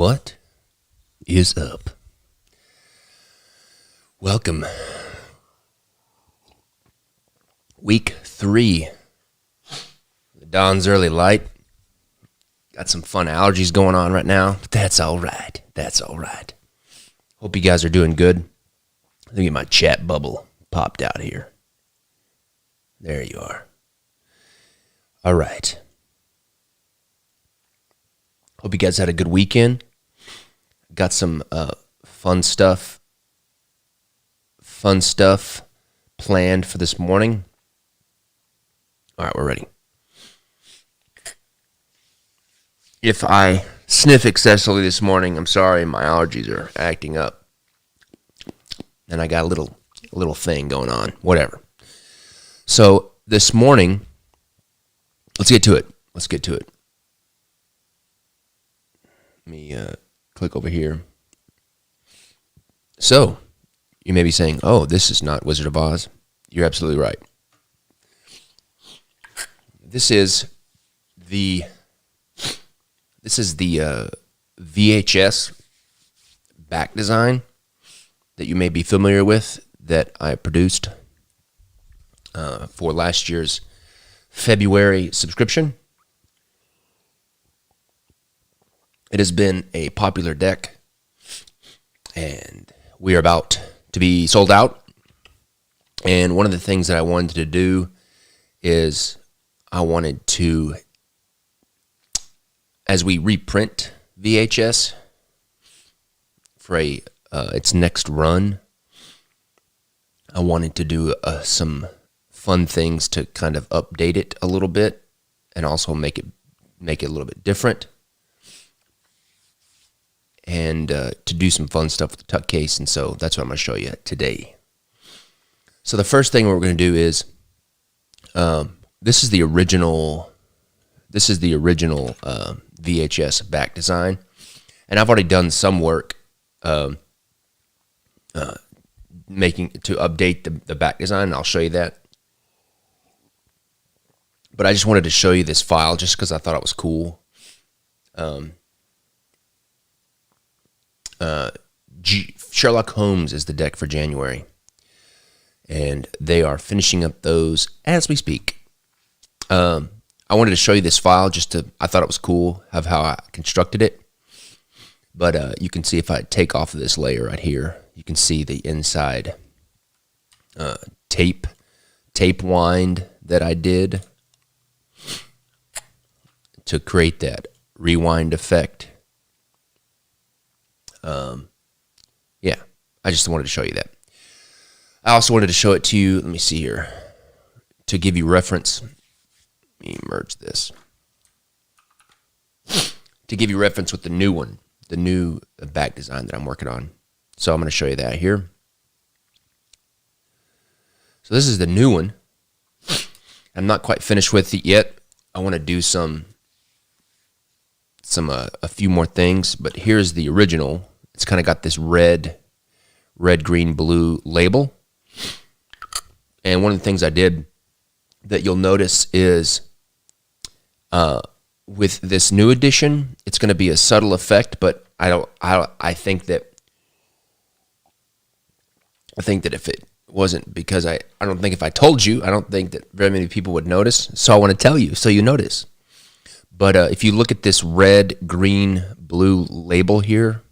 What is up? Welcome. Week 3. The dawn's early light. Got some fun allergies going on right now, but that's all right. That's all right. Hope you guys are doing good. Let me get my chat bubble popped out here. There you are. All right. Hope you guys had a good weekend. Got some fun stuff planned for this morning. All right, we're ready. If I sniff excessively this morning, I'm sorry, my allergies are acting up. And I got a little thing going on, whatever. So this morning, let's get to it. Let me click over here. So, you may be saying, oh, this is not Wizard of Oz. You're absolutely right. This is the VHS back design that you may be familiar with that I produced for last year's February subscription. It has been a popular deck, and we are about to be sold out. And one of the things that I wanted to do is I wanted to, as we reprint VHS for its next run, I wanted to do some fun things to kind of update it a little bit and also make it a little bit different. And to do some fun stuff with the tuck case, and so that's what I'm going to show you today. So the first thing we're going to do is, this is the original VHS back design, and I've already done some work making to update the back design, and I'll show you that. But I just wanted to show you this file just because I thought it was cool. Sherlock Holmes is the deck for January, and they are finishing up those as we speak. I wanted to show you this file I thought it was cool of how I constructed it. But you can see if I take off of this layer right here, you can see the inside tape wind that I did to create that rewind effect. Yeah, I just wanted to show you that. I also wanted to show it to you, let me see here, to give you reference. Let me merge this. To give you reference with the new one, the new back design that I'm working on. So I'm going to show you that here. So this is the new one. I'm not quite finished with it yet. I want to do a few more things, but here's the original. It's kind of got this red, green, blue label. And one of the things I did that you'll notice is with this new edition, it's going to be a subtle effect, but I think that if it wasn't, because I don't think if I told you, I don't think that very many people would notice. So I want to tell you so you notice. But if you look at this red, green, blue label here,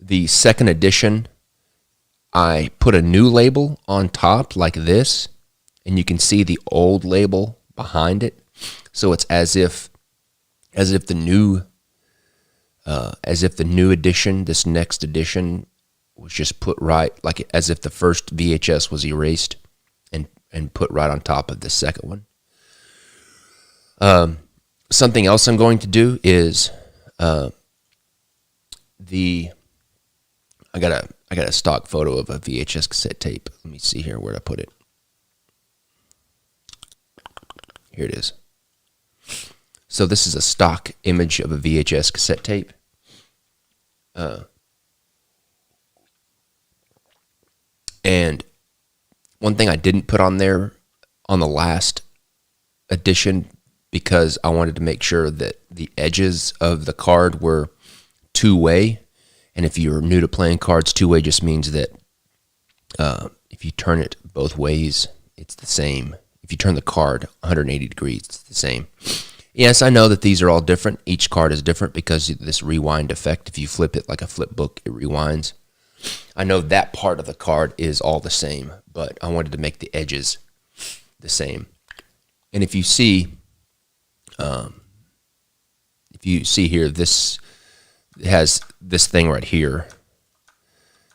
the second edition, I put a new label on top like this, and you can see the old label behind it. So it's as if the new edition, this next edition, was just put right, like as if the first VHS was erased and put right on top of the second one. Something else I'm going to do is I got a stock photo of a VHS cassette tape. Let me see here where I put it. Here it is. So this is a stock image of a VHS cassette tape. And one thing I didn't put on there on the last edition, because I wanted to make sure that the edges of the card were two-way. And if you're new to playing cards, two-way just means that if you turn it both ways, it's the same. If you turn the card 180 degrees, it's the same. Yes, I know that these are all different. Each card is different because of this rewind effect. If you flip it like a flip book, it rewinds. I know that part of the card is all the same, but I wanted to make the edges the same. And if you see here, this has this thing right here,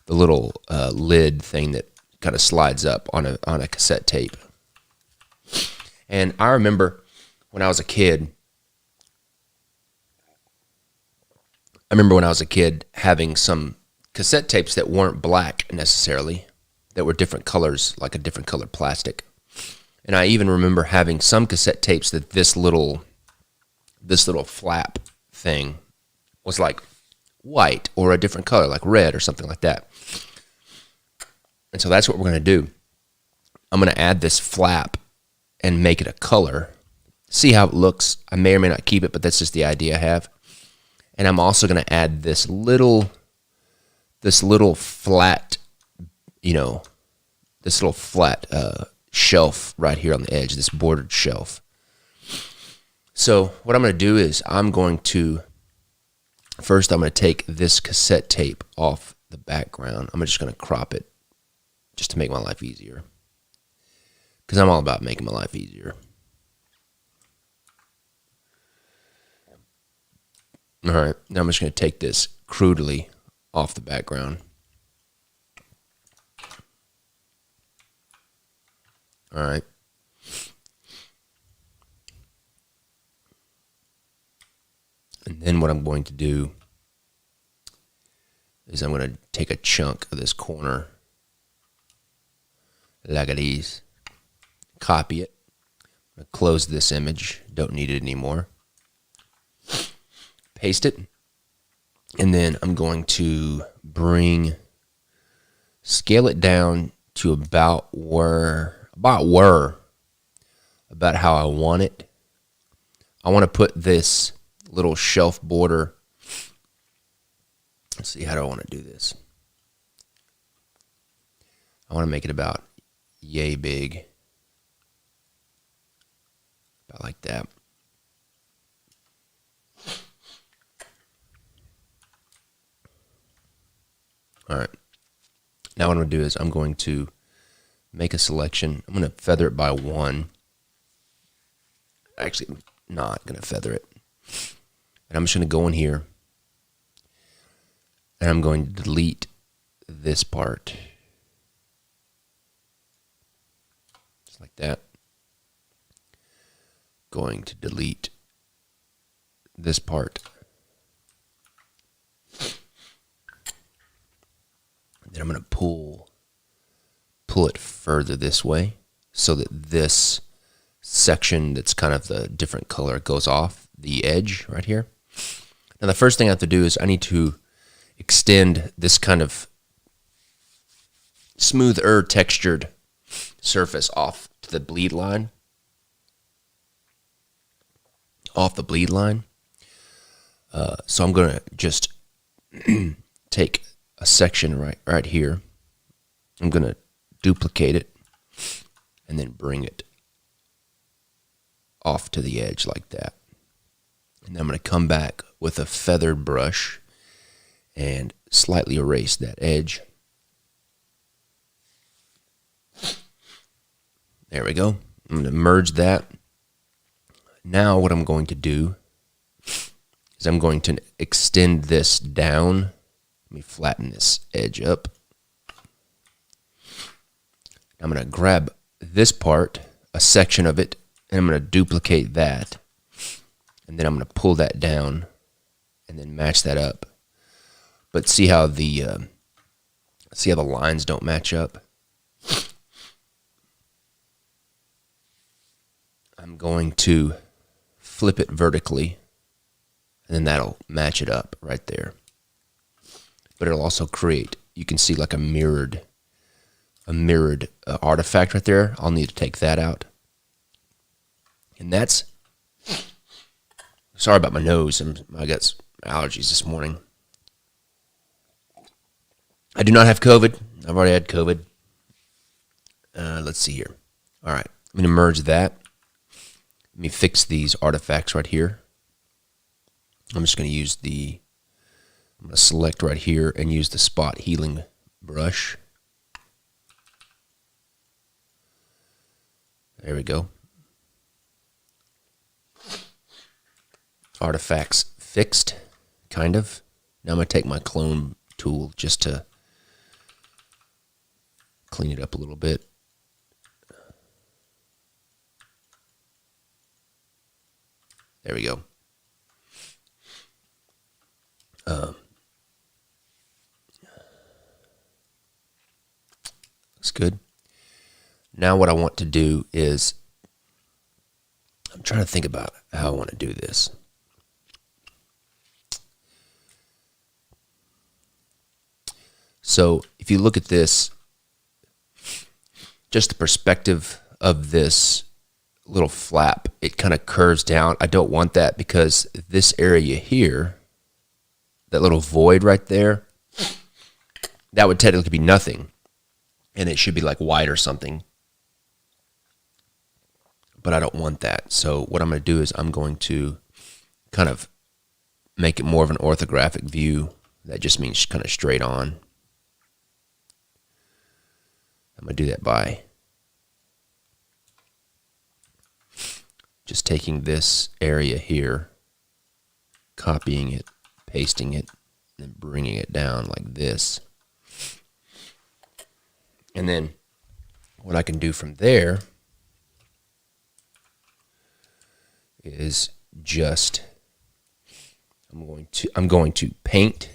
the little lid thing that kind of slides up on a cassette tape. And I remember when I was a kid, having some cassette tapes that weren't black necessarily, that were different colors, like a different colored plastic. And I even remember having some cassette tapes that this little flap thing was like white or a different color, like red or something like that. And so that's what we're going to do. I'm going to add this flap and make it a color. See how it looks. I may or may not keep it, but that's just the idea I have. And I'm also going to add this little flat, shelf right here on the edge, this bordered shelf. So what I'm going to do is I'm going to take this cassette tape off the background. I'm just going to crop it just to make my life easier, because I'm all about making my life easier. All right, now I'm just going to take this crudely off the background. All right. And then what I'm going to do is I'm going to take a chunk of this corner, like these, copy it, I'm going to close this image, don't need it anymore, paste it, and then I'm going to scale it down to about how I want it. I want to put this little shelf border. Let's see, how do I want to do this? I want to make it about yay big. About like that. All right. Now what I'm going to do is I'm going to make a selection. I'm going to feather it by 1. Actually, I'm not going to feather it. And I'm just going to go in here, and I'm going to delete this part. Just like that. Going to delete this part. Then I'm going to pull it further this way so that this section that's kind of the different color goes off the edge right here. Now the first thing I have to do is I need to extend this kind of smoother textured surface off to the bleed line. So I'm going to just take a section right here. I'm going to duplicate it and then bring it off to the edge like that. And then I'm going to come back with a feathered brush and slightly erase that edge. There we go. I'm going to merge that. Now what I'm going to do is I'm going to extend this down. Let me flatten this edge up. I'm going to grab this part, a section of it, and I'm going to duplicate that. And then I'm going to pull that down and then match that up. But see how the lines don't match up? I'm going to flip it vertically, and then that'll match it up right there. But it'll also create, you can see like a mirrored artifact right there. I'll need to take that out. And that's, sorry about my nose, I got allergies this morning. I do not have COVID. I've already had COVID. Let's see here. All right, I'm going to merge that. Let me fix these artifacts right here. I'm just going to use I'm going to select right here and use the spot healing brush. There we go. Artifacts fixed, kind of. Now I'm going to take my clone tool just to clean it up a little bit. There we go. Looks good. Now what I want to do is, I'm trying to think about how I want to do this. So if you look at this, just the perspective of this little flap, it kind of curves down. I don't want that because this area here, that little void right there, that would technically be nothing. And it should be like white or something. But I don't want that. So what I'm going to do is I'm going to kind of make it more of an orthographic view. That just means kind of straight on. I'm going to do that by just taking this area here, copying it, pasting it, and then bringing it down like this. And then what I can do from there is just I'm going to paint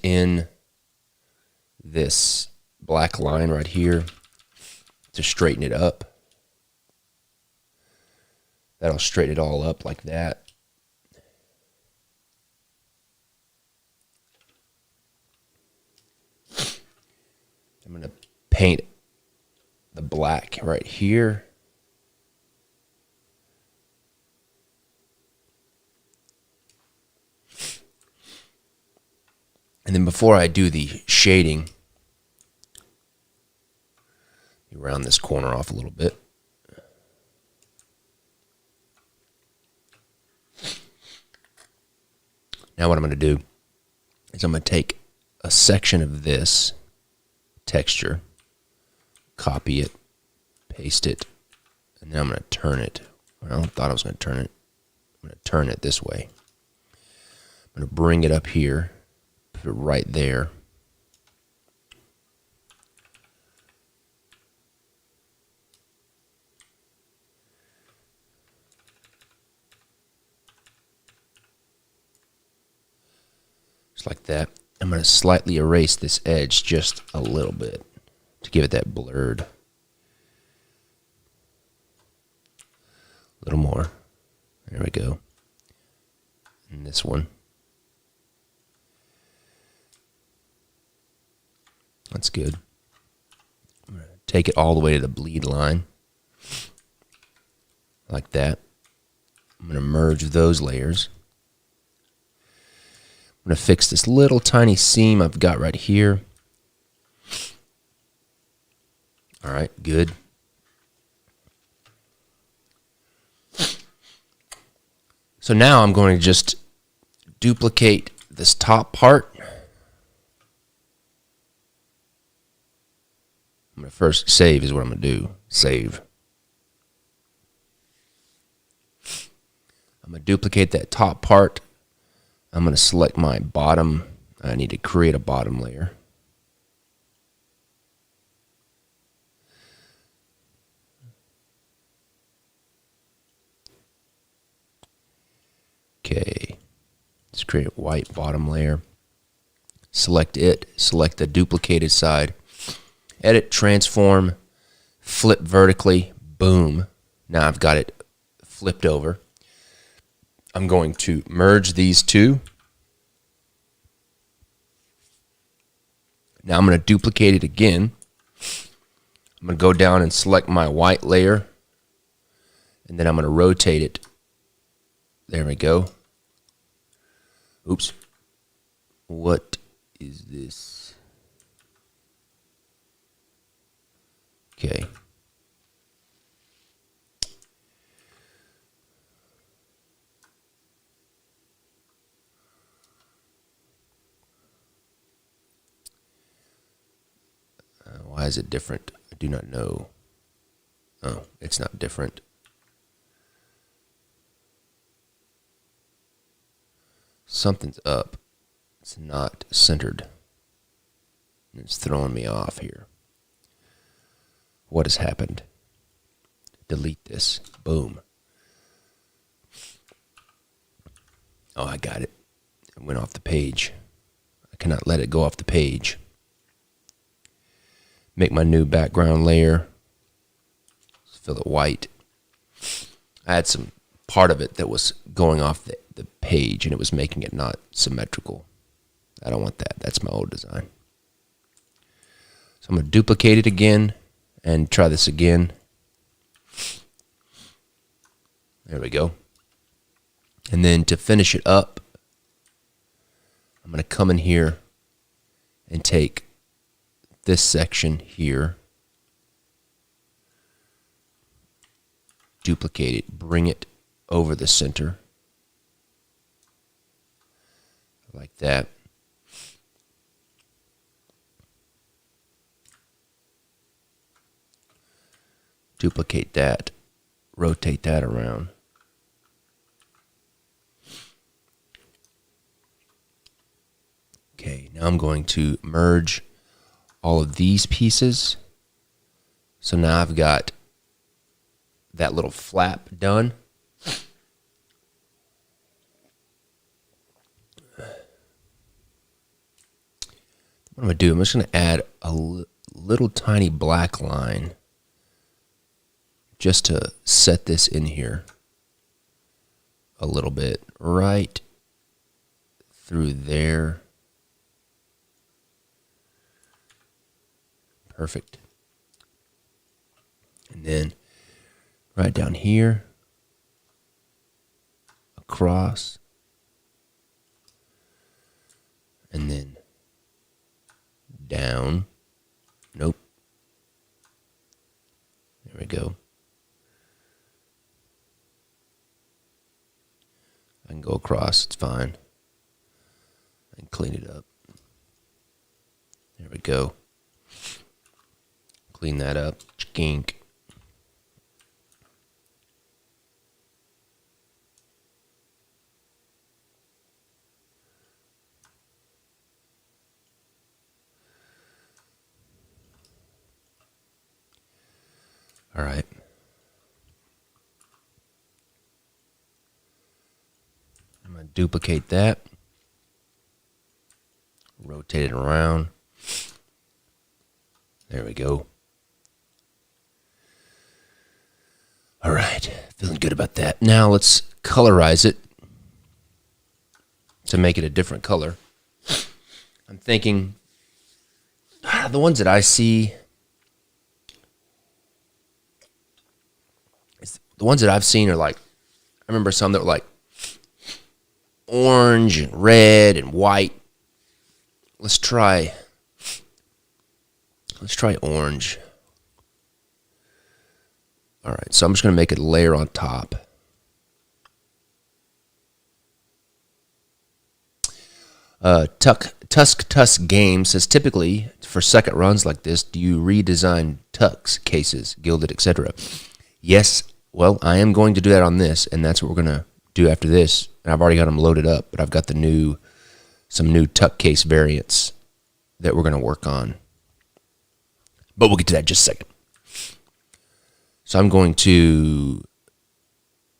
in this black line right here to straighten it up. That'll straighten it all up like that. I'm going to paint the black right here. And then before I do the shading, round this corner off a little bit. Now what I'm going to do is I'm going to take a section of this texture, copy it, paste it, and then I'm going to turn it. Well, I thought I was going to turn it. I'm going to turn it this way. I'm going to bring it up here, put it right there. Just like that. I'm going to slightly erase this edge just a little bit to give it that blurred. A little more. There we go. And this one. That's good. I'm going to take it all the way to the bleed line. Like that. I'm going to merge those layers. I'm going to fix this little tiny seam I've got right here. All right, good. So now I'm going to just duplicate this top part. I'm going to first save is what I'm going to do. Save. I'm going to duplicate that top part. I'm going to select my bottom. I need to create a bottom layer. Okay. Let's create a white bottom layer. Select it. Select the duplicated side. Edit, transform, flip vertically. Boom. Now I've got it flipped over. I'm going to merge these two. Now I'm going to duplicate it again. I'm going to go down and select my white layer. And then I'm going to rotate it. There we go. Oops. What is this? Why is it different? I do not know. Oh, it's not different. Something's up. It's not centered. It's throwing me off here. What has happened? Delete this. Boom. Oh, I got it. It went off the page. I cannot let it go off the page. Make my new background layer. Fill it white. I had some part of it that was going off the page, and it was making it not symmetrical. I don't want that. That's my old design. So I'm going to duplicate it again and try this again. There we go. And then to finish it up, I'm going to come in here and take this section here, duplicate it, bring it over the center, like that. Duplicate that, rotate that around. Okay, now I'm going to merge all of these pieces. So now I've got that little flap done. What I'm going to do, I'm just going to add a little tiny black line just to set this in here a little bit, right through there. Perfect. And then right down here, across, and then down. Nope. There we go. I can go across, it's fine. I can clean it up. There we go. Clean that up. Skink. All right. I'm going to duplicate that. Rotate it around. There we go. All right, feeling good about that. Now let's colorize it to make it a different color. I'm thinking the ones that I see, the ones that I've seen are like, I remember some that were like orange and red and white. Let's try orange. All right, so I'm just going to make a layer on top. Tusk Game says, typically for second runs like this, do you redesign Tux cases, gilded, etc.? Yes, well, I am going to do that on this, and that's what we're going to do after this. And I've already got them loaded up, but I've got some new Tuck case variants that we're going to work on. But we'll get to that in just a second. So I'm going to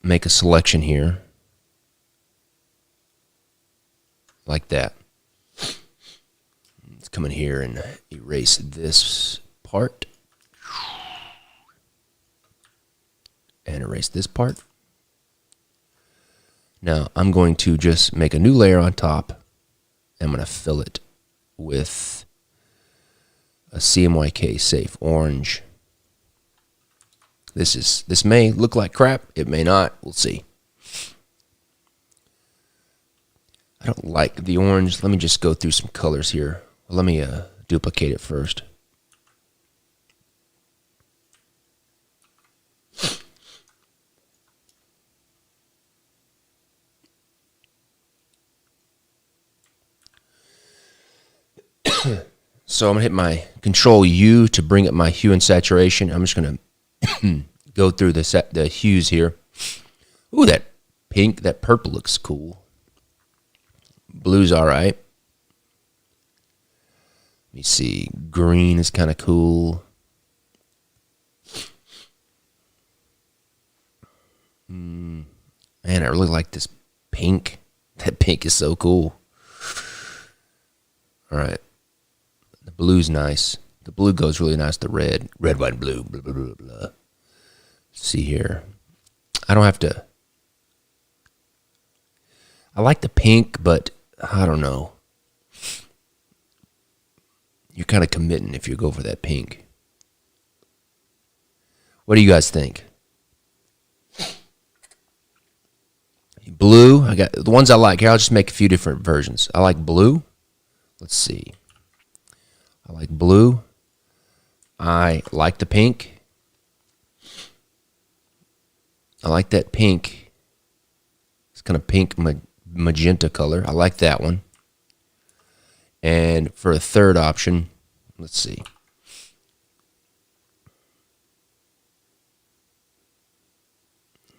make a selection here, like that. Let's come in here and erase this part, and erase this part. Now I'm going to just make a new layer on top. I'm going to fill it with a CMYK safe orange. This may look like crap. It may not. We'll see. I don't like the orange. Let me just go through some colors here. Let me duplicate it first. So I'm going to hit my Control U to bring up my hue and saturation. I'm just going to go through the hues here. Ooh, that pink, that purple looks cool. Blue's all right. Let me see. Green is kind of cool. Man, I really like this pink. That pink is so cool. All right. The blue's nice. The blue goes really nice. The red, white, and blue. Blah, blah, blah, blah. Let's see here. I don't have to. I like the pink, but I don't know. You're kind of committing if you go for that pink. What do you guys think? Blue, I got the ones I like. Here, I'll just make a few different versions. I like blue. Let's see. I like blue. I like the pink. I like that pink. It's kind of pink magenta color. I like that one. And for a third option, let's see.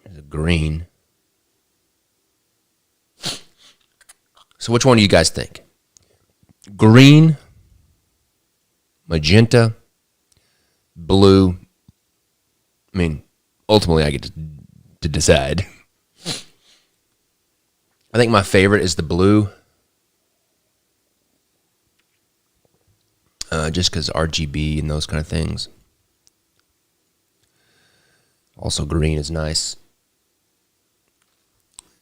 There's a green. So which one do you guys think? Green, magenta, blue. I mean, ultimately I get to decide. I think my favorite is the blue. Just because RGB and those kind of things. Also green is nice.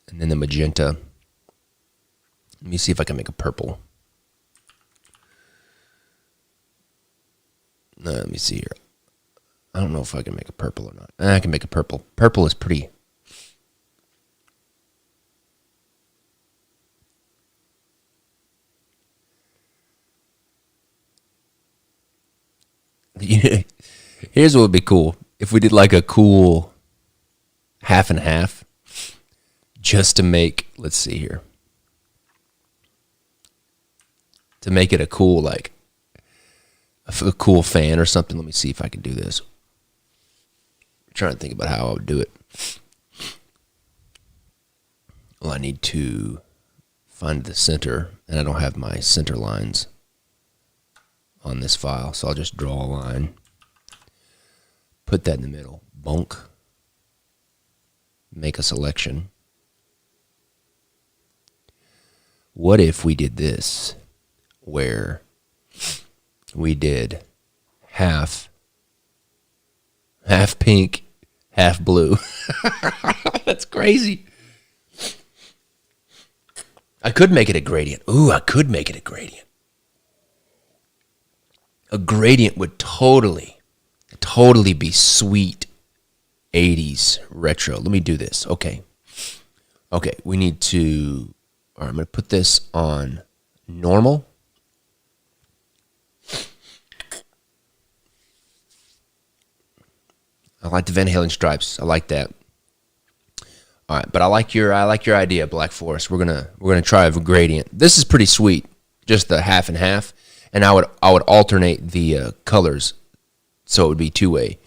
And then the magenta. Let me see if I can make a purple. Let me see here. I don't know if I can make a purple or not. I can make a purple. Purple is pretty. Here's what would be cool. If we did like a cool half and half. Just to make, let's see here. To make it a cool, like, a cool fan or something. Let me see if I can do this. I'm trying to think about how I would do it. Well, I need to find the center, and I don't have my center lines on this file, so I'll just draw a line. Put that in the middle. Bonk. Make a selection. What if we did this? Where we did half pink, half blue. That's crazy. I could make it a gradient. Ooh, I could make it a gradient. A gradient would totally be sweet 80s retro. Let me do this. Okay, we need to... All right, I'm going to put this on normal. I like the Van Halen stripes. I like that. All right, but I like your idea, Black Forest. We're gonna try a gradient. This is pretty sweet, just the half and half, and I would alternate the colors, so it would be two-way.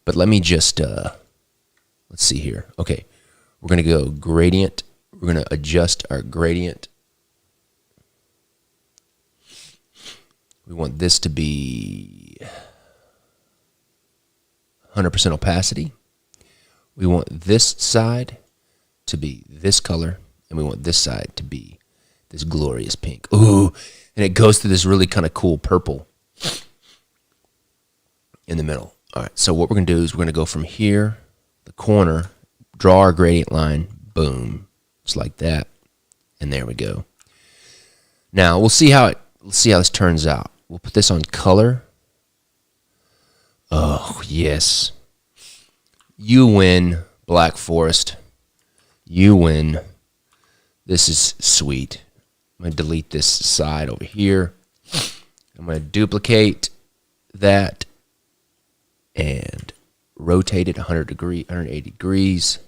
But let me just let's see here. Okay, we're gonna go gradient. We're gonna adjust our gradient. We want this to be 100% opacity. We want this side to be this color, and we want this side to be this glorious pink. Ooh, and it goes to this really kind of cool purple in the middle. All right, so what we're going to do is we're going to go from here, the corner, draw our gradient line, boom, just like that, and there we go. Now, let's see how this turns out. We'll put this on color. Oh, yes. You win, Black Forest. You win. This is sweet. I'm going to delete this side over here. I'm going to duplicate that and rotate it 180 degrees.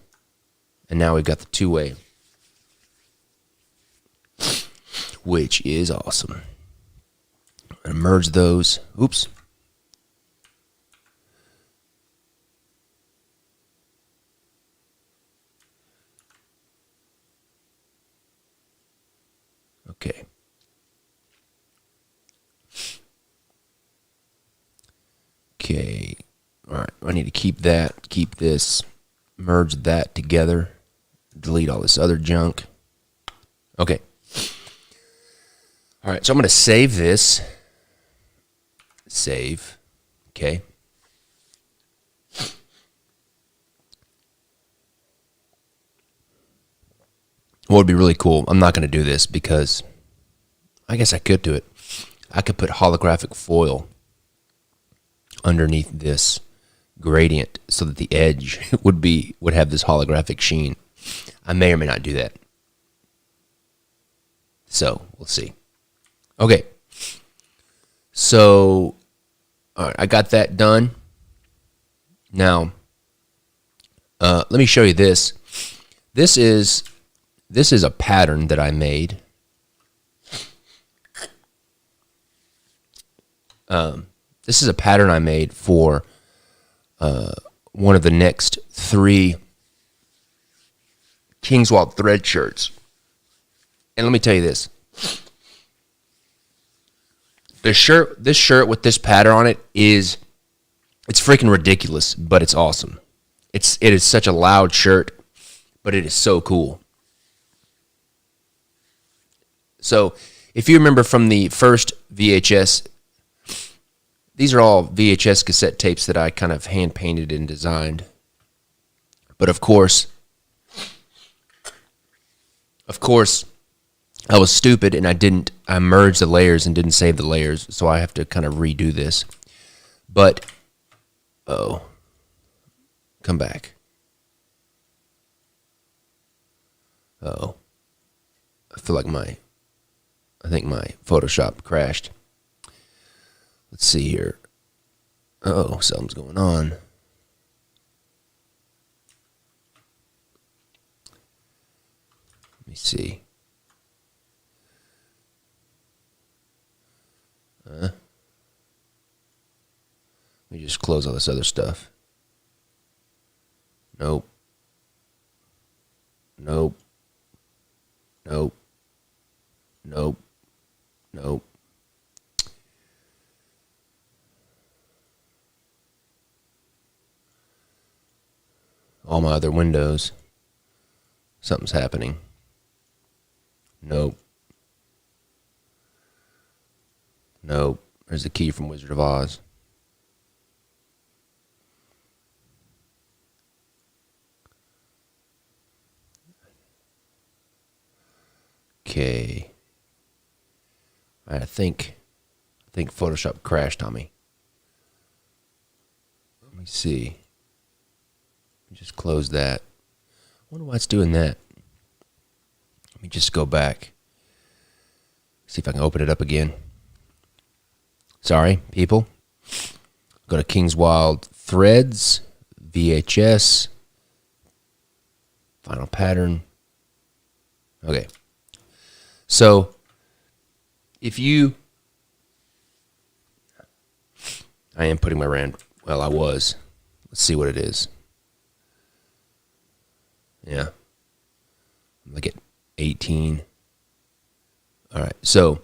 And now we've got the two-way, which is awesome. And merge those. Oops. Okay. Okay. All right. I need to keep that, keep this, merge that together, delete all this other junk. Okay. All right. So I'm going to save this. Save. Okay. What would be really cool, I'm not going to do this because I guess I could do it. I could put holographic foil underneath this gradient so that the edge would have this holographic sheen. I may or may not do that. So we'll see. Okay. So, all right, I got that done. Now, let me show you this. This is a pattern that I made. This is a pattern I made for one of the next 3 Kingswald thread shirts. And let me tell you this. This shirt with this pattern on it's freaking ridiculous, but it's awesome. It is such a loud shirt, but it is so cool. So, if you remember from the first VHS, these are all VHS cassette tapes that I kind of hand painted and designed. But of course, I was stupid and I merged the layers and didn't save the layers, so I have to kind of redo this. But, come back. I feel like I think my Photoshop crashed. Let's see here. Something's going on. Let me see. Let me just close all this other stuff. Nope. Nope. Nope. Nope. Nope. All my other windows. Something's happening. Nope. Nope. There's the key from Wizard of Oz. Okay. I think Photoshop crashed on me. Let me see. Just close that. I wonder why it's doing that. Let me just go back. See if I can open it up again. Sorry, people. Go to Kingswald Threads, VHS, final pattern. Okay. So, I am putting my rand, well, I was. Let's see what it is. Yeah. I'm like at 18. All right. So,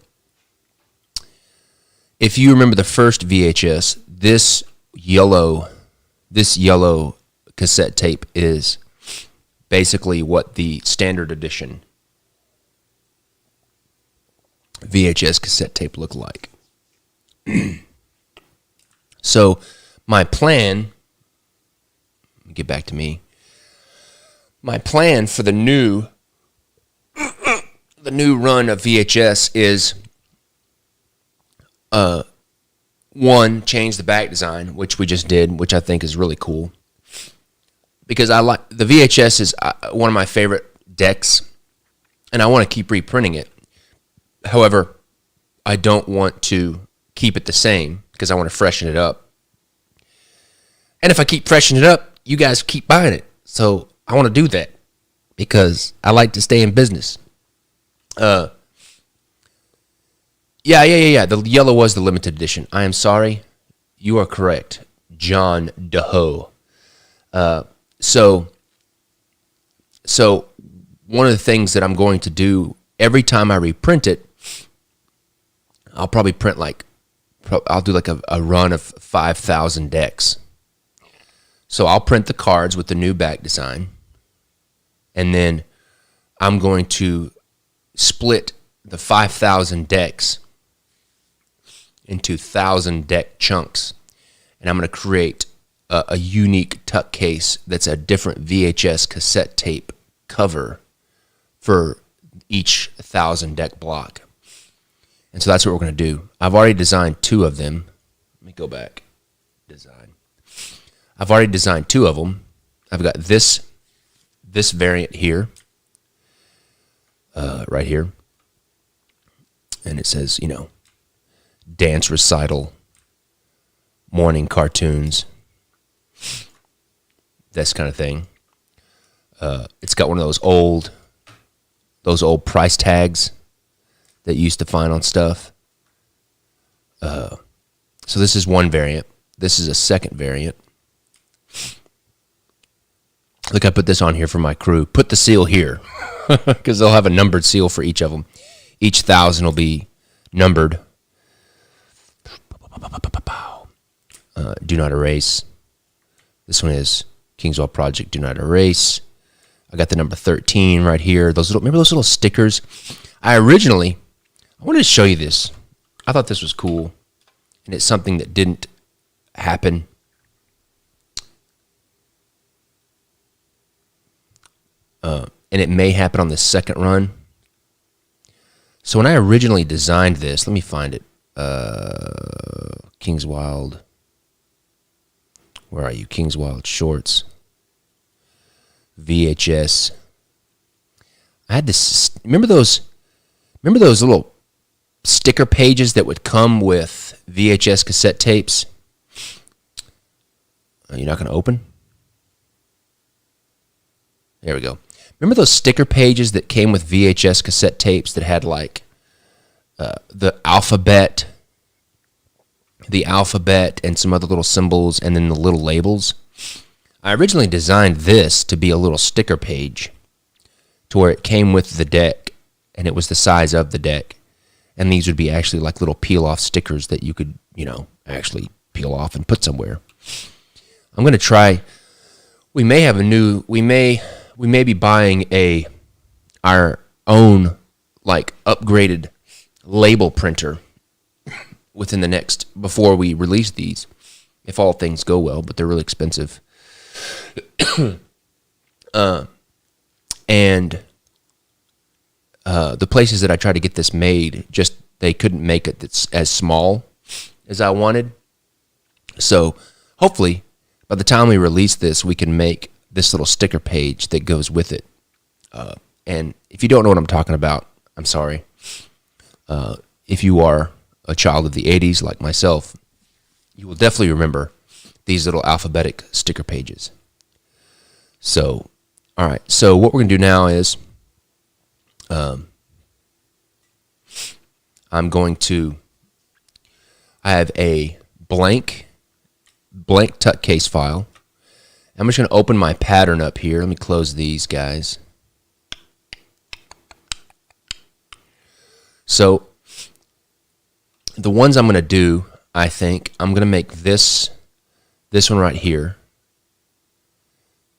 if you remember the first VHS, this yellow cassette tape is basically what the standard edition VHS cassette tape looked like. So, my plan, let me get back to me. My plan for the new run of VHS is one, change the back design, which we just did, which I think is really cool. Because I like the VHS is one of my favorite decks, and I want to keep reprinting it. However, I don't want to keep it the same because I want to freshen it up. And if I keep freshening it up, you guys keep buying it. So I want to do that because I like to stay in business. Yeah. The yellow was the limited edition. I am sorry. You are correct. John Doe. So one of the things that I'm going to do every time I reprint it, I'll probably print I'll do like a run of 5,000 decks. So I'll print the cards with the new back design, and then I'm going to split the 5,000 decks into 1,000 deck chunks, and I'm going to create a unique tuck case that's a different VHS cassette tape cover for each 1,000 deck block. And so that's what we're going to do. I've already designed 2 of them. Let me go back. Design. I've already designed 2 of them. I've got this variant here, right here. And it says, dance recital, morning cartoons, this kind of thing. It's got one of those old price tags that you used to find on stuff. So this is one variant. This is a second variant. Look, I put this on here for my crew. Put the seal here, because they'll have a numbered seal for each of them. Each 1,000 will be numbered. Do not erase. This one is Kingswell Project Do Not Erase. I got the number 13 right here. Remember those little stickers? I wanted to show you this. I thought this was cool, and it's something that didn't happen. And it may happen on the second run. So when I originally designed this, let me find it. Kingswild. Where are you? Kingswild Shorts. VHS. I had this. Remember those little sticker pages that would come with VHS cassette tapes? You're not going to open? There we go. Remember those sticker pages that came with VHS cassette tapes that had like the alphabet and some other little symbols and then the little labels? I originally designed this to be a little sticker page to where it came with the deck and it was the size of the deck. And these would be actually like little peel-off stickers that you could, actually peel off and put somewhere. I'm going to try. We may be buying our own like upgraded label printer before we release these, if all things go well, but they're really expensive. And the places that I tried to get this made, they couldn't make it as small as I wanted. So hopefully by the time we release this, we can make this little sticker page that goes with it. And if you don't know what I'm talking about, I'm sorry. If you are a child of the 80s like myself, you will definitely remember these little alphabetic sticker pages. So, all right. So what we're going to do now is I have a blank tuck case file. I'm just going to open my pattern up here. Let me close these guys. So the ones I'm going to do, I think, I'm going to make this one right here.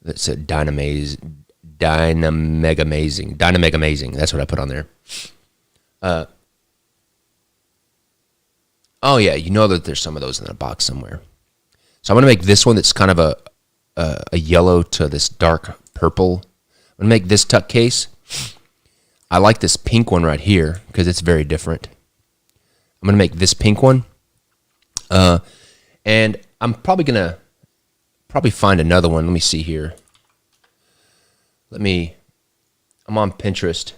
That's a Dynameg Amazing. That's what I put on there. Oh yeah, you know that there's some of those in a box somewhere. So I'm going to make this one that's kind of a yellow to this dark purple. I'm going to make this tuck case. I like this pink one right here because it's very different. I'm going to make this pink one. And I'm probably going to find another one. Let me see here. I'm on Pinterest.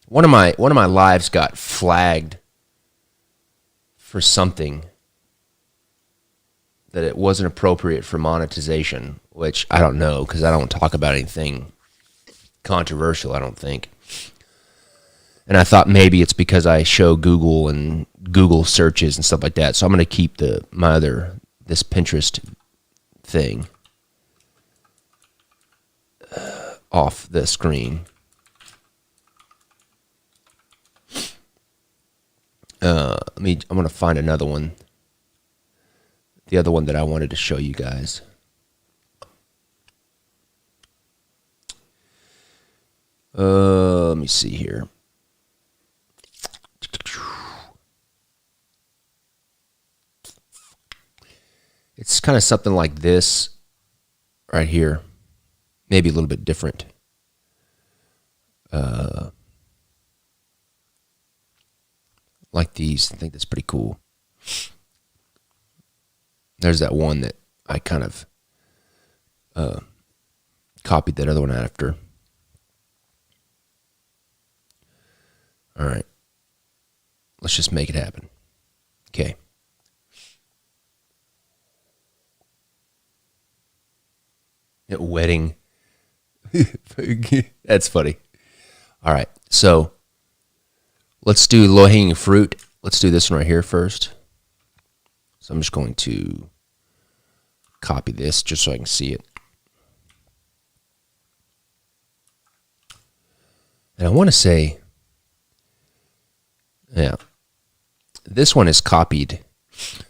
One of my lives got flagged for something that it wasn't appropriate for monetization, which I don't know because I don't talk about anything controversial, I don't think. And I thought maybe it's because I show Google and Google searches and stuff like that. So I'm going to keep this Pinterest thing off the screen. I'm going to find another one. The other one that I wanted to show you guys. Let me see here. It's kind of something like this right here. Maybe a little bit different. Like these. I think that's pretty cool. There's that one that I kind of copied that other one after. All right. Let's just make it happen. Okay. Wedding. That's funny. All right. So let's do low-hanging fruit. Let's do this one right here first. So I'm just going to copy this just so I can see it. And I want to say, yeah, this one is copied.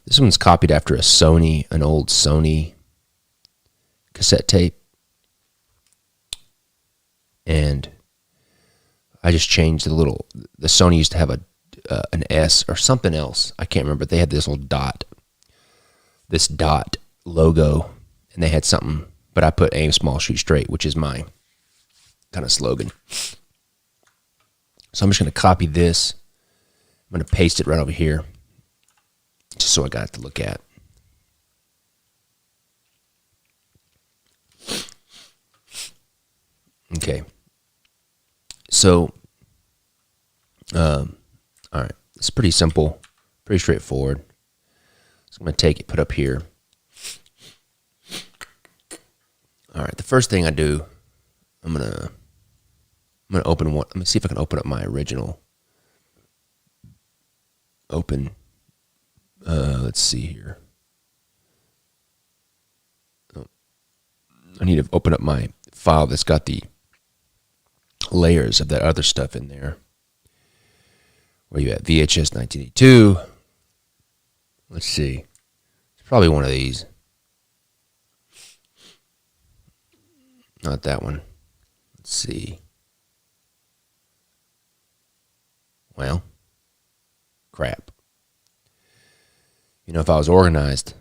This one's copied after an old Sony cassette tape. And I just changed the Sony used to have an S or something else. I can't remember. They had this dot logo, and they had something, but I put aim small, shoot straight, which is my kind of slogan. So I'm just going to copy this. I'm going to paste it right over here, just so I got it to look at. Okay. So, all right. It's pretty simple, pretty straightforward. So I'm going to take it, put up here. All right. The first thing I do, I'm going to open one. Let me see if I can open up my original. Let's see here. Oh, I need to open up my file that's got the layers of that other stuff in there. Where you at? VHS 1982. Let's see. It's probably one of these. Not that one. Let's see. Well, crap. You know, if I was organized,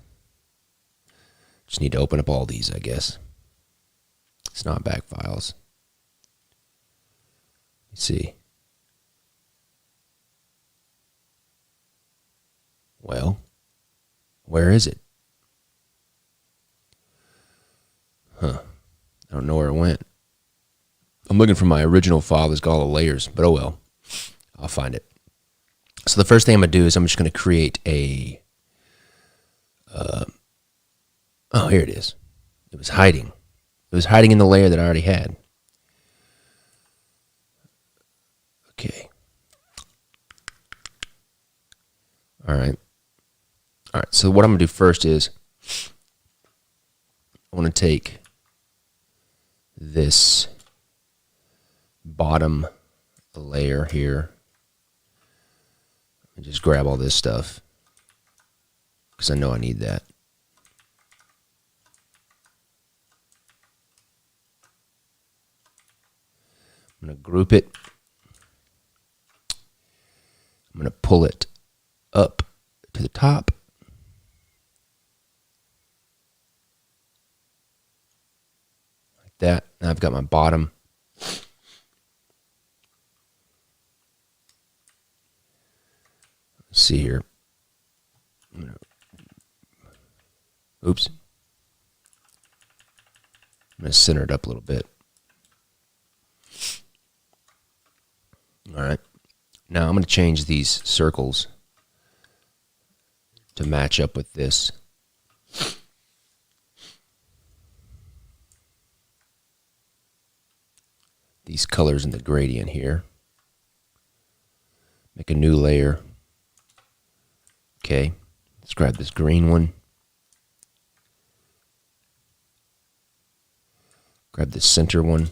just need to open up all these, I guess. It's not back files. Let's see. Well, where is it? I don't know where it went. I'm looking for my original file that's got all the layers, but oh well. I'll find it. So the first thing I'm going to do is I'm just going to create a... oh, here it is. It was hiding. It was hiding in the layer that I already had. Okay. All right. All right. So what I'm going to do first is I want to take this bottom layer here and just grab all this stuff because I know I need that. I'm going to group it. I'm going to pull it up to the top. Like that. Now I've got my bottom. Let's see here. Oops. I'm going to center it up a little bit. All right. Now I'm going to change these circles to match up with this. These colors in the gradient here. Make a new layer. Okay, let's grab this green one. Grab the center one.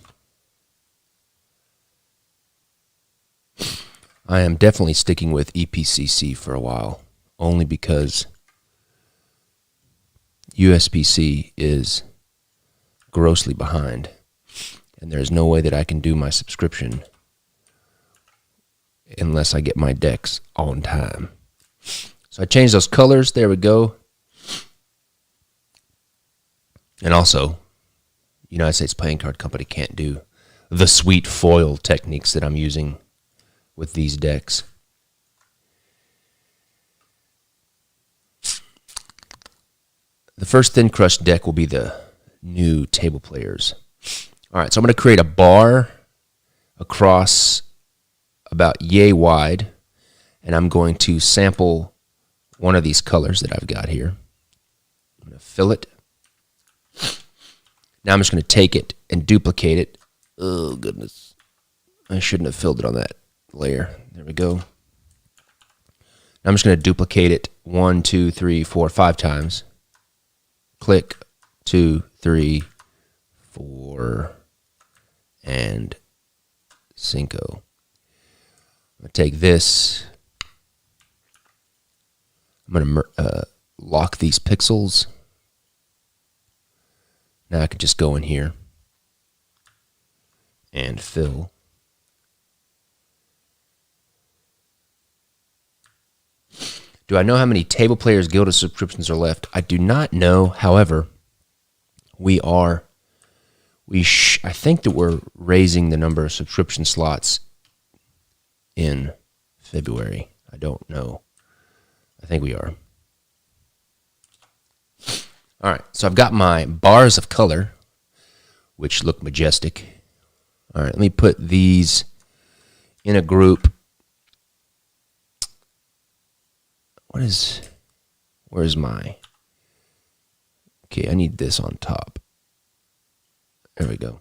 I am definitely sticking with EPCC for a while, only because USPC is grossly behind, and there's no way that I can do my subscription unless I get my decks on time. So I changed those colors. There we go. And also, United States Playing Card Company can't do the sweet foil techniques that I'm using with these decks. The first thin crust deck will be the new Table Players. All right, so I'm going to create a bar across about yay wide, and I'm going to sample one of these colors that I've got here. I'm going to fill it. Now I'm just going to take it and duplicate it. Oh, goodness. I shouldn't have filled it on that layer. There we go. Now I'm just going to duplicate it 1, 2, 3, 4, 5 times. Click, 2, 3, 4, and Cinco. I'm going to take this. I'm going to lock these pixels. Now I can just go in here and fill. Do I know how many Table Players Guild subscriptions are left? I do not know. However, I think that we're raising the number of subscription slots in February. I don't know. I think we are. All right, so I've got my bars of color, which look majestic. All right, let me put these in a group. Where's my, okay, I need this on top. There we go.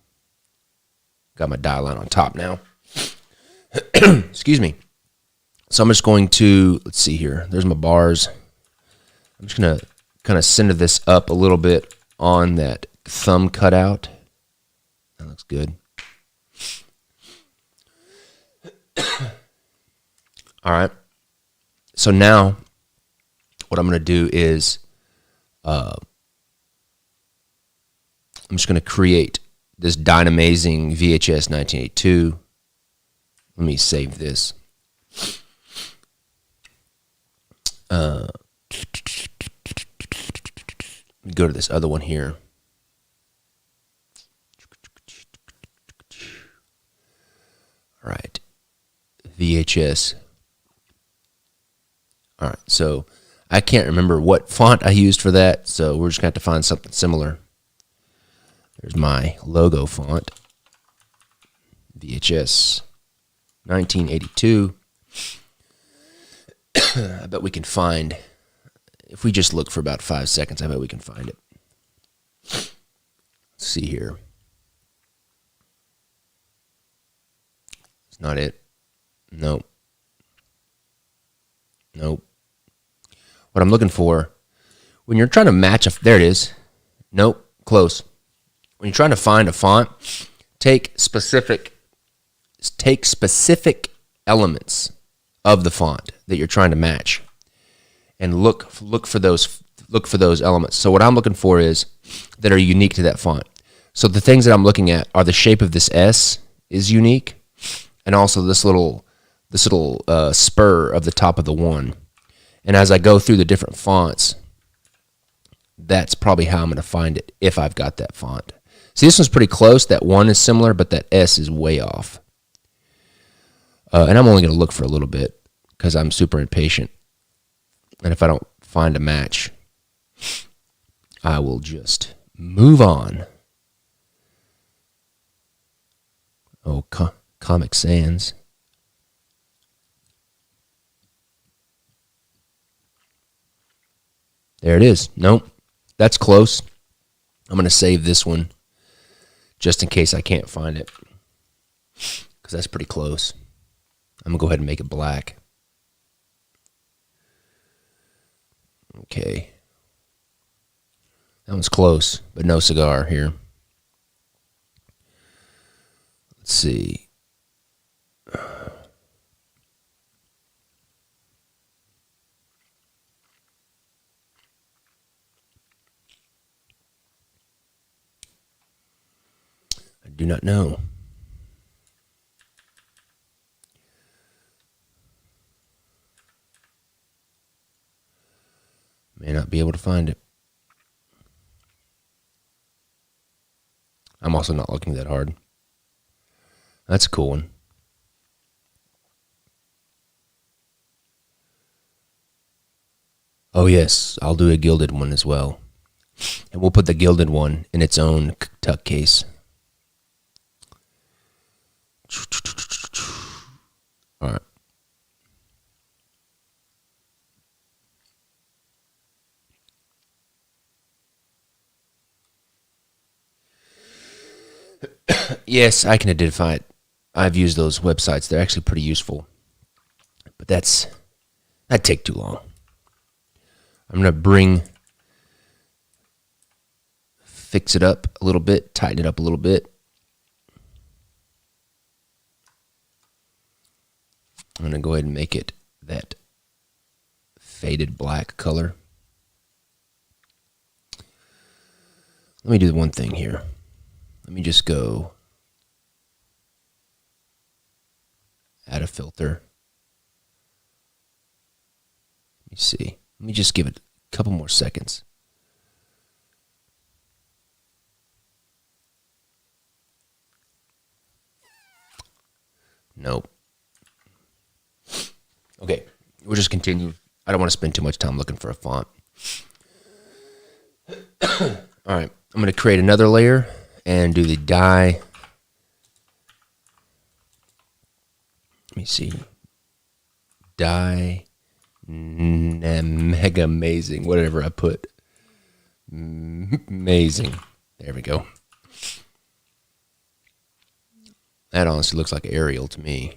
Got my die line on top now. Excuse me. So I'm just going to, let's see here. There's my bars. I'm just going to kind of center this up a little bit on that thumb cutout. That looks good. All right. So now what I'm going to do is I'm just going to create this Dynamazing VHS 1982. Let me save this. Go to this other one here. All right. VHS. All right. So I can't remember what font I used for that, so we're just going to have to find something similar. There's my logo font. VHS 1982. I bet we can find, if we just look for about 5 seconds, I bet we can find it. Let's see here. It's not it. Nope. Nope. What I'm looking for, when you're trying to match there it is. Nope. Close. When you're trying to find a font, take specific elements of the font that you're trying to match, and look for those elements. So what I'm looking for is that are unique to that font. So the things that I'm looking at are the shape of this S is unique, and also this little spur of the top of the one. And as I go through the different fonts, that's probably how I'm going to find it if I've got that font. See, this one's pretty close. That one is similar, but that S is way off. And I'm only going to look for a little bit because I'm super impatient. And if I don't find a match, I will just move on. Oh, Comic Sans. There it is. Nope. That's close. I'm going to save this one just in case I can't find it, because that's pretty close. I'm going to go ahead and make it black. Okay. That one's close, but no cigar here. Let's see. I do not know. May not be able to find it. I'm also not looking that hard. That's a cool one. Oh, yes, I'll do a gilded one as well. And we'll put the gilded one in its own tuck case. All right. Yes, I can identify it. I've used those websites. They're actually pretty useful. But that'd take too long. I'm going to fix it up a little bit, tighten it up a little bit. I'm going to go ahead and make it that faded black color. Let me do one thing here. Let me just go add a filter. Let me see. Let me just give it a couple more seconds. Nope. Okay, we'll just continue. I don't want to spend too much time looking for a font. All right, I'm going to create another layer and do the dye. Let me see. Dye mega amazing. Whatever I put. Amazing. There we go. That honestly looks like Arial to me.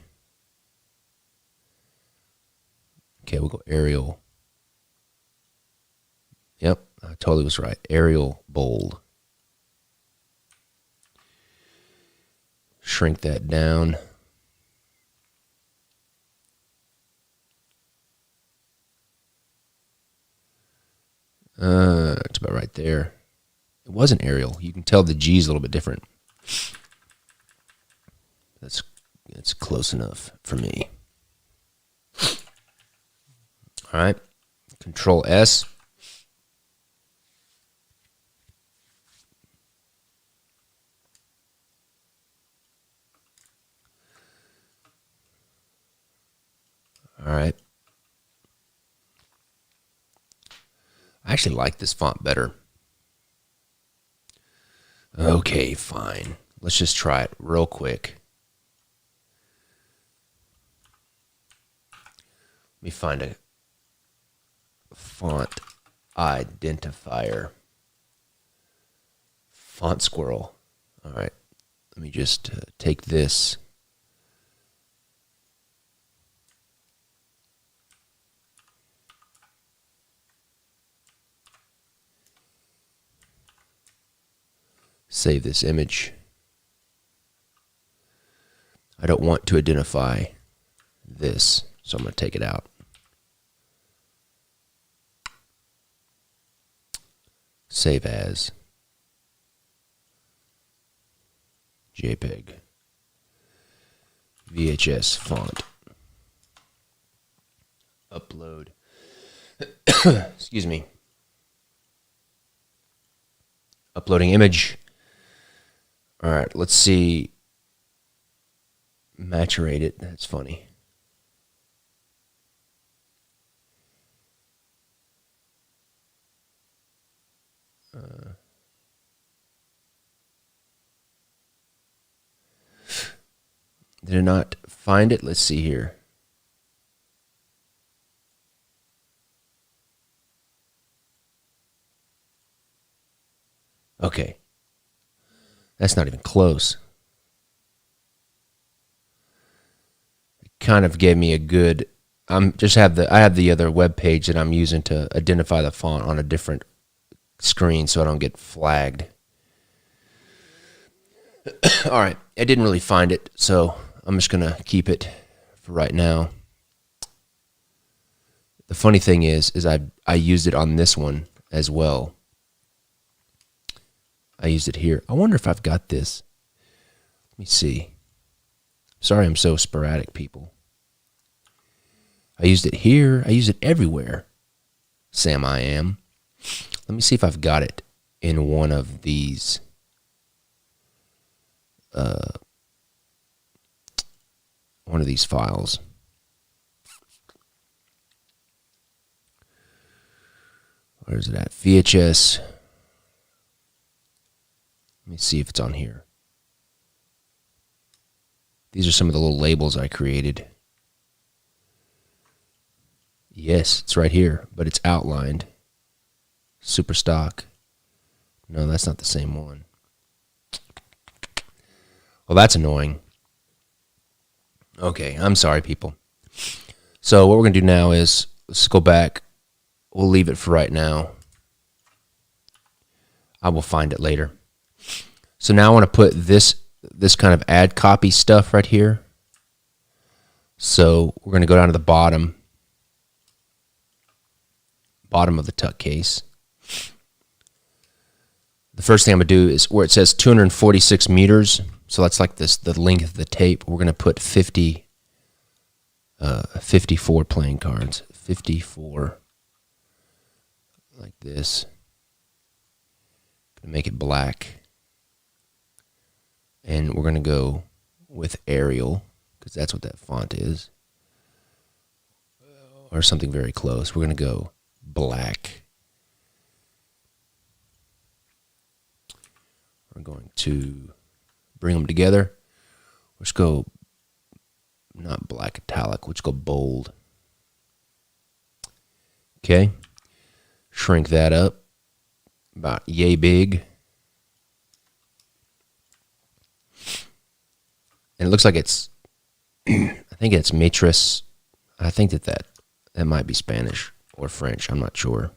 Okay, we'll go Arial. Yep, I totally was right. Arial bold. Shrink that down. It's about right there. It wasn't Arial. You can tell the G's a little bit different. That's close enough for me. All right. Control S. All right. I actually like this font better. Okay, fine. Let's just try it real quick. Let me find a font identifier. Font Squirrel. All right. Let me just take this. Save this image. I don't want to identify this, so I'm going to take it out. Save as JPEG. VHS font. Upload. Excuse me. Uploading image. All right, let's see. Maturate it. That's funny. Did I not find it? Let's see here. Okay. That's not even close. It kind of gave me a good I have the other web page that I'm using to identify the font on a different screen so I don't get flagged. All right, I didn't really find it, so I'm just gonna keep it for right now. The funny thing is I used it on this one as well. I used it here. I wonder if I've got this. Let me see. Sorry I'm so sporadic, people. I used it here. I use it everywhere. Sam I am. Let me see if I've got it in one of these. One of these files. Where is it at? VHS. Let me see if it's on here. These are some of the little labels I created. Yes, it's right here, but it's outlined. Super stock. No, that's not the same one. Well, that's annoying. Okay, I'm sorry, people. So what we're going to do now is, let's go back. We'll leave it for right now. I will find it later. So now I want to put this kind of add copy stuff right here. So we're going to go down to the bottom of the tuck case. The first thing I'm going to do is where it says 246 meters. So that's like the length of the tape. We're going to put 54 playing cards. 54. Like this. Gonna make it black. And we're going to go with Arial, because that's what that font is. Or something very close. We're going to go black. We're going to bring them together. Let's go, not black italic, let's go bold. Okay. Shrink that up about yay big. And it looks like it's, I think it's Matris. I think that might be Spanish or French. I'm not sure.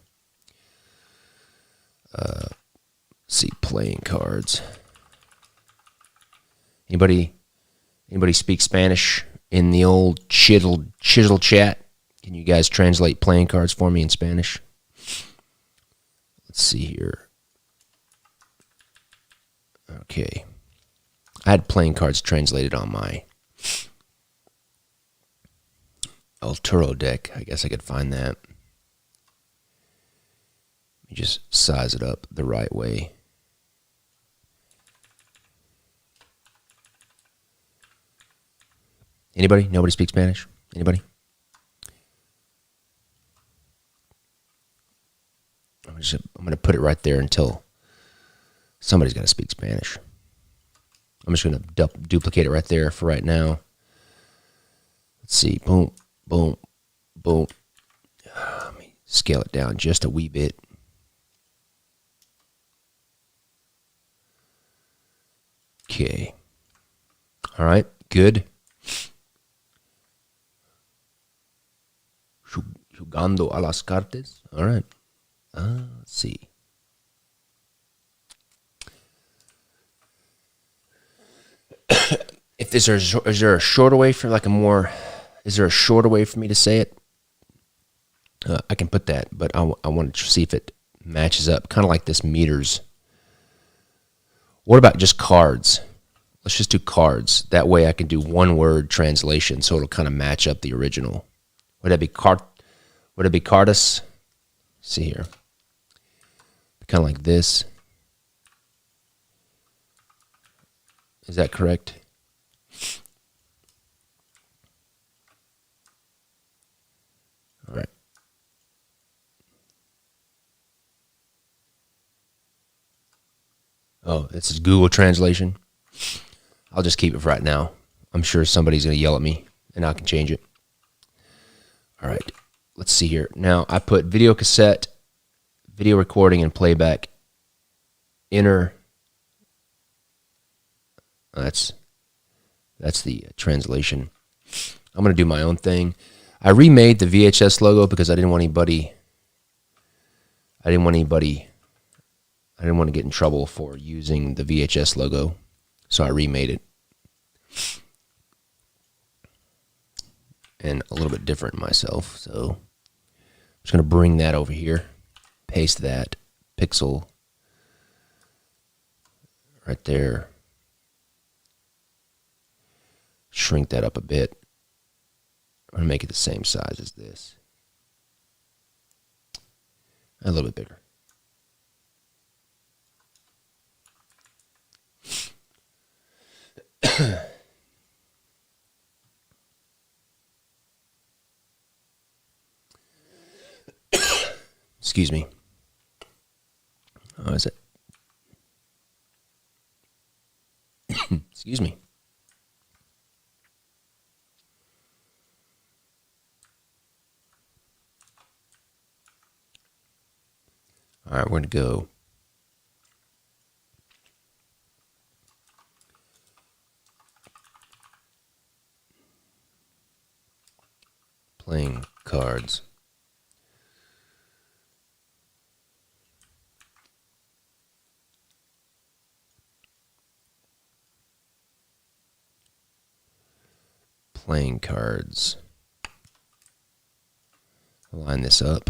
Let's see, playing cards. Anybody speak Spanish in the old chisel chat? Can you guys translate playing cards for me in Spanish? Let's see here. Okay. I had playing cards translated on my Alturo deck. I guess I could find that. Let me just size it up the right way. Anybody? Nobody speaks Spanish? Anybody? I'm going to put it right there until somebody's got to speak Spanish. I'm just going to duplicate it right there for right now. Let's see. Boom, boom, boom. Let me scale it down just a wee bit. Okay. All right. Good. Jugando a las cartas. All right. Let's see. If is there a shorter way for like a more? Is there a shorter way for me to say it? I can put that, but I want to see if it matches up. Kind of like this meters. What about just cards? Let's just do cards. That way I can do one word translation, so it'll kind of match up the original. Would that be card? Would it be cardus? See here. Kind of like this. Is that correct? All right. Oh, this is Google Translation. I'll just keep it for right now. I'm sure somebody's going to yell at me, and I can change it. All right. Let's see here. Now, I put video cassette, video recording, and playback. Enter. That's the translation. I'm going to do my own thing. I remade the VHS logo because I didn't want to get in trouble for using the VHS logo, so I remade it. And a little bit different myself, so I'm just going to bring that over here, paste that pixel right there, shrink that up a bit. I'm going to make it the same size as this, a little bit bigger. Excuse me. Oh, is it? Excuse me. All right, we're going to go playing cards. Playing cards. Line this up.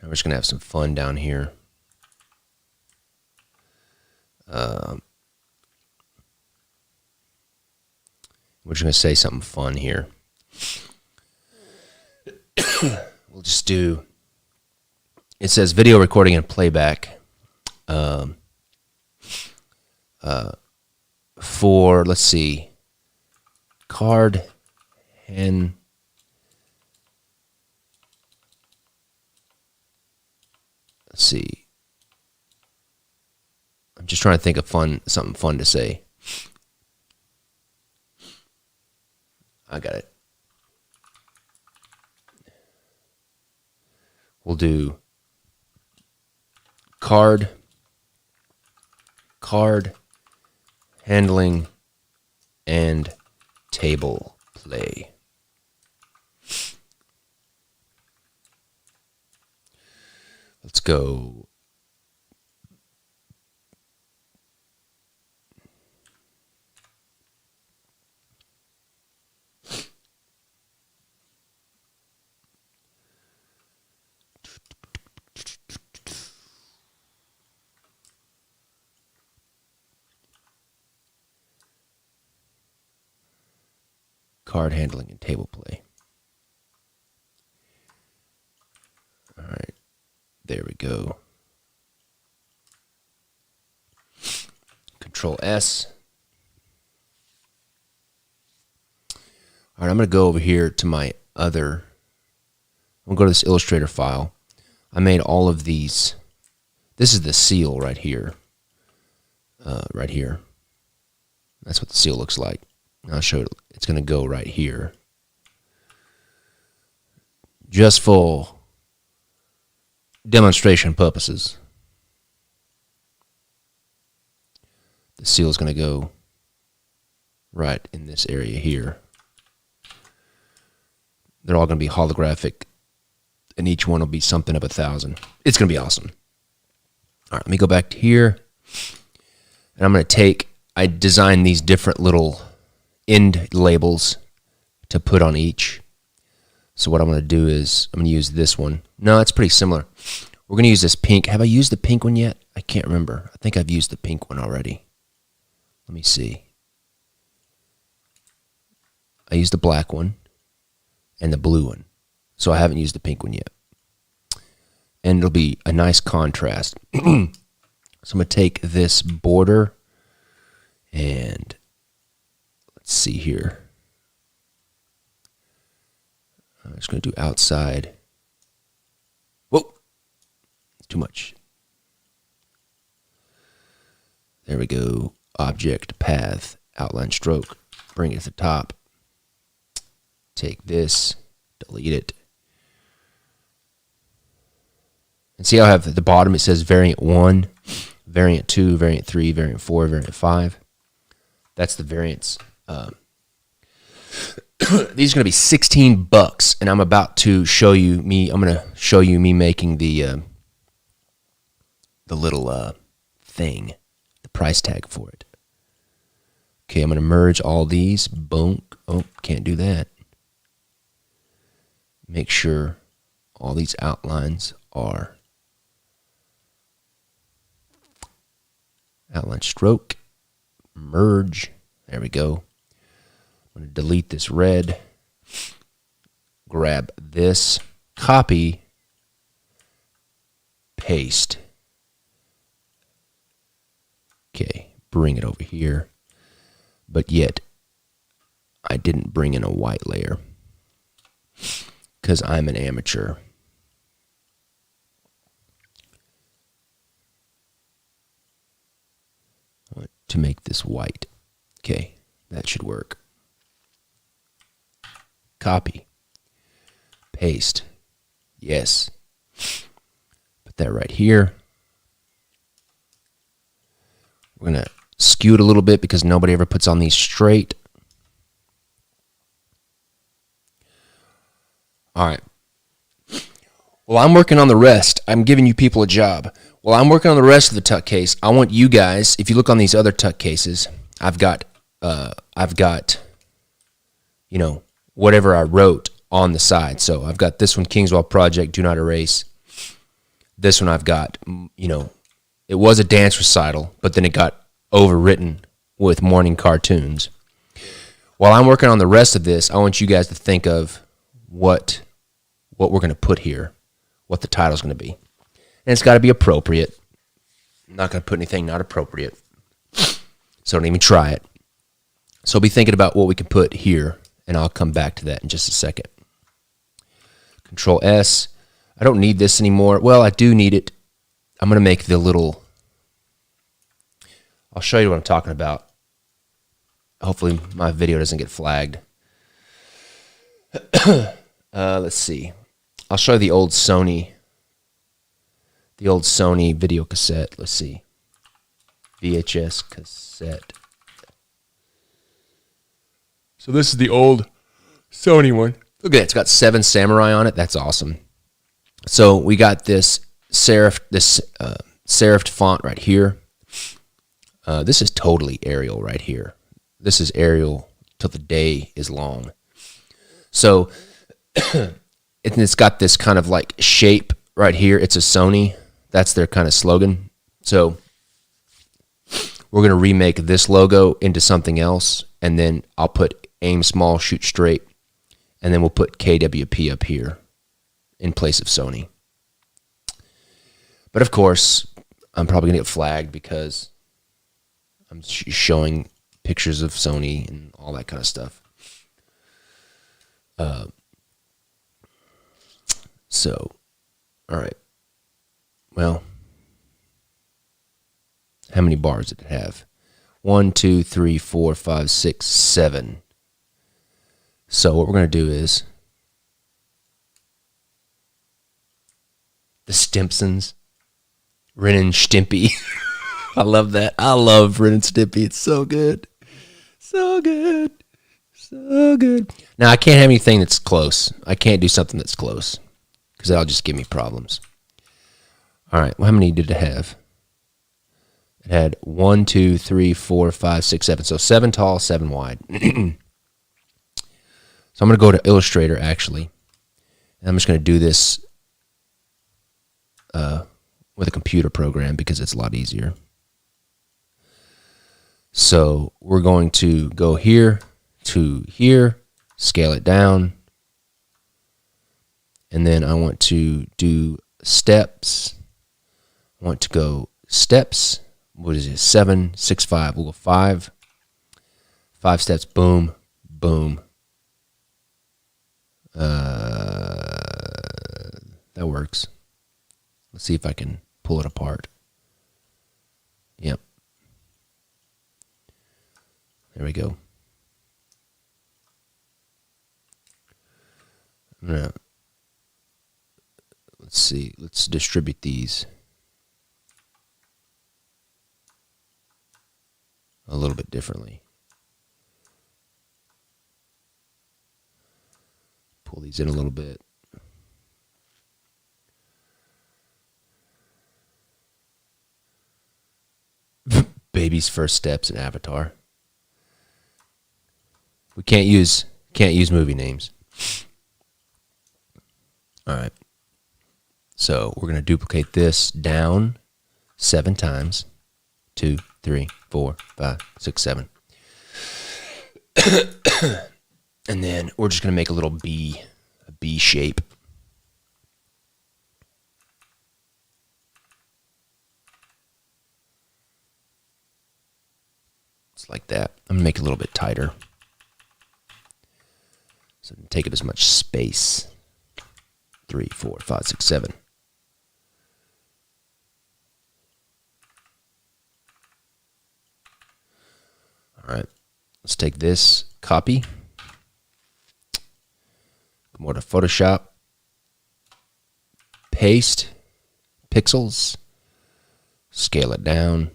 Now we're just going to have some fun down here. We're just going to say something fun here. We'll just do, it says video recording and playback. For, let's see, card and let's see. I'm just trying to think of something fun to say. I got it. We'll do card handling and table play. Let's go. Card handling and table play. All right, there we go. Control S. All right, I'm going to go over here to my other. I'm going to go to this Illustrator file. I made all of these. This is the seal right here. Right here. That's what the seal looks like. I'll show it. It's going to go right here. Just for demonstration purposes. The seal is going to go right in this area here. They're all going to be holographic, and each one will be something of 1,000. It's going to be awesome. All right, let me go back to here, and I'm going to take, I designed these different little end labels to put on each. So what I'm going to do is I'm going to use this one. No, it's pretty similar. We're going to use this pink. Have I used the pink one yet? I can't remember. I think I've used the pink one already. Let me see. I used the black one and the blue one. So I haven't used the pink one yet. And it'll be a nice contrast. So I'm going to take this border and let's see here. I'm just going to do outside. Whoa, too much. There we go. Object, path, outline stroke. Bring it to the top. Take this, delete it. And see how I have at the bottom it says variant 1, variant 2, variant 3, variant 4, variant 5. That's the variants. These are going to be $16, and I'm about to show you me. I'm going to show you me making the little thing, the price tag for it. Okay, I'm going to merge all these. Boom. Oh, can't do that. Make sure all these outlines are outline stroke, merge. There we go. I'm going to delete this red, grab this, copy, paste. Okay, bring it over here. But yet, I didn't bring in a white layer because I'm an amateur. I want to make this white. Okay, that should work. Copy. Paste. Yes. Put that right here. We're going to skew it a little bit because nobody ever puts on these straight. All right. Well, I'm working on the rest. I'm giving you people a job. While I'm working on the rest of the tuck case, I want you guys, if you look on these other tuck cases, I've got, you know, whatever I wrote on the side. So I've got this one, Kingswell Project, Do Not Erase. This one I've got, you know, it was a dance recital, but then it got overwritten with morning cartoons. While I'm working on the rest of this, I want you guys to think of what we're going to put here, what the title's going to be. And it's got to be appropriate. I'm not going to put anything not appropriate. So don't even try it. So be thinking about what we can put here, and I'll come back to that in just a second. Control S. I don't need this anymore. Well, I do need it. I'm going to make the little... I'll show you what I'm talking about. Hopefully my video doesn't get flagged. Let's see. I'll show you the old Sony video cassette. Let's see. VHS cassette. So this is the old Sony one. Look at it. It's got 7 samurai on it. That's awesome. So we got this serifed font right here. This is totally Arial right here. This is Arial till the day is long. So it's got this kind of like shape right here. It's a Sony. That's their kind of slogan. So we're going to remake this logo into something else, and then I'll put aim small, shoot straight, and then we'll put KWP up here in place of Sony. But of course, I'm probably going to get flagged because I'm showing pictures of Sony and all that kind of stuff. So, all right. Well, how many bars did it have? 1, 2, 3, 4, 5, 6, 7. So what we're going to do is the Stimpsons, Ren and Stimpy. I love that. I love Ren and Stimpy. It's so good. So good. So good. Now, I can't have anything that's close. I can't do something that's close because that'll just give me problems. All right. Well, how many did it have? It had 1, 2, 3, 4, 5, 6, 7. So 7 tall, 7 wide. So I'm going to go to Illustrator, actually. And I'm just going to do this with a computer program because it's a lot easier. So we're going to go here to here, scale it down. And then I want to do steps. I want to go steps. What is it? 7, 6, 5. We'll go 5. 5 steps. Boom, boom. That works. Let's see if I can pull it apart. Yep. There we go. Let's see. Let's distribute these a little bit differently. these in a little bit. Baby's first steps in Avatar. We can't use movie names. All right. So we're going to duplicate this down 7 times. 2, 3, 4, 5, 6, 7. And then we're just going to make a little a B shape. It's like that. I'm going to make it a little bit tighter. So take up as much space. 3, 4, 5, 6, 7. All right. Let's take this copy. Go more to Photoshop. Paste. Pixels. Scale it down.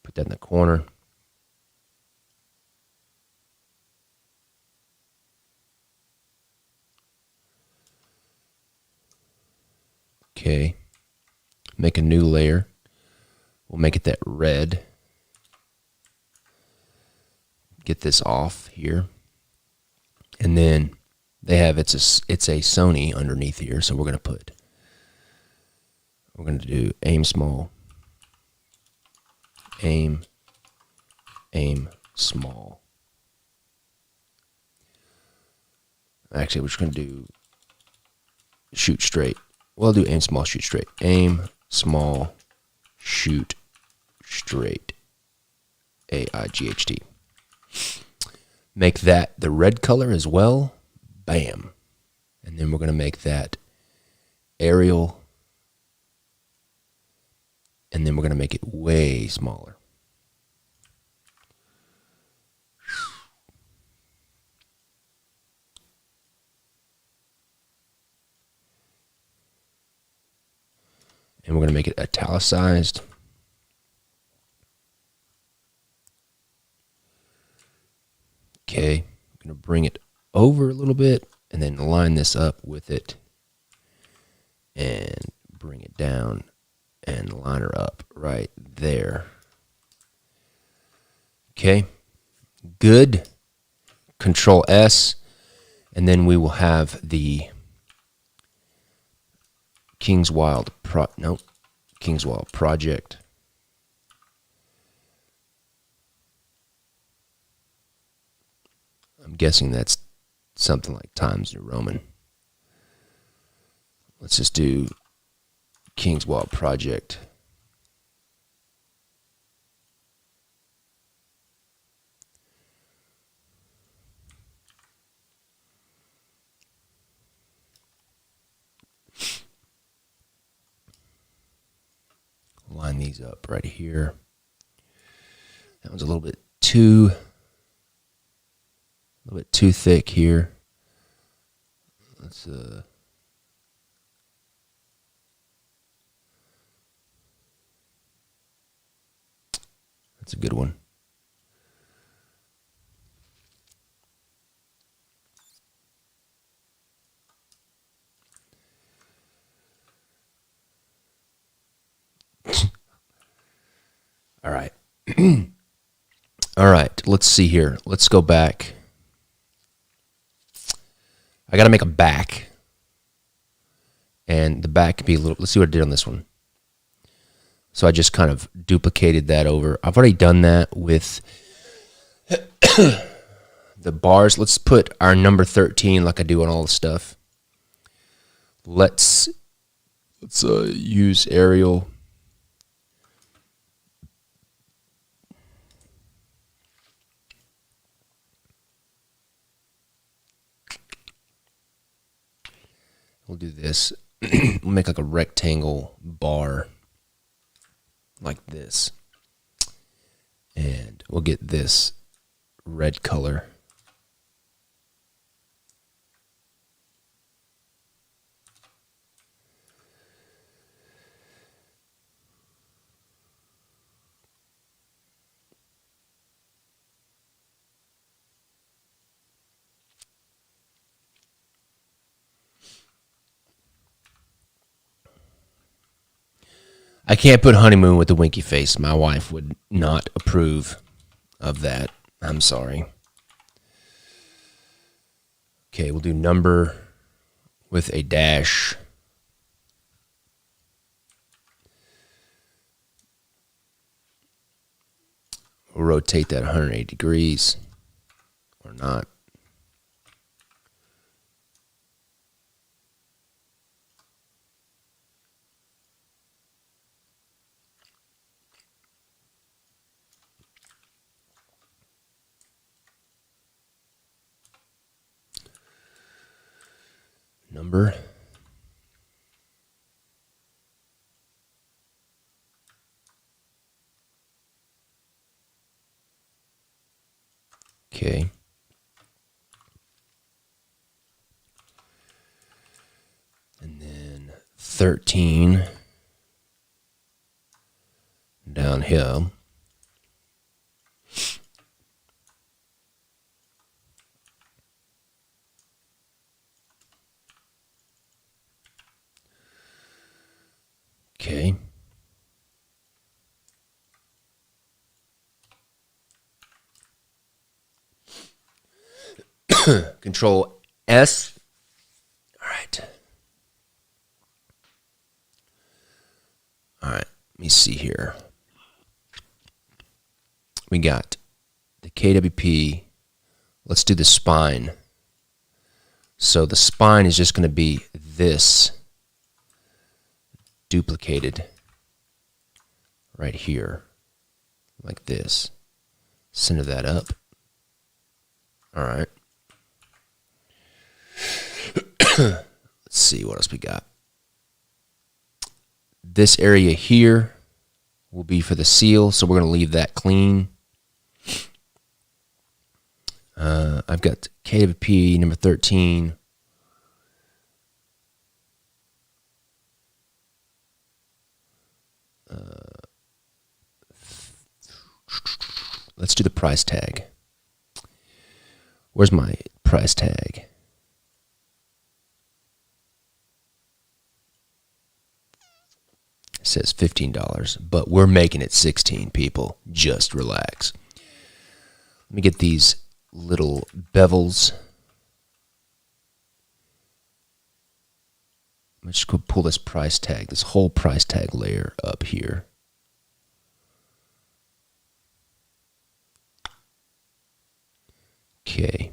Put that in the corner. Okay. Make a new layer. We'll make it that red. Get this off here. And then they have it's a Sony underneath here, so we're going to do aim small. Aim small. Actually, we're just going to do shoot straight. We'll do aim small, shoot straight. Aim small, shoot straight. AIGHT. Make that the red color as well. Bam. And then we're going to make that aerial. And then we're going to make it way smaller. And we're going to make it italicized. Okay, I'm going to bring it over a little bit and then line this up with it and bring it down and line her up right there. Okay, good. Control S, and then we will have the Kingswild project. I'm guessing that's something like Times New Roman. Let's just do Kingswild project. Line these up right here. That one's a little bit too thick here. Let's that's a good one. All right. All right, let's see here. Let's go back. I got to make a back. And the back could be a little, let's see what I did on this one. So I just kind of duplicated that over. I've already done that with the bars. Let's put our number 13 like I do on all the stuff. Let's use Arial. We'll do this. We'll make like a rectangle bar like this. And we'll get this red color. I can't put honeymoon with the winky face. My wife would not approve of that. I'm sorry. Okay, we'll do number with a dash. We'll rotate that 180 degrees or not. Number. Okay. And then 13 downhill. Okay. Control S. All right. All right. Let me see here. We got the KWP. Let's do the spine. So the spine is just going to be this duplicated right here, like this. Center that up. All right. Let's see what else we got. This area here will be for the seal, so we're going to leave that clean. I've got KWP number 13. Let's do the price tag. Where's my price tag? It says $15, but we're making it $16, people. Just relax. Let me get these little bevels. I'm just going to pull this price tag, this whole price tag layer up here. Okay.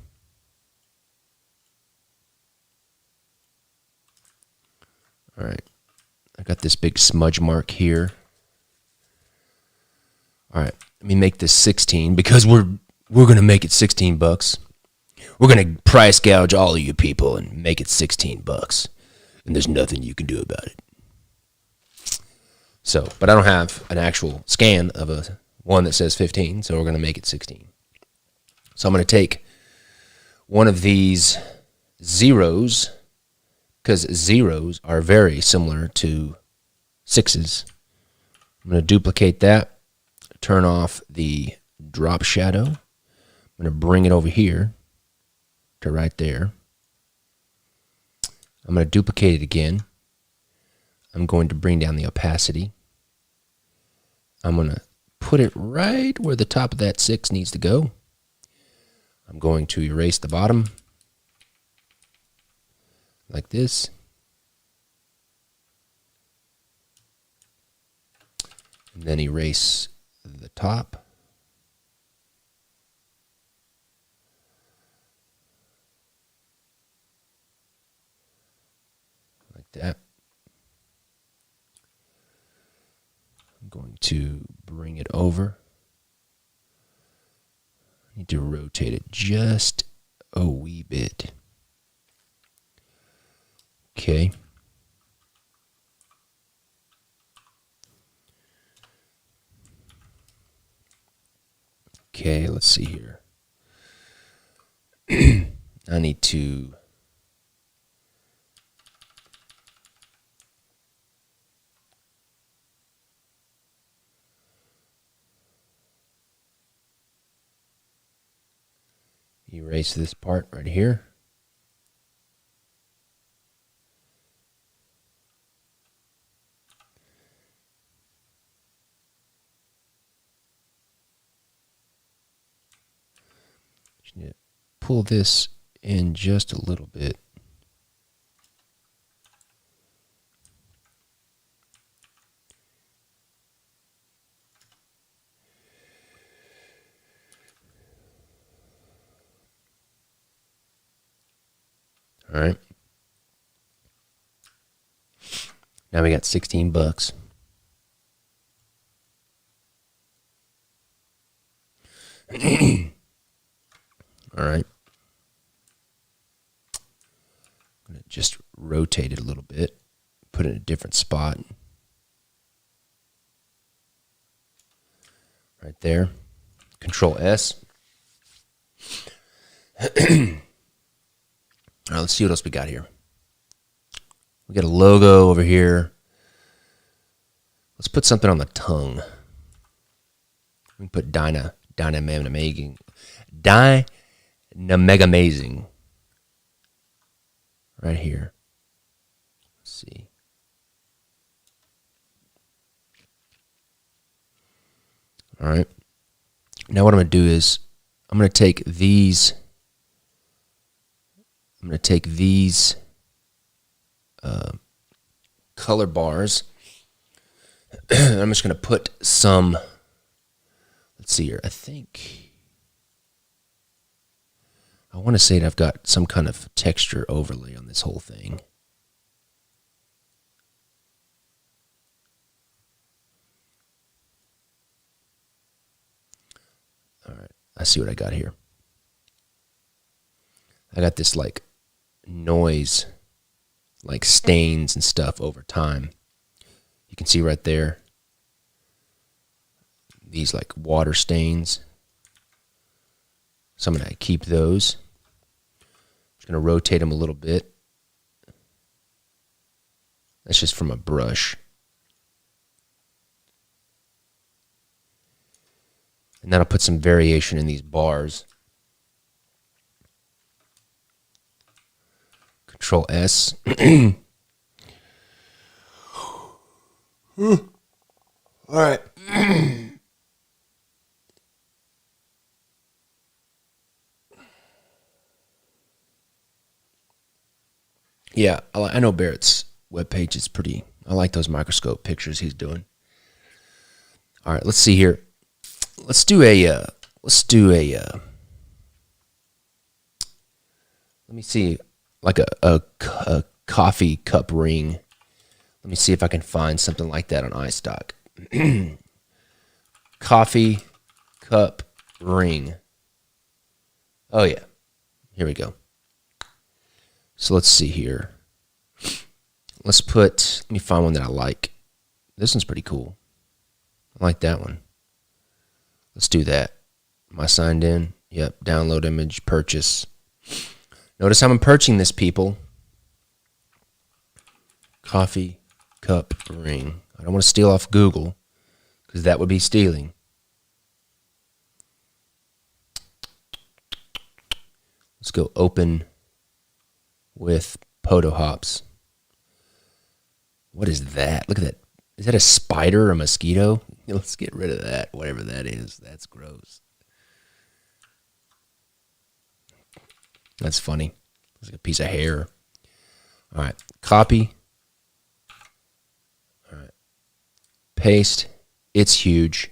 All right. I got this big smudge mark here. All right. Let me make this 16 because we're going to make it $16. We're going to price gouge all of you people and make it $16. And there's nothing you can do about it. So, but I don't have an actual scan of a one that says 15, so we're going to make it 16. So I'm going to take one of these zeros, because zeros are very similar to sixes. I'm going to duplicate that, turn off the drop shadow. I'm going to bring it over here to right there. I'm going to duplicate it again. I'm going to bring down the opacity. I'm going to put it right where the top of that 6 needs to go. I'm going to erase the bottom like this. And then erase the top. Like that. I'm going to bring it over. I need to rotate it just a wee bit. Okay. Okay, let's see here. I need to erase this part right here. Just need to pull this in just a little bit. All right. Now we got $16. All right. I'm going to just rotate it a little bit, put it in a different spot. Right there. Control S. All right, let's see what else we got here. We got a logo over here. Let's put something on the tongue. We can put Dynamazing. Right here. Let's see. All right. Now what I'm going to do is I'm going to take these. Color bars. I'm just going to put some. Let's see here. I want to say that I've got some kind of texture overlay on this whole thing. All right. I see what I got here. I got this like noise, like stains and stuff over time. You can see right there. These like water stains. So I'm going to keep those. Just going to rotate them a little bit. That's just from a brush. And then I'll put some variation in these bars. Control S. All right. Yeah, I know Barrett's webpage is pretty. I like those microscope pictures he's doing. All right, let's see here. Let's do a. Let me see, like a coffee cup ring. Let me see if I can find something like that on iStock. Coffee cup ring. Oh yeah, here we go. So let's see here. Let me find one that I like. This one's pretty cool. I like that one. Let's do that. Am I signed in? Yep. Download image, purchase. Notice how I'm purchasing this, people. Coffee cup ring. I don't want to steal off Google because that would be stealing. Let's go open with PhotoHops. What is that? Look at that. Is that a spider or a mosquito? Let's get rid of that, whatever that is. That's gross. That's funny. It's like a piece of hair. All right. Copy. All right. Paste. It's huge.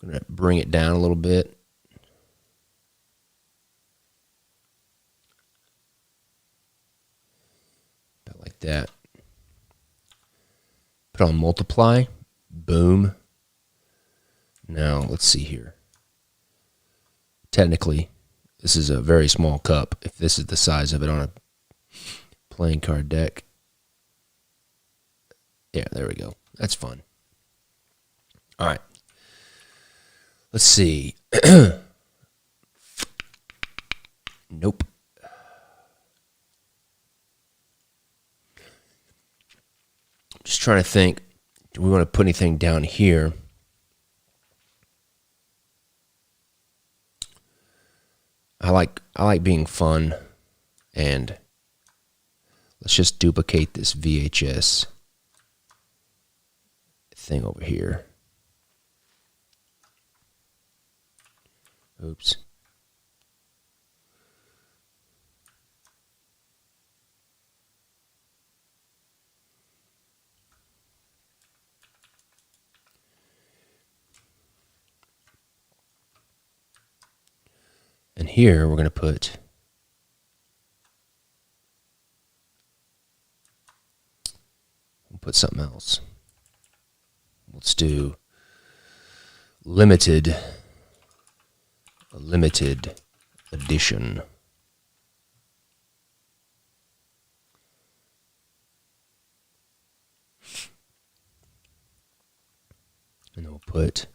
I'm going to bring it down a little bit. About like that. Put on multiply. Boom. Now, let's see here. Technically, this is a very small cup. If this is the size of it on a playing card deck. Yeah, there we go. That's fun. All right. Let's see. Nope. Just trying to think. Do we want to put anything down here? I like being fun, and let's just duplicate this VHS thing over here. Oops. And here we're going to put something else. Let's do a limited edition. And then we'll put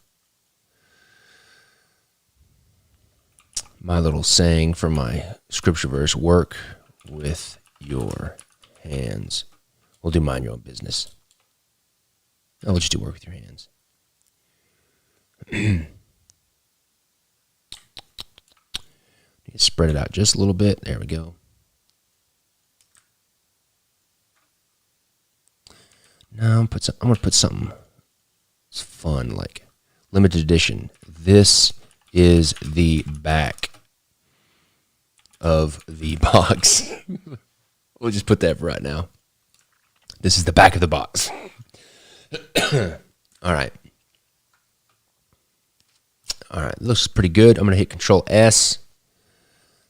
my little saying from my scripture verse, work with your hands. We'll do mind your own business. I'll just do work with your hands. Spread it out just a little bit. There we go. Now I'm going to put something fun, like limited edition. This is the back of the box. We'll just put that for right now. This is the back of the box. All right. Looks pretty good. I'm going to hit Control S.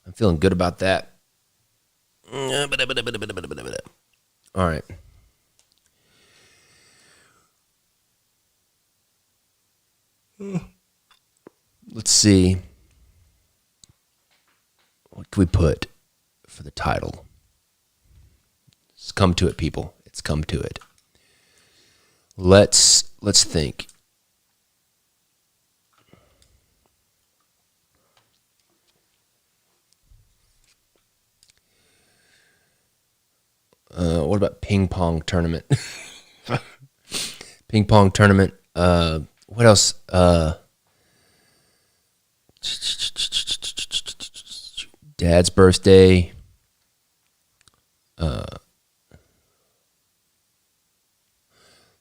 I'm feeling good about that. All right. Let's see. What can we put for the title? It's come to it, people. It's come to it. Let's think. What about ping pong tournament? Ping pong tournament. What else? Dad's birthday.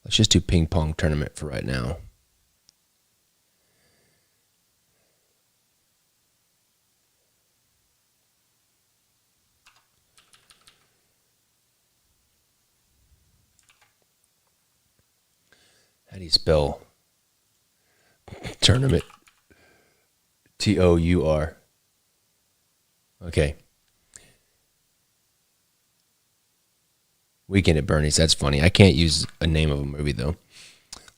Let's just do ping pong tournament for right now. How do you spell tournament? T-O-U-R. Okay. Weekend at Bernie's. That's funny. I can't use a name of a movie, though.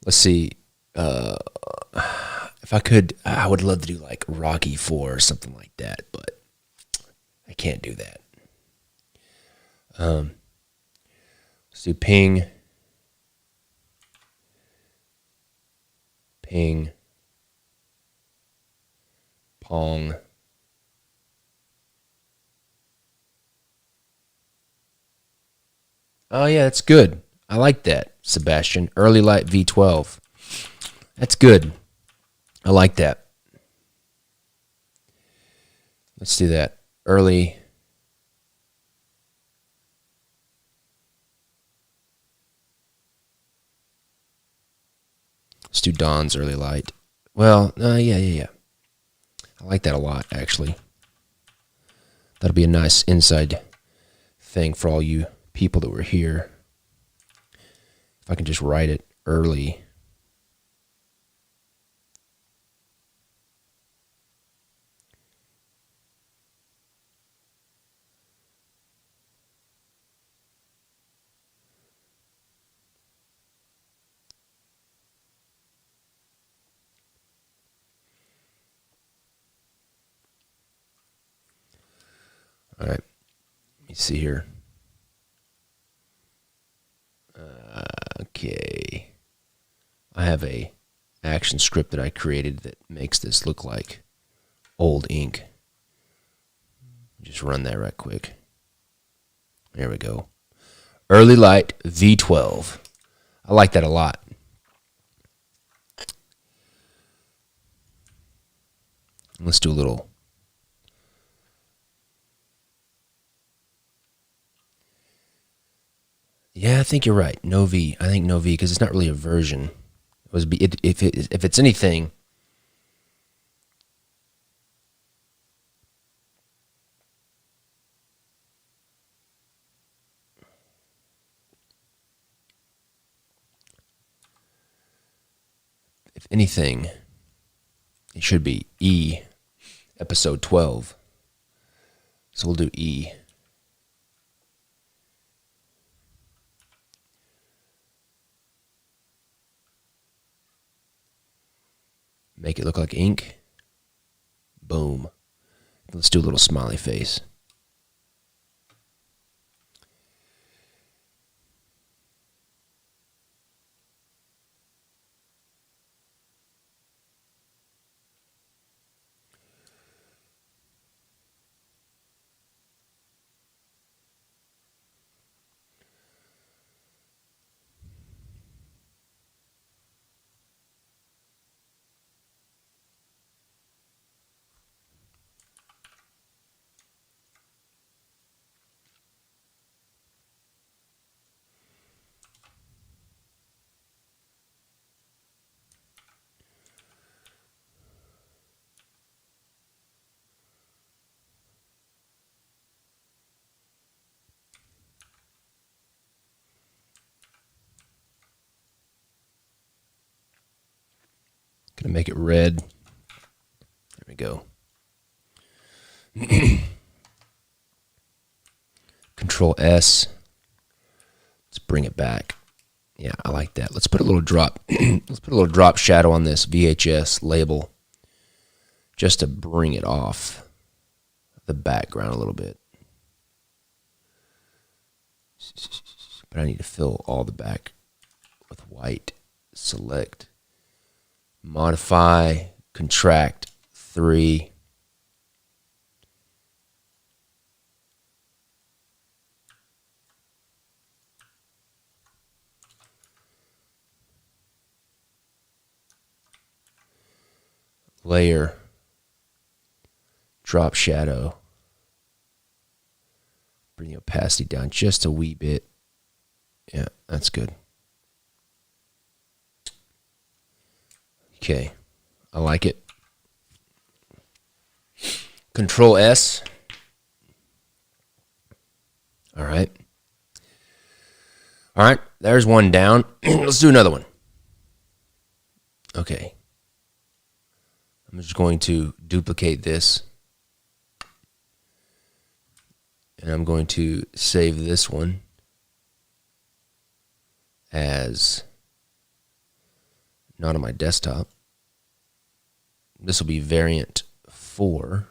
Let's see. If I could, I would love to do like Rocky IV or something like that, but I can't do that. Let's do ping pong Oh yeah, that's good. I like that, Sebastian. Early Light V12. That's good. I like that. Let's do that. Early. Let's do Dawn's Early Light. Well, yeah. I like that a lot, actually. That'll be a nice inside thing for all you people that were here. If I can just write it early. All right. Let me see here. Okay. I have a action script that I created that makes this look like old ink. Just run that right quick. There we go. Early Light V12. I like that a lot. Let's do a little. Yeah, I think you're right. No V. I think no V because it's not really a version. If it's anything. If anything, it should be E episode 12. So we'll do E. Make it look like ink. Boom. Let's do a little smiley face. Gonna make it red. There we go. Control S. Let's bring it back. Yeah, I like that. Let's put a little drop. Let's put a little drop shadow on this VHS label, just to bring it off the background a little bit. But I need to fill all the back with white. Select. Modify, contract 3. Layer, drop shadow. Bring the opacity down just a wee bit. Yeah, that's good. Okay, I like it. Control S. All right. All right, there's one down. Let's do another one. Okay. I'm just going to duplicate this. And I'm going to save this one as not on my desktop. This will be variant 4.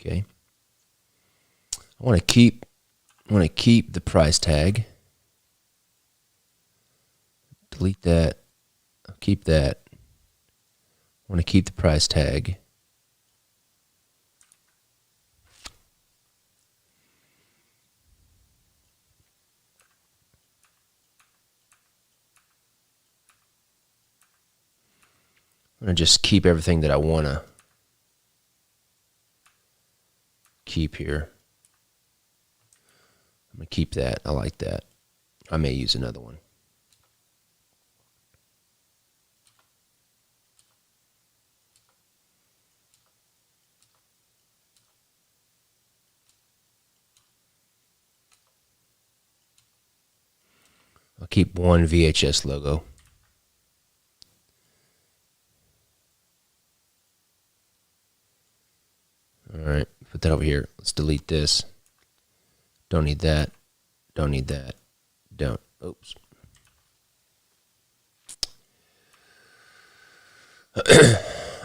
Okay. I want to keep the price tag. Delete that. I'll keep that. I want to keep the price tag. I'm going to just keep everything that I want to keep here. I'm going to keep that. I like that. I may use another one. I'll keep one VHS logo. All right, put that over here. Let's delete this. Don't need that. Don't need that. Don't. Oops.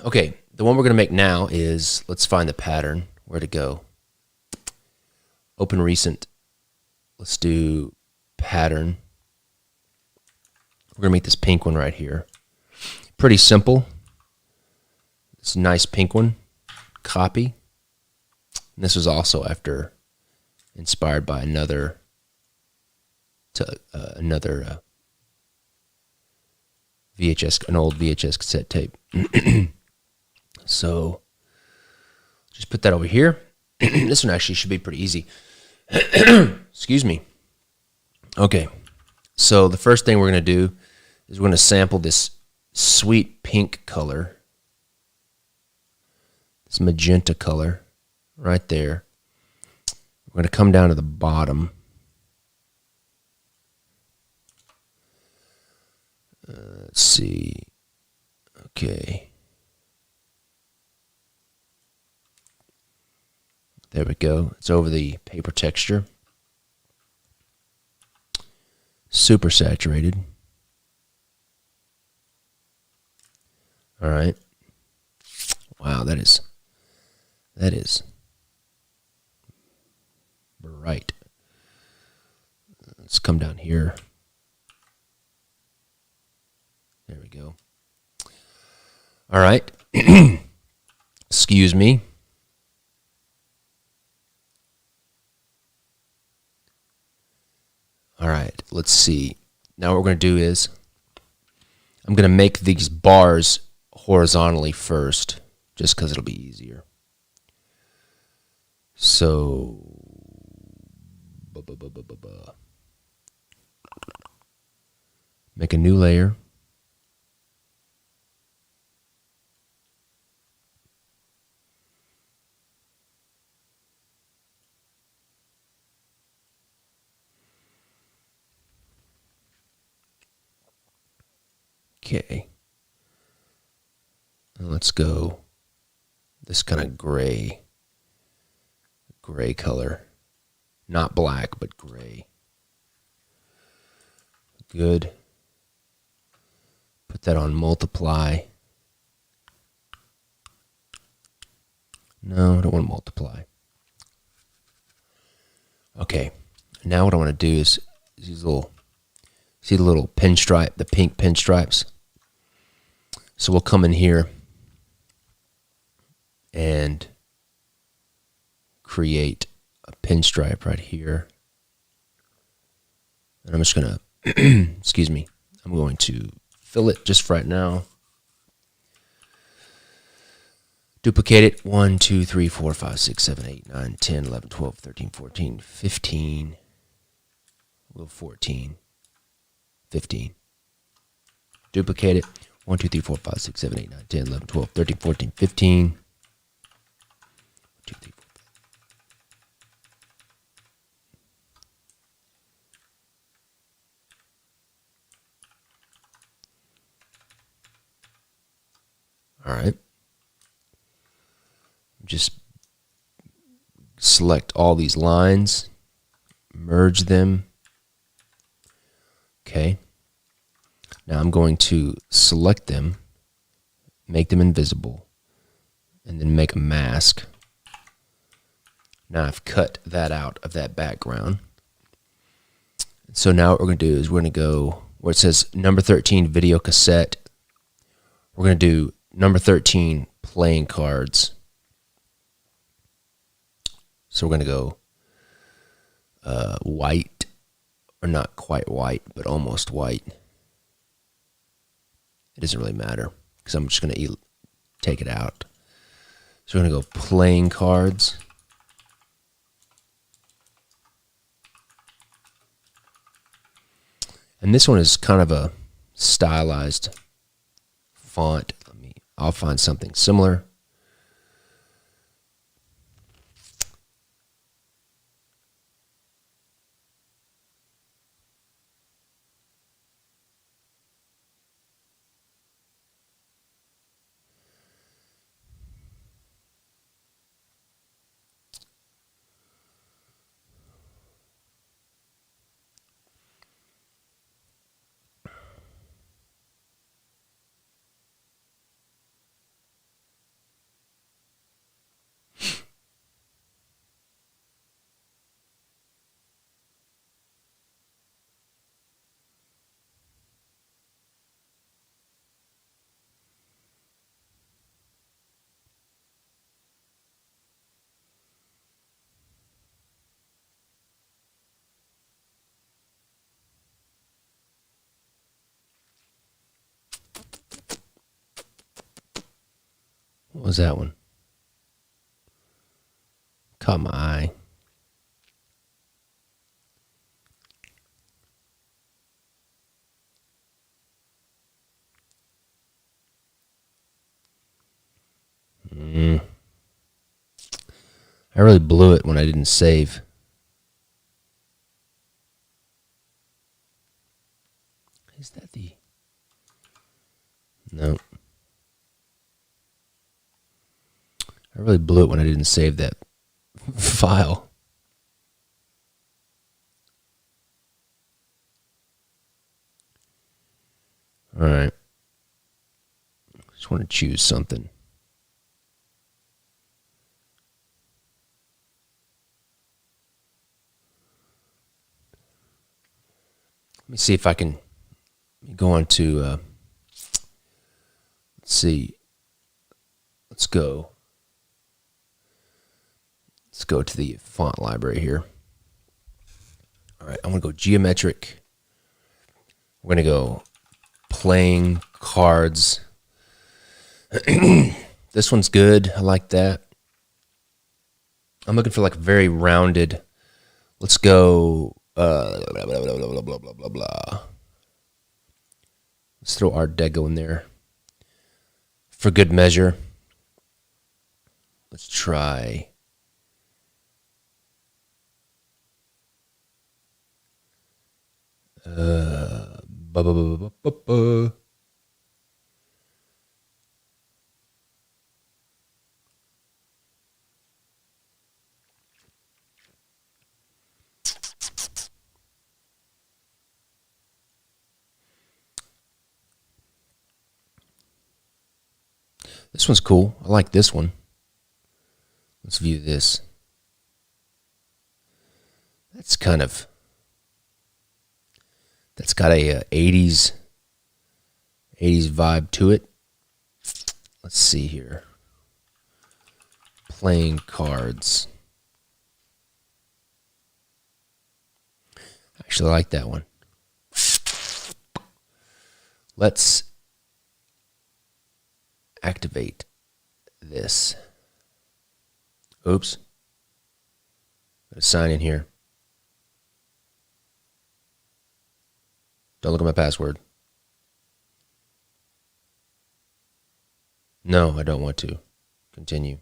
Okay, the one we're going to make now is, let's find the pattern. Where to go? Open recent. Let's do pattern. We're going to make this pink one right here. Pretty simple. It's a nice pink one. Copy. And this was also inspired by another VHS, an old VHS cassette tape. So just put that over here. This one actually should be pretty easy. Excuse me. Okay. So the first thing we're going to do is we're going to sample this sweet pink color. This magenta color right there. We're going to come down to the bottom. Let's see. Okay. There we go. It's over the paper texture. Super saturated. All right. Wow, that is bright. Let's come down here. There we go. All right. Excuse me. All right, let's see. Now what we're going to do is I'm going to make these bars horizontally first, just because it'll be easier. So, make a new layer. Okay. And let's go this kind of gray color. Not black, but gray. Good. Put that on multiply. No, I don't want to multiply. Okay. Now what I want to do is these little, see the little pinstripe, the pink pinstripes? So we'll come in here and create a pinstripe right here. And I'm just going to, excuse me, I'm going to fill it just right now. Duplicate it. 1, 2, 3, 4, 5, 6, 7, 8, 9, 10, 11, 12, 13, 14, 15, a little 14, 15. Duplicate it. 1, 2, 3, 4, 5, 6, 7, 8, 9, 10, 11, 12, 13, 14, 15. 1, 2, 3, 4. All right. Just select all these lines, merge them. Okay. Now I'm going to select them, make them invisible, and then make a mask. Now I've cut that out of that background. So now what we're going to do is we're going to go where it says number 13 video cassette. We're going to do number 13 playing cards. So we're going to go white, or not quite white, but almost white. It doesn't really matter because I'm just going to take it out. So we're going to go playing cards. And this one is kind of a stylized font. I'll find something similar. What was that one? Caught my eye. I really blew it when I didn't save. Is that the... No. I really blew it when I didn't save that file. All right. Just want to choose something. Let me see if I can go on to, let's see. Let's go to the font library here. All right, I'm going to go geometric. We're going to go playing cards. This one's good. I like that. I'm looking for like very rounded. Let's go blah, blah, blah, blah, blah, blah, blah, blah. Let's throw Art Deco in there for good measure. Let's try this one's cool. I like this one. Let's view this. That's got a 80s vibe to it. Let's see here. Playing cards. I actually like that one. Let's activate this. Oops. Gotta sign in here. Don't look at my password. No, I don't want to. Continue.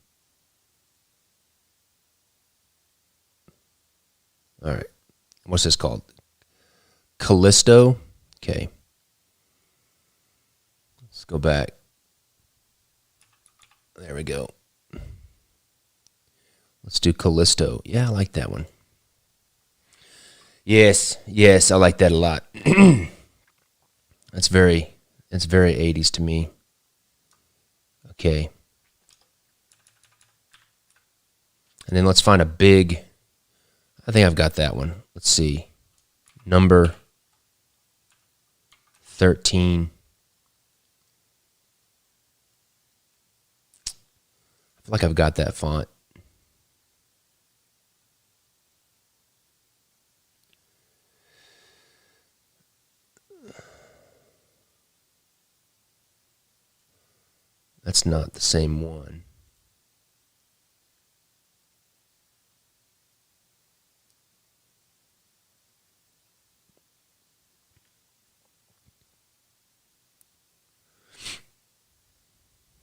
All right. What's this called? Callisto. Okay. Let's go back. There we go. Let's do Callisto. Yeah, I like that one. Yes, I like that a lot. It's very 80s to me. Okay. And then let's find a big, I think I've got that one. Let's see. Number 13. I feel like I've got that font. That's not the same one.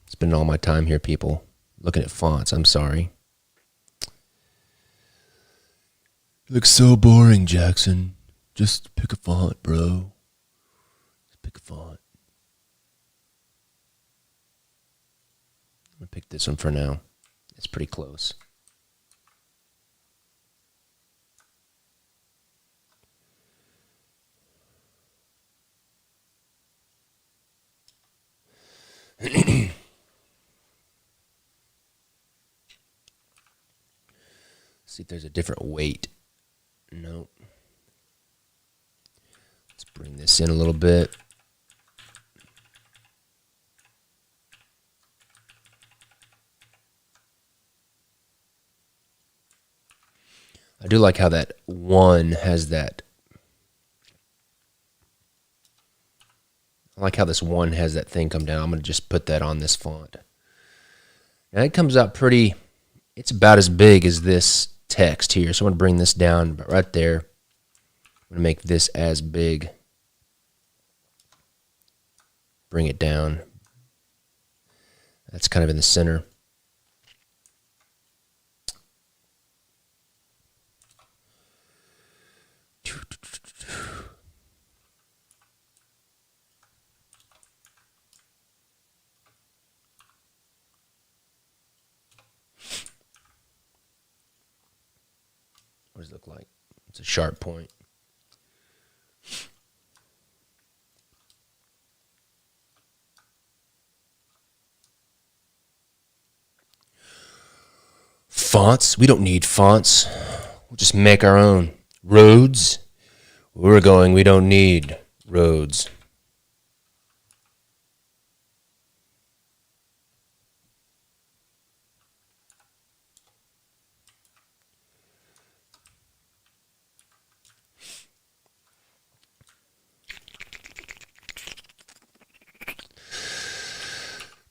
Spending all my time here, people, looking at fonts. I'm sorry. It looks so boring, Jackson. Just pick a font, bro. Just pick a font. I'm going to pick this one for now. It's pretty close. See if there's a different weight. Nope. Let's bring this in a little bit. I do like how that one has that. I like how this one has that thing come down. I'm going to just put that on this font. Now it comes out pretty, it's about as big as this text here. So I'm going to bring this down right there. I'm going to make this as big. Bring it down. That's kind of in the center. yours look like? It's a sharp point. Fonts? We don't need fonts. We'll just make our own. Roads? We're going, we don't need roads.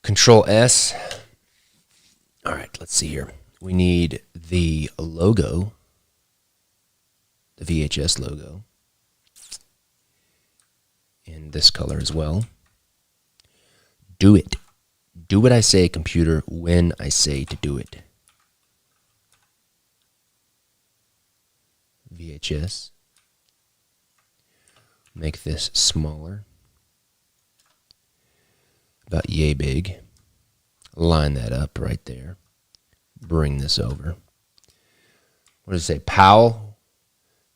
Control S. All right, let's see here. We need the logo, the VHS logo, in this color as well. Do it. Do what I say, computer, when I say to do it. VHS. Make this smaller. About yay big. Line that up right there. Bring this over. What does it say? PAL?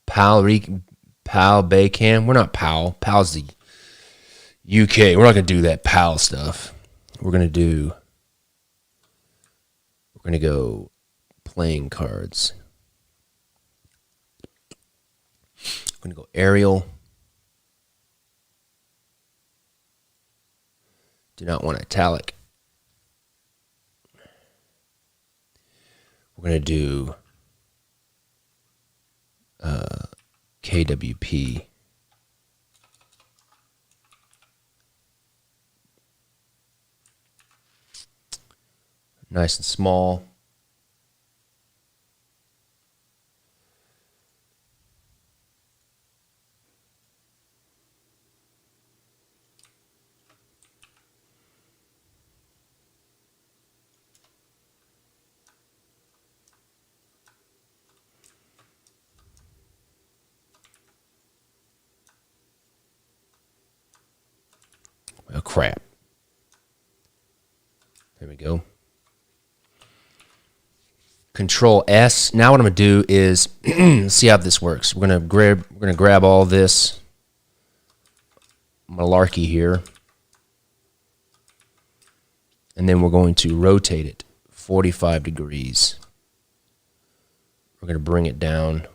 PAL Baycam? We're not PAL. PAL's the UK. We're not going to do that PAL stuff. We're going to go playing cards. We're going to go Arial. Do not want italic. We're going to do KWP. Nice and small. Oh, crap. There we go. Control S. Now what I'm going to do is see how this works. We're going to grab all this malarkey here, and then we're going to rotate it 45 degrees. We're going to bring it down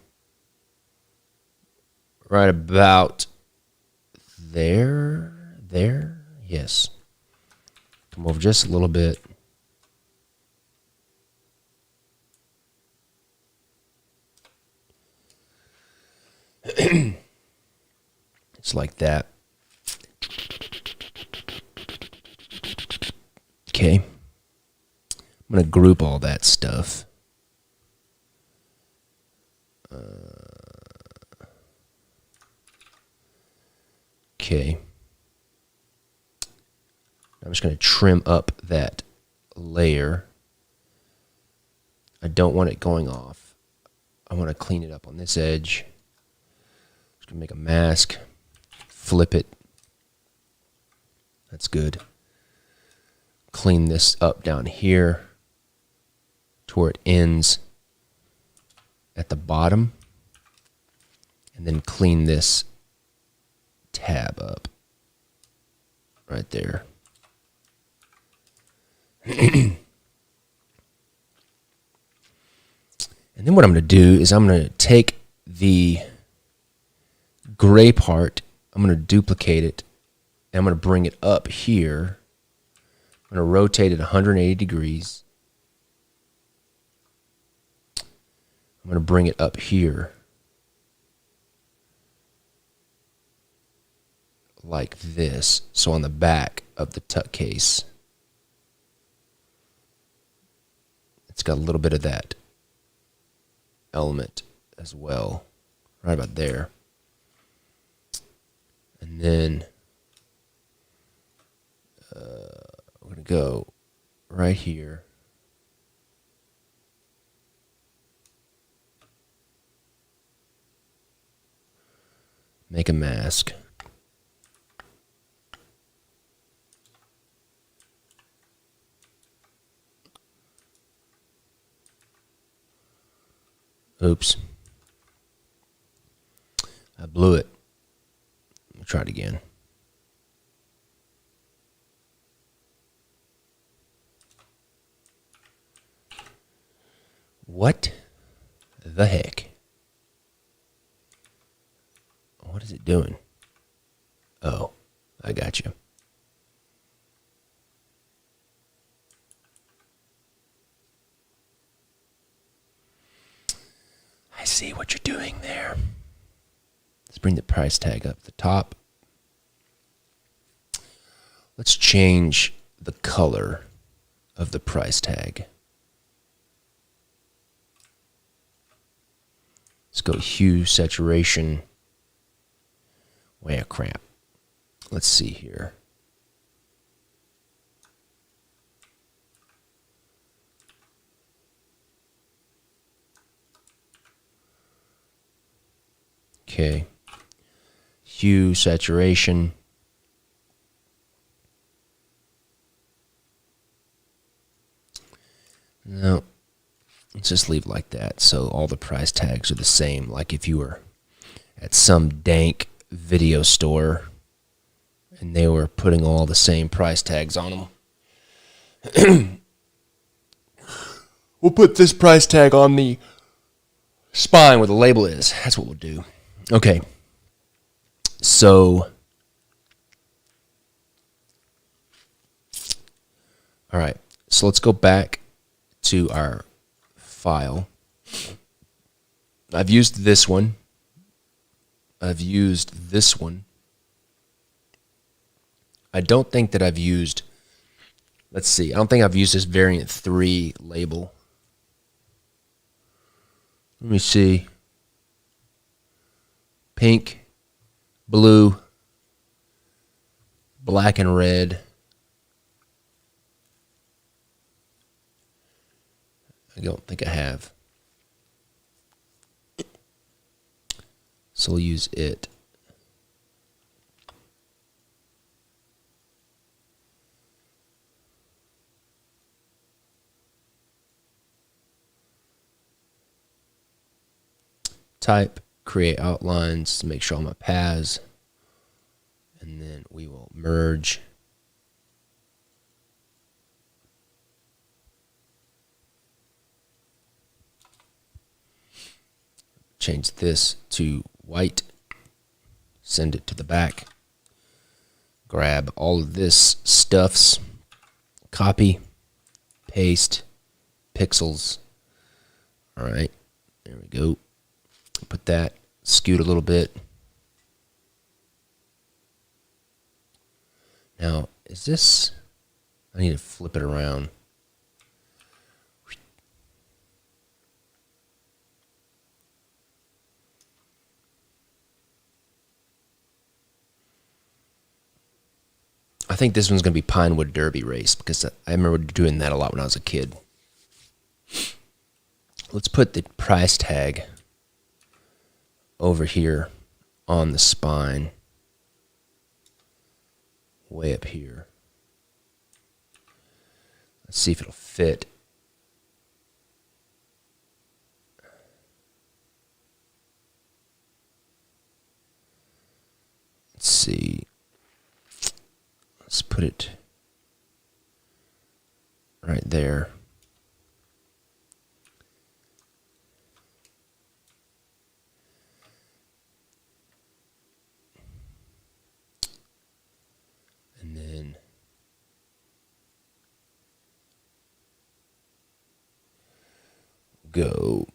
right about there. Yes. Come over just a little bit. It's like that. Okay. I'm going to group all that stuff. Okay. I'm just going to trim up that layer. I don't want it going off. I want to clean it up on this edge. Just going to make a mask. Flip it. That's good. Clean this up down here to where it ends at the bottom. And then clean this tab up right there. And then what I'm going to do is I'm going to take the gray part, I'm going to duplicate it, and I'm going to bring it up here. I'm going to rotate it 180 degrees. I'm going to bring it up here like this. So on the back of the tuck case, it's got a little bit of that element as well, right about there. And then we're going to go right here. Make a mask. Oops. blew it. We'll try it again. What the heck? What is it doing? Oh, I got you. I see what you're doing there. Let's bring the price tag up the top. Let's change the color of the price tag. Let's go hue, saturation. Well, crap. Let's see here. Okay. Hue, saturation. No. Let's just leave it like that. So all the price tags are the same. Like if you were at some dank video store and they were putting all the same price tags on them. We'll put this price tag on the spine where the label is. That's what we'll do. Okay. So, all right. So let's go back to our file. I've used this one. I've used this one. I don't think that I've used, let's see, I don't think I've used this variant 3 label. Let me see. Pink, blue, black and red. I don't think I have. So we'll use it. Type, create outlines to make sure all my paths, and then we will merge. Change this to white, send it to the back, grab all of this stuffs, copy, paste, pixels. All right, there we go. Put that, scoot a little bit. Now, is this, I need to flip it around. I think this one's going to be Pinewood Derby Race because I remember doing that a lot when I was a kid. Let's put the price tag over here on the spine, way up here. Let's see if it'll fit. Let's see. Let's put it right there. And then go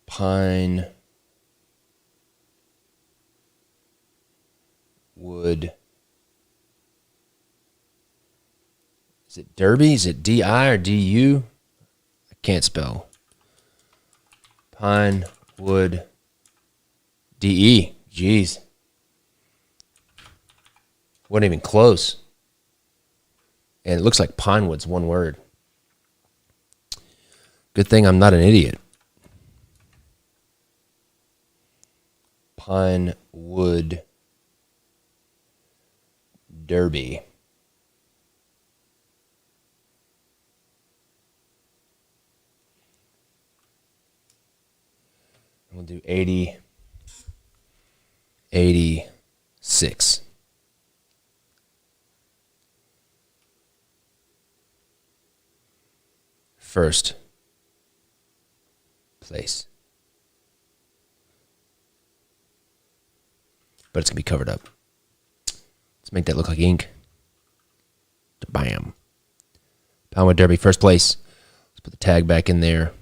Pine Wood. Is it Derby? Is it D-I or D-U? I can't spell. Pine Wood D-E. Jeez. Wasn't even close. And it looks like Pinewood's one word. Good thing I'm not an idiot. Pinewood Derby. We'll do 80, 86. First place. But it's going to be covered up. Let's make that look like ink. Bam. Pinewood Derby, first place. Let's put the tag back in there.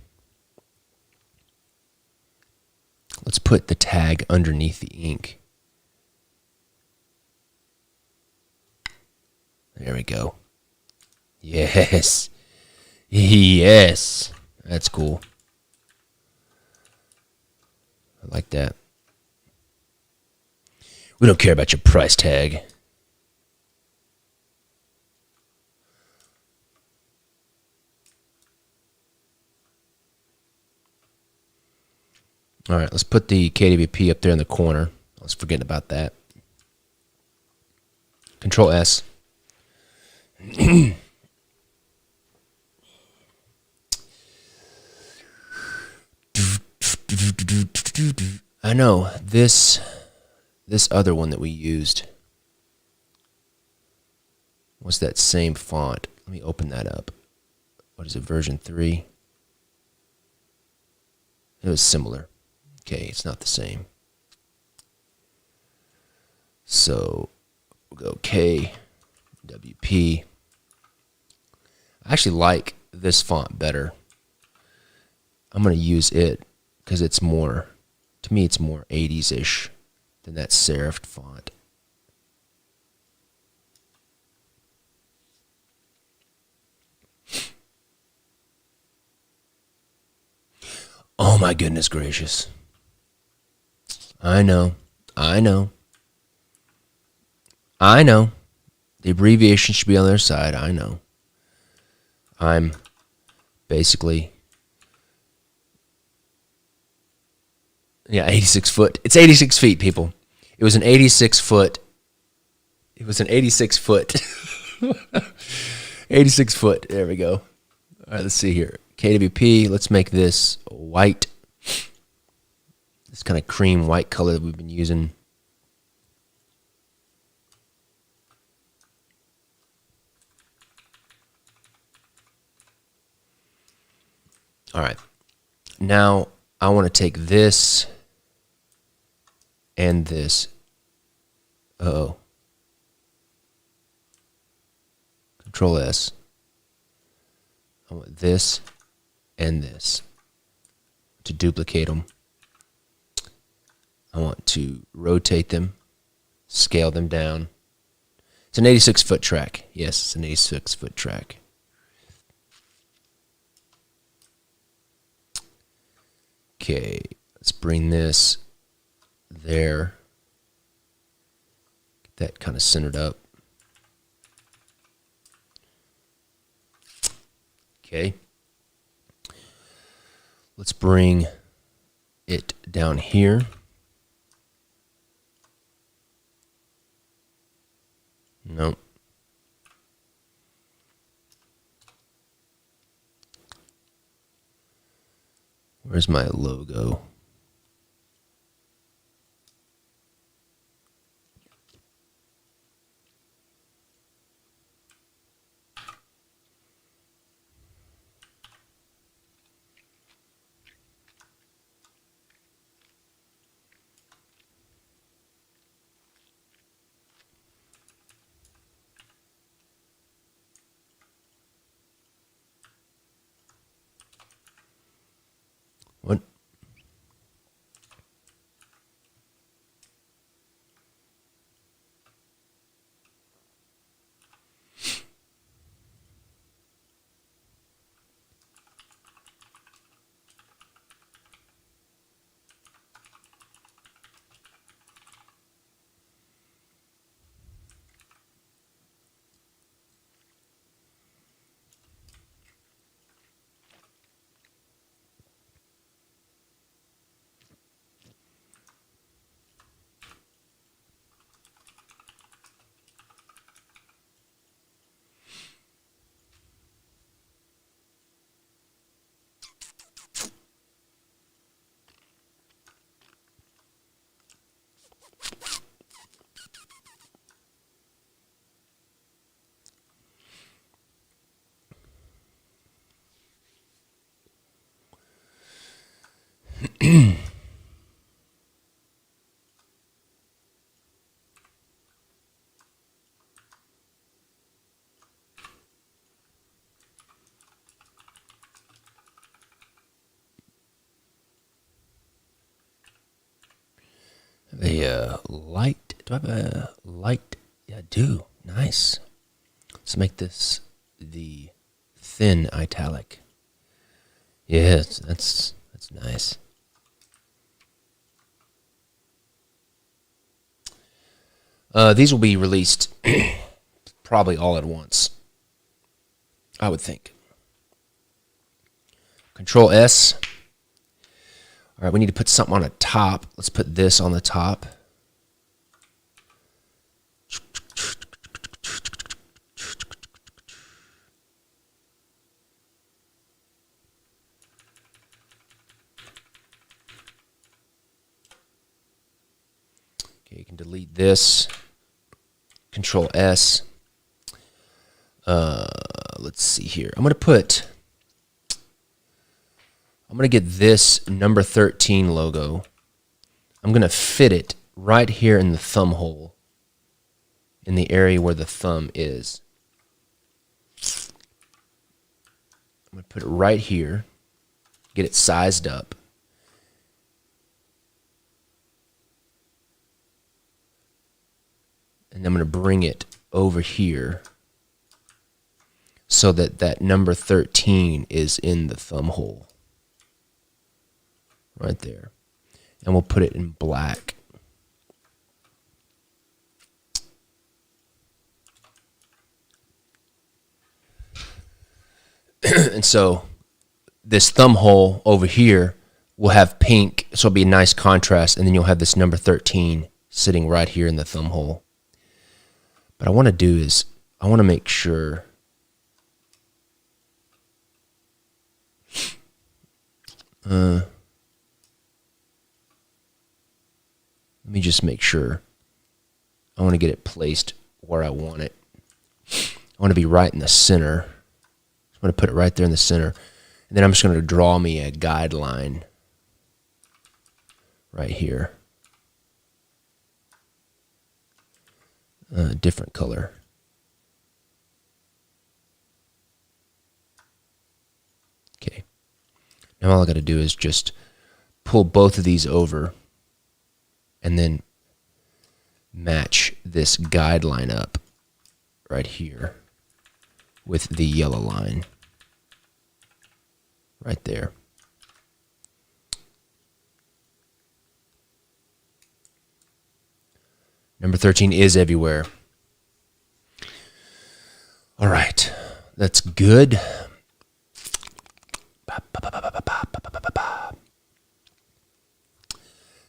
Let's put the tag underneath the ink. There we go. Yes. Yes. That's cool. I like that. We don't care about your price tag. All right, let's put the KWP up there in the corner. I was forgetting about that. Control S. I know this other one that we used was that same font. Let me open that up. What is it, version 3? It was similar. Okay, it's not the same. So we'll go KWP. I actually like this font better. I'm going to use it because it's more, to me, it's more 80s-ish than that serif font. Oh my goodness gracious. I know. The abbreviation should be on their side. I know. I'm basically, 86 foot. It's 86 feet, people. It was an 86 foot. 86 foot. There we go. All right, let's see here. KWP, let's make this white. This kind of cream white color that we've been using. All right. Now I want to take this and this. Uh-oh. Control S. I want this and this to duplicate them. I want to rotate them, scale them down. It's an 86-foot track. Yes, it's an 86-foot track. Okay, let's bring this there. Get that kind of centered up. Okay. Let's bring it down here. Nope. Where's my logo? What? Do I have a light? Yeah, I do. Nice. Let's make this the thin italic. Yes, that's nice. These will be released probably all at once, I would think. Control S. All right, we need to put something on the top. Let's put this on the top. Okay, you can delete this. Control S. Let's see here. I'm going to get this number 13 logo. I'm going to fit it right here in the thumb hole, in the area where the thumb is. I'm going to put it right here, get it sized up. And I'm going to bring it over here so that that number 13 is in the thumb hole. Right there. And we'll put it in black. And so this thumb hole over here will have pink, so it'll be a nice contrast, and then you'll have this number 13 sitting right here in the thumb hole. What I want to do is I want to make sure let me just make sure. I want to get it placed where I want it. I want to be right in the center. I'm going to put it right there in the center. And then I'm just going to draw me a guideline right here. Different color. Okay. Now all I got to do is just pull both of these over and then match this guideline up right here with the yellow line right there. Number 13 is everywhere. All right, that's good.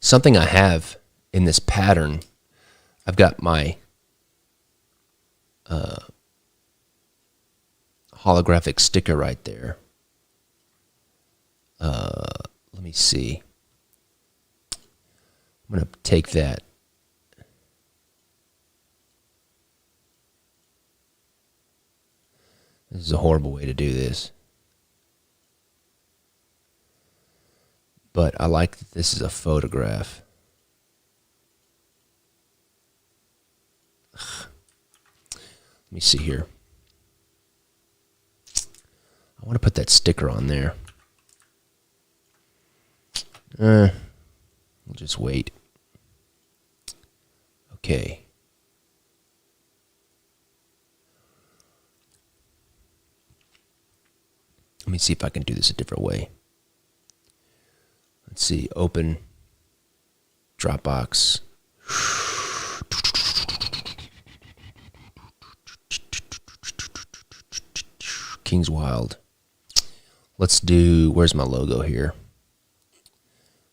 Something I have in this pattern, I've got my holographic sticker right there. Let me see. I'm going to take that. This is a horrible way to do this. But I like that this is a photograph. Ugh. Let me see here. I want to put that sticker on there. We'll just wait. Okay. Let me see if I can do this a different way. Let's see. Open. Dropbox. King's Wild. Let's do, where's my logo here?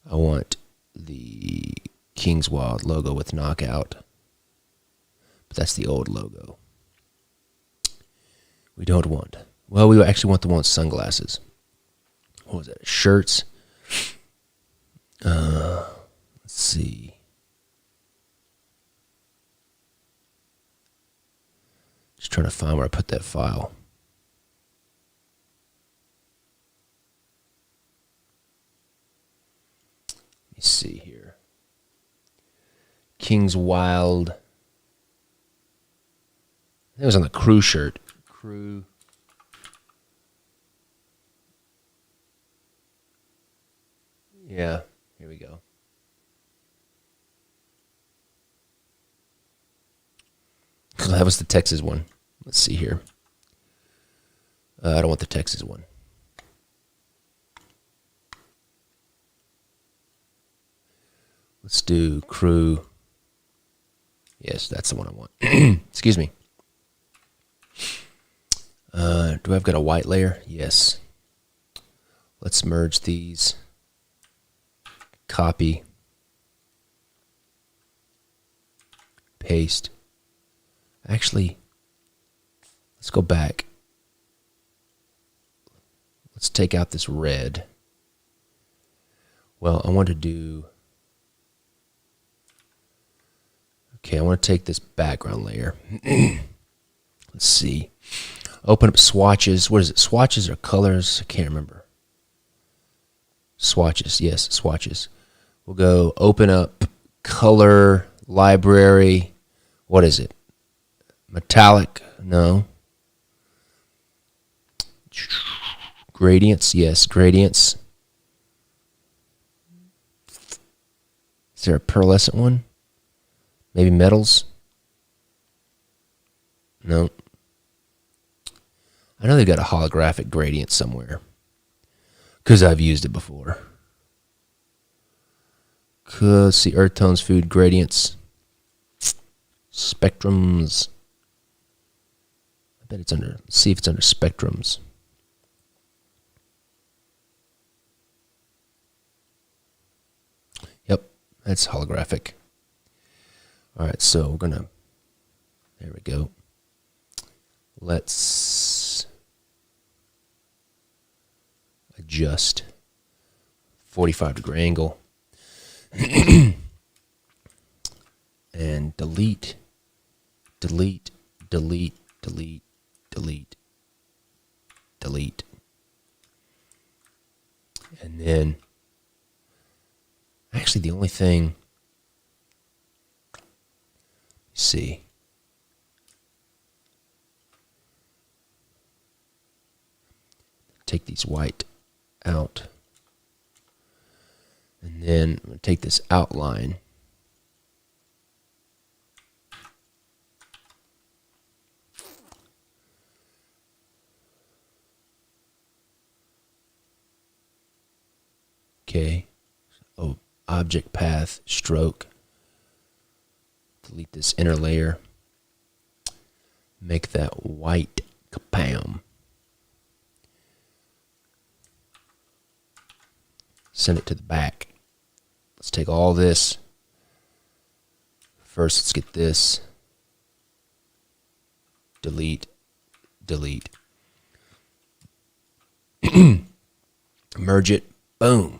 I want the King's Wild logo with knockout. But that's the old logo. We don't want, well, we actually want the one with sunglasses. What was that? Shirts. Let's see. Just trying to find where I put that file. Let me see here. King's Wild. I think it was on the crew shirt. Crew. Yeah, here we go. That was the Texas one. Let's see here. I don't want the Texas one. Let's do Crew. Yes, that's the one I want. Excuse me. Do I've got a white layer? Yes. Let's merge these. Copy. Paste. Actually, let's go back. Let's take out this red. Well, I want to do... Okay, I want to take this background layer. Let's see. Open up swatches. What is it? Swatches or colors? I can't remember. Swatches. Yes, swatches. We'll go open up color library. What is it? Metallic? No. Gradients? Yes, gradients. Is there a pearlescent one? Maybe metals? No. I know they've got a holographic gradient somewhere because I've used it before. Let's see, earth tones, food gradients, spectrums. I bet it's under, let's see if it's under spectrums. Yep, that's holographic. All right, so we're going to, there we go. Let's adjust 45-degree angle and delete, delete, delete, delete, delete, delete. And then, actually the only thing, see. Take these white out. And then I'm going to take this outline. Okay. Oh, object path, stroke. Delete this inner layer. Make that white. Kapam. Send it to the back. Let's take all this. First, let's get this. Delete. Delete. Merge it. Boom.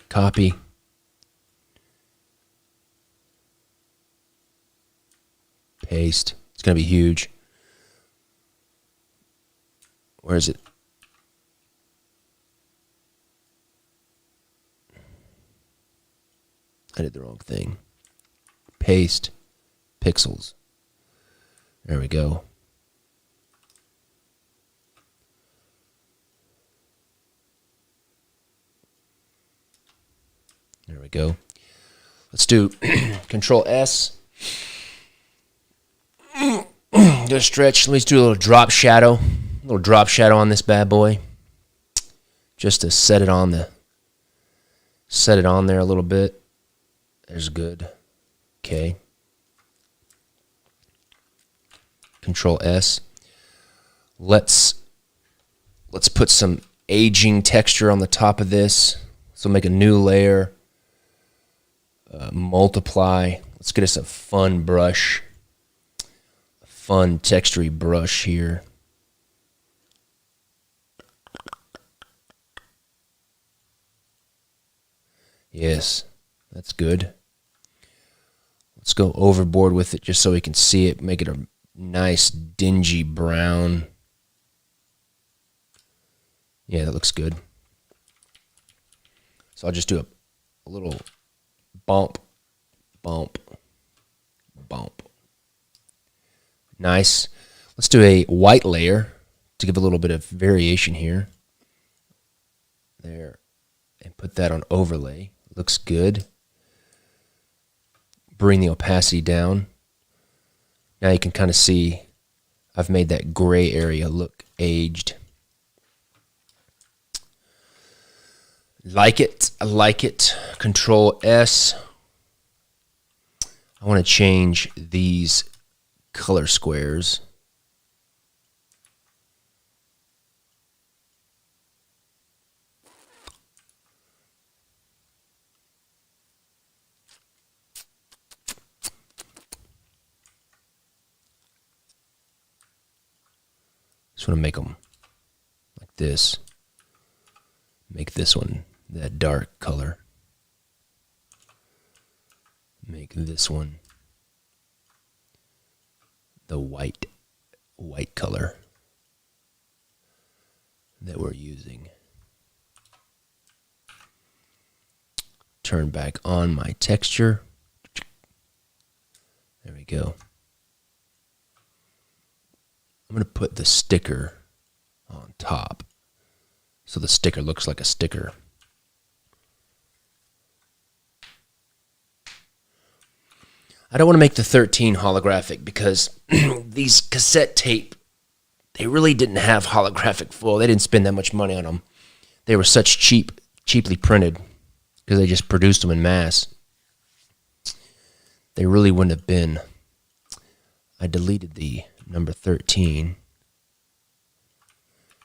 Copy. Paste. It's going to be huge. Where is it? I did the wrong thing. Paste. Pixels. There we go. There we go. Let's do Control S. Just stretch. Let's do a little drop shadow. A little drop shadow on this bad boy. Just to set it on there a little bit. There's good. Okay. Control S. Let's put some aging texture on the top of this. So make a new layer. Multiply. Let's get us a fun brush. A fun textury brush here. Yes, that's good. Let's go overboard with it just so we can see it. Make it a nice dingy brown. Yeah, that looks good. So I'll just do a little bump, bump, bump. Nice. Let's do a white layer to give a little bit of variation here. There. And put that on overlay. Looks good. Bring the opacity down. Now you can kind of see I've made that gray area look aged. Like it. I like it. Control S. I want to change these color squares. Just want to make them like this. Make this one that dark color. Make this one the white color that we're using. Turn back on my texture. There we go. I'm going to put the sticker on top so the sticker looks like a sticker. I don't want to make the 13 holographic because these cassette tape, they really didn't have holographic full. They didn't spend that much money on them. They were such cheaply printed because they just produced them in mass. They really wouldn't have been. I deleted the number 13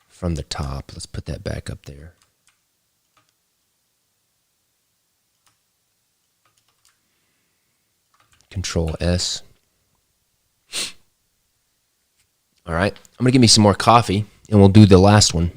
from the top. Let's put that back up there. Control S. All right, I'm going to give me some more coffee and we'll do the last one.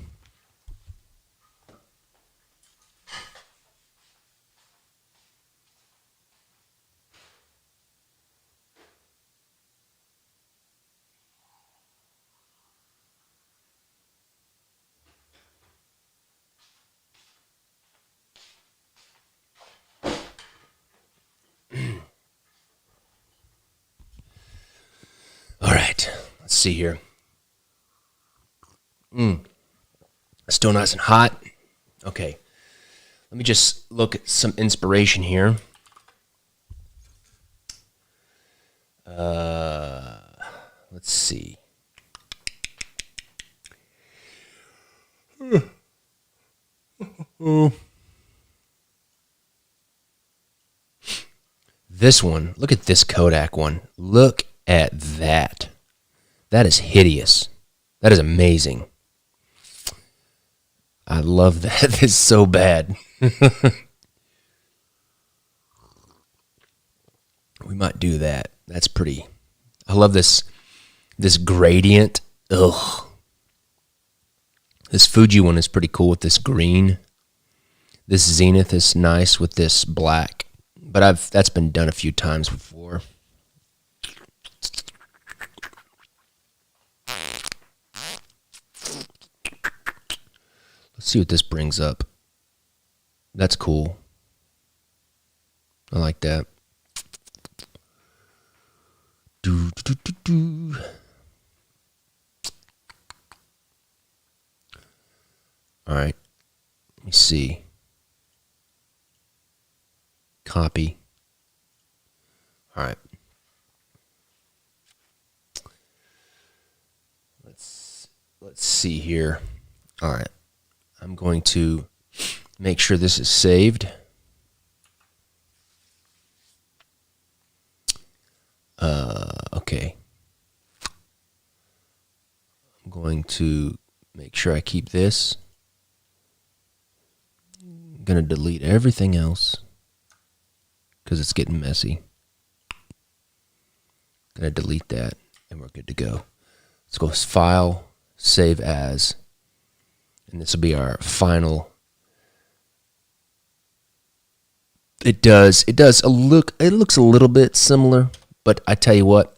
All right, let's see here. Still nice and hot. Okay, let me just look at some inspiration here. Let's see. This one, look at this Kodak one. Look at that. That is hideous. That is amazing. I love that. This is so bad. We might do that. That's pretty. I love this gradient. Ugh. This Fuji one is pretty cool with this green. This Zenith is nice with this black. But that's been done a few times before. Let's see what this brings up. That's cool. I like that. All right. Let me see. Copy. All right. Let's see here. All right. I'm going to make sure this is saved. Okay. I'm going to make sure I keep this. I'm going to delete everything else because it's getting messy. Going to delete that and we're good to go. Let's go File, Save As. And this will be our final. It looks a little bit similar, but I tell you what,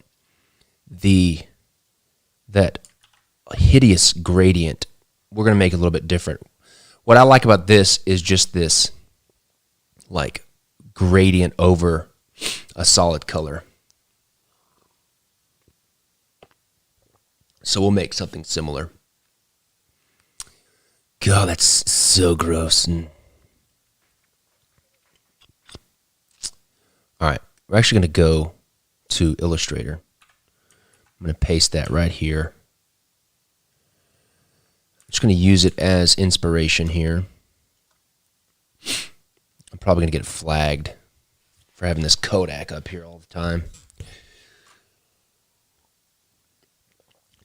that hideous gradient, we're going to make it a little bit different. What I like about this is just this like gradient over a solid color. So we'll make something similar. God, that's so gross. All right, we're actually going to go to Illustrator. I'm going to paste that right here. I'm just going to use it as inspiration here. I'm probably going to get flagged for having this Kodak up here all the time.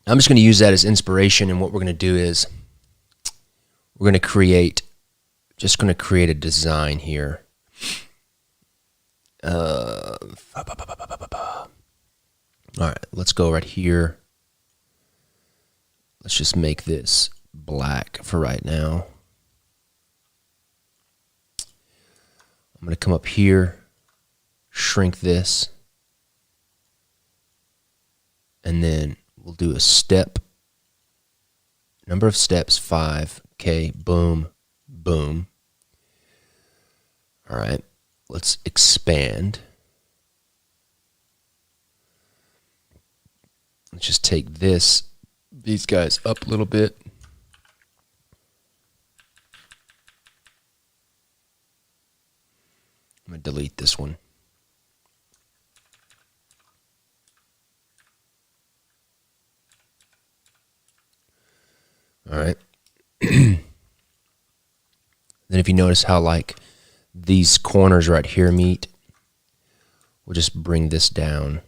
I'm just going to use that as inspiration, and what we're going to do is we're going to create a design here. All right, let's go right here. Let's just make this black for right now. I'm going to come up here, shrink this, and then we'll do a step. Number of steps, 5. Okay, boom, boom. All right, let's expand. Let's just take these guys up a little bit. I'm going to delete this one. All right. Then if you notice how like these corners right here meet, we'll just bring this down.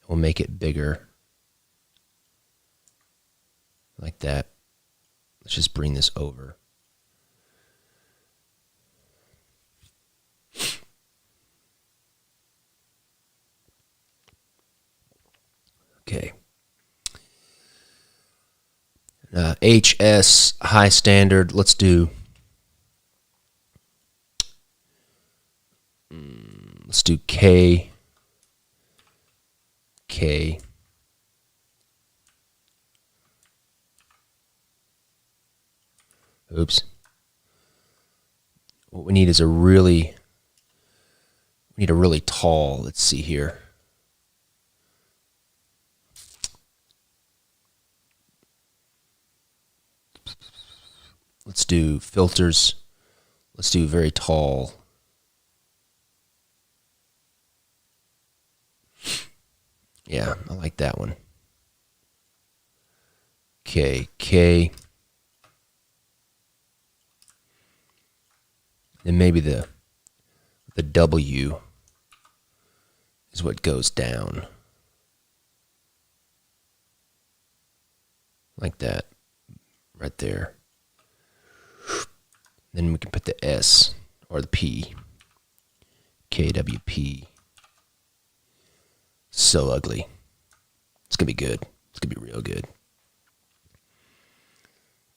We'll make it bigger. Like that. Let's just bring this over. Okay. HS high standard. Let's do K. Oops. What we need is a really tall. Let's see here. Let's do filters. Let's do very tall. Yeah, I like that one. K. Then maybe the W is what goes down. Like that. Right there. Then we can put the S or the P. KWP. So ugly. It's going to be good. It's going to be real good.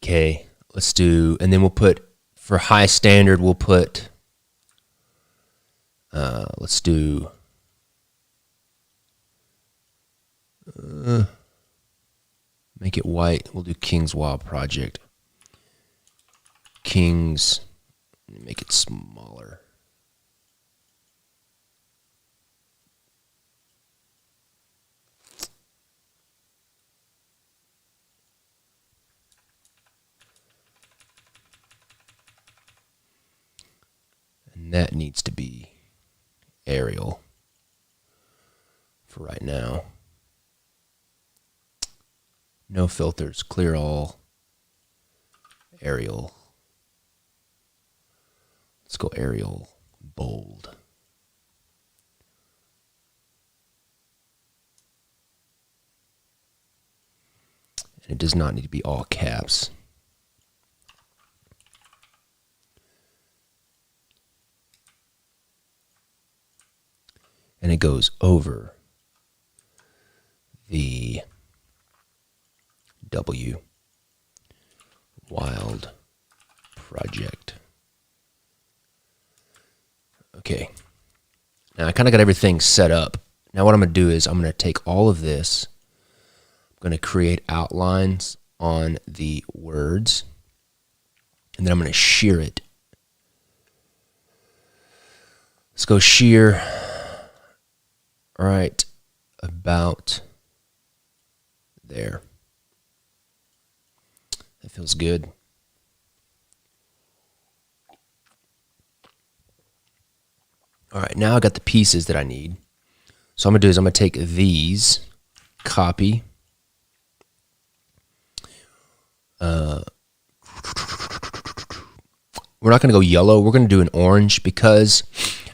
Okay, let's do, and then we'll put, for high standard, we'll put, let's do, make it white. We'll do King's Wild Project. Kings, make it smaller. And that needs to be Arial for right now. No filters, clear all, Arial. Let's go Arial bold. And it does not need to be all caps. And it goes over the W. Wild Project. Okay. Now I kind of got everything set up. Now what I'm going to do is I'm going to take all of this. I'm going to create outlines on the words. And then I'm going to shear it. Let's go shear. All right. About there. That feels good. All right, now I got the pieces that I need. So I'm going to do is I'm going to take these copy. We're not going to go yellow. We're going to do an orange because,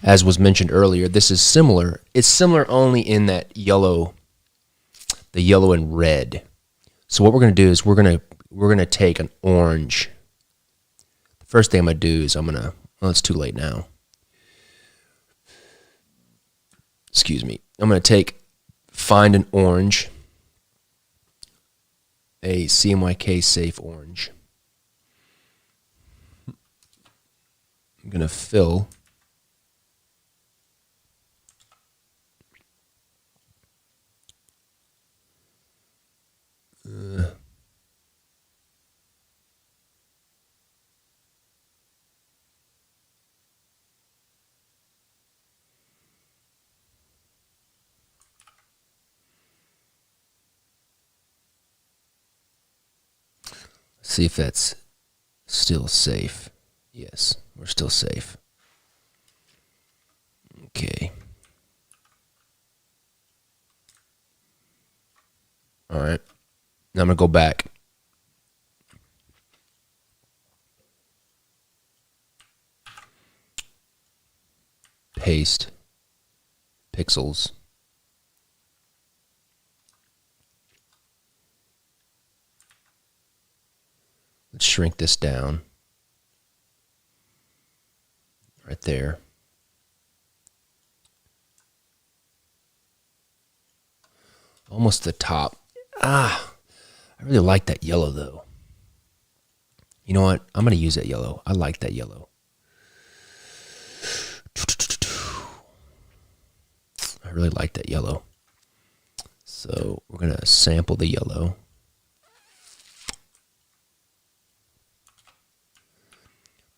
as was mentioned earlier, this is similar. It's similar only in that yellow, the yellow and red. So what we're going to do is we're going to take an orange. The first thing I'm going to do is well, it's too late now. Excuse me. I'm going to find an orange, a CMYK safe orange. I'm going to fill see if that's still safe. Yes, we're still safe. Okay. All right. Now I'm going to go back. Paste. Pixels. Let's shrink this down. Right there. Almost the top. I really like that yellow though. You know what? I'm going to use that yellow. I like that yellow. I really like that yellow. So we're going to sample the yellow.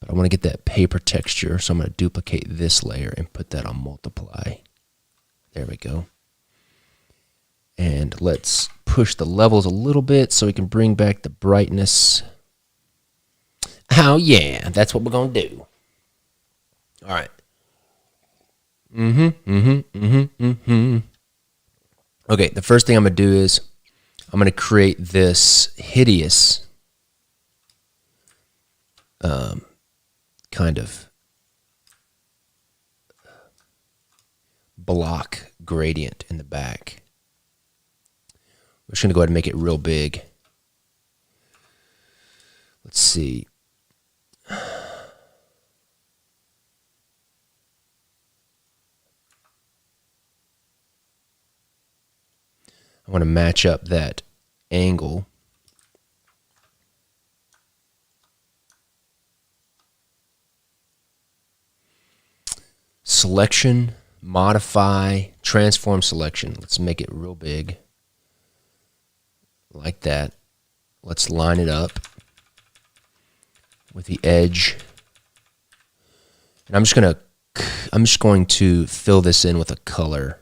But I want to get that paper texture, so I'm going to duplicate this layer and put that on multiply. There we go. And let's push the levels a little bit so we can bring back the brightness. Oh yeah, that's what we're going to do. All right. Okay, the first thing I'm going to do is I'm going to create this hideous kind of block gradient in the back. We're just going to go ahead and make it real big. Let's see. I want to match up that angle. Selection, modify, transform selection. Let's make it real big. Like that. Let's line it up with the edge. And I'm just going to fill this in with a color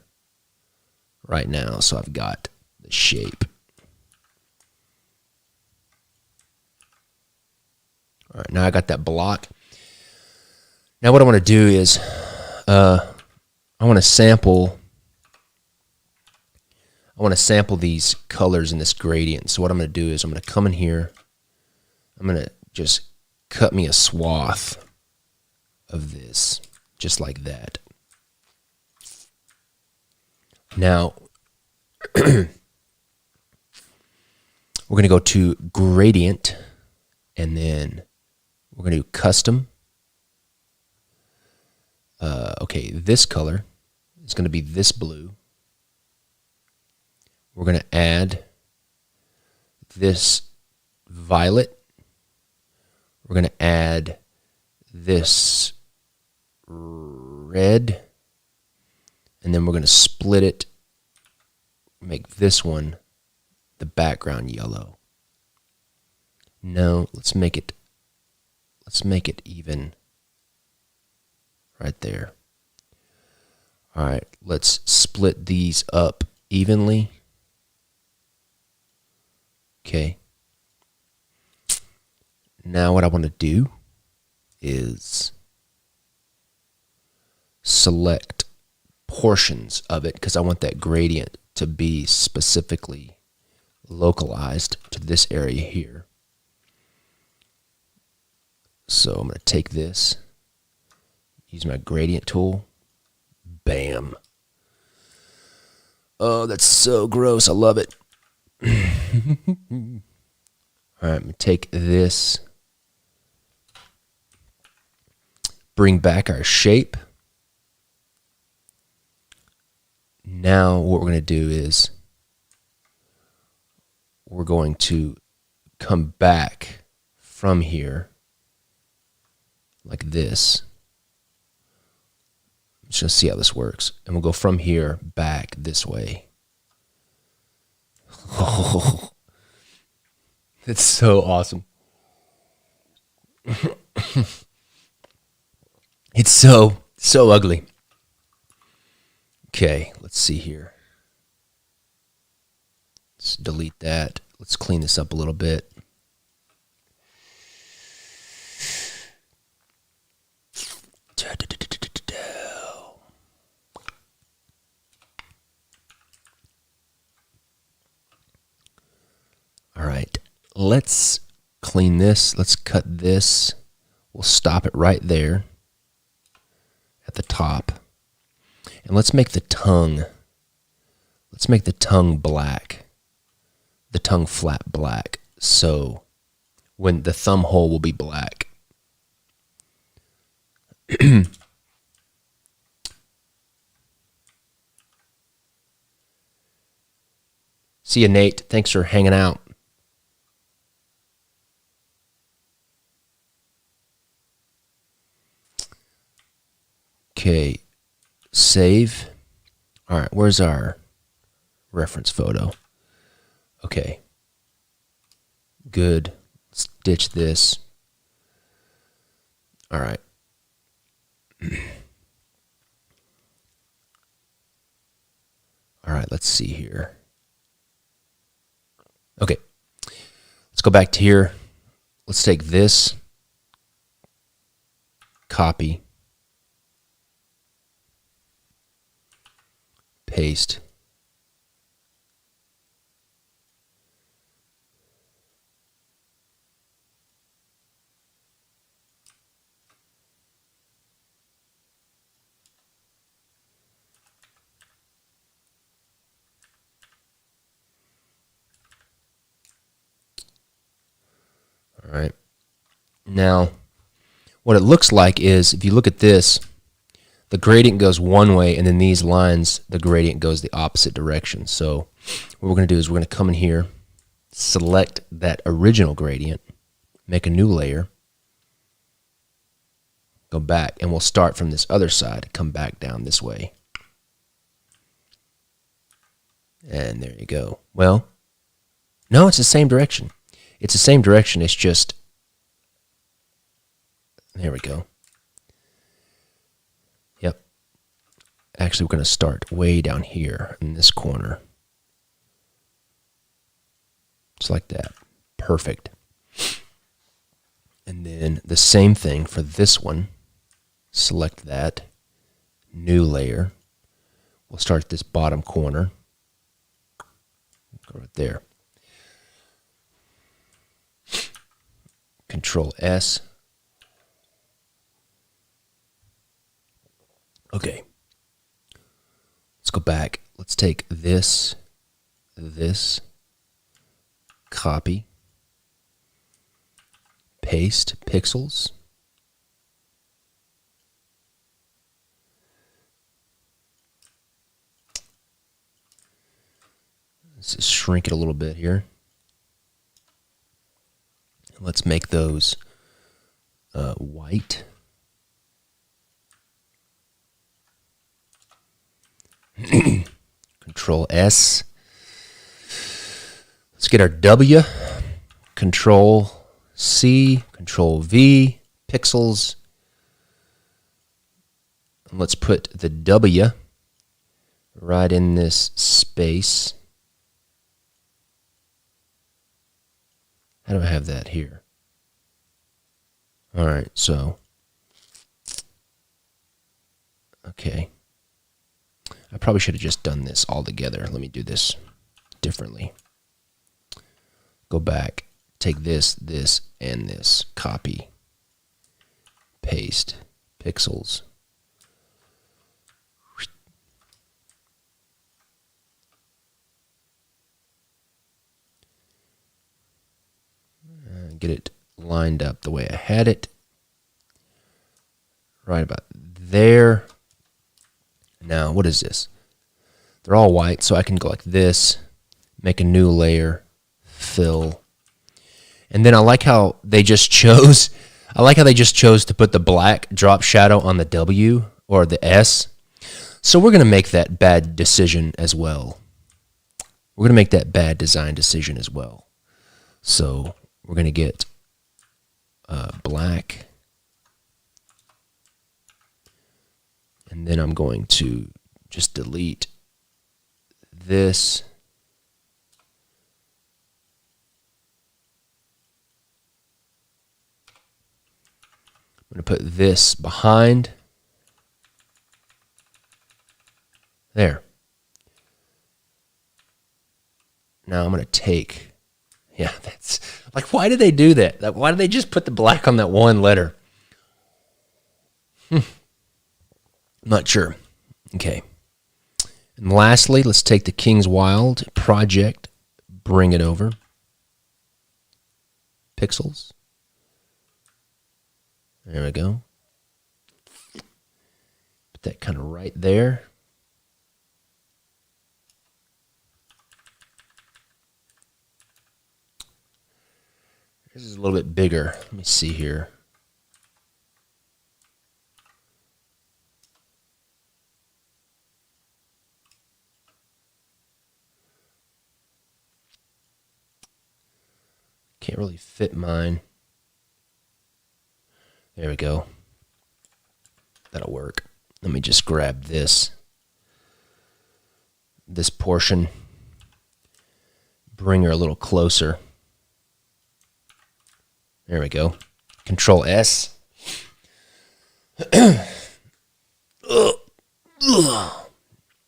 right now. So I've got the shape. All right, now I got that block. Now what I want to do is I want to sample these colors in this gradient. So what I'm going to do is I'm going to come in here. I'm going to just cut me a swath of this, just like that. Now, we're going to go to gradient, and then we're going to do custom. Okay, this color is going to be this blue. We're going to add this violet. We're going to add this red. And then we're going to split it, make this one the background yellow. No, let's make it even right there. All right, let's split these up evenly. Okay. Now what I want to do is select portions of it because I want that gradient to be specifically localized to this area here. So I'm going to take this, use my gradient tool. Bam. Oh, that's so gross. I love it. All right, I'm going to take this, bring back our shape. Now what we're going to do is we're going to come back from here like this. I'm just going to see how this works. And we'll go from here back this way. Oh, it's so awesome. It's so ugly. Okay, let's see here. Let's delete that. Let's clean this up a little bit. All right, let's clean this. Let's cut this. We'll stop it right there at the top. And let's make the tongue black. The tongue flat black. So when the thumb hole will be black. See you, Nate. Thanks for hanging out. Okay, save. All right, where's our reference photo? Okay, good. Let's ditch this. All right. All right, let's see here. Okay, let's go back to here. Let's take this, copy, paste. All right. Now, what it looks like is, if you look at this, the gradient goes one way, and then these lines, the gradient goes the opposite direction. So what we're going to do is we're going to come in here, select that original gradient, make a new layer, go back, and we'll start from this other side, come back down this way. And there you go. Well, no, it's the same direction. It's the same direction, it's just, there we go. Yep. Actually, we're going to start way down here in this corner. Just like that. Perfect. And then the same thing for this one. Select that. New layer. We'll start at this bottom corner. Go right there. Control S. Okay. Let's go back. Let's take this, copy, paste pixels. Let's just shrink it a little bit here. Let's make those white. Control S. Let's get our W. Control C. Control V. Pixels. And let's put the W right in this space. How do I have that here? All right, so, okay. I probably should have just done this all together. Let me do this differently. Go back, take this, this, and this. Copy, paste, pixels. Get it lined up the way I had it. Right about there. Now, what is this? They're all white, so I can go like this, make a new layer, fill. And then I like how they just chose, to put the black drop shadow on the W or the S. So we're going to make that bad decision as well. We're going to make that bad design decision as well. So we're going to get black. And then I'm going to just delete this. I'm going to put this behind. There. Now I'm going to take, that's, like, why did they do that? Why did they just put the black on that one letter? Not sure. Okay. And lastly, let's take the King's Wild project, bring it over. Pixels. There we go. Put that kind of right there. This is a little bit bigger. Let me see here. Can't really fit mine. There we go. That'll work. Let me just grab this portion, bring her a little closer. There we go. Control S.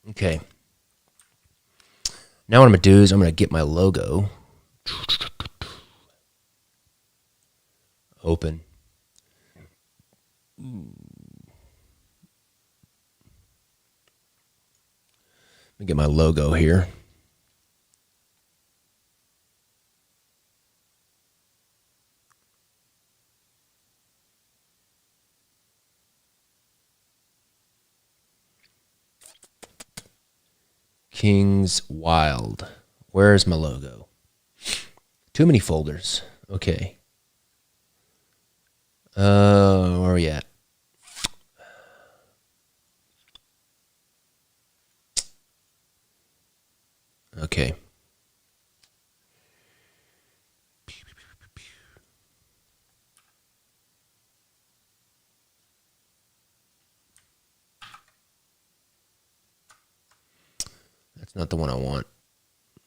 Okay. Now what I'm going to do is I'm going to get my logo. Open. Let me get my logo here. King's Wild. Where's my logo? Too many folders. Okay. Where are we at? Okay. That's not the one I want.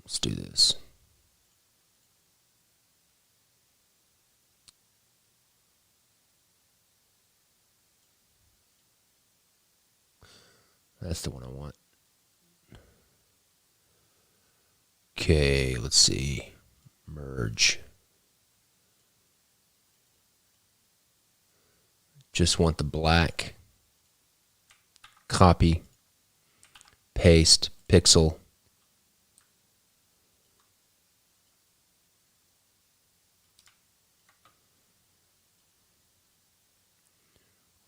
Let's do this. That's the one I want. Okay, let's see. Merge. Just want the black. Copy. Paste. Pixel.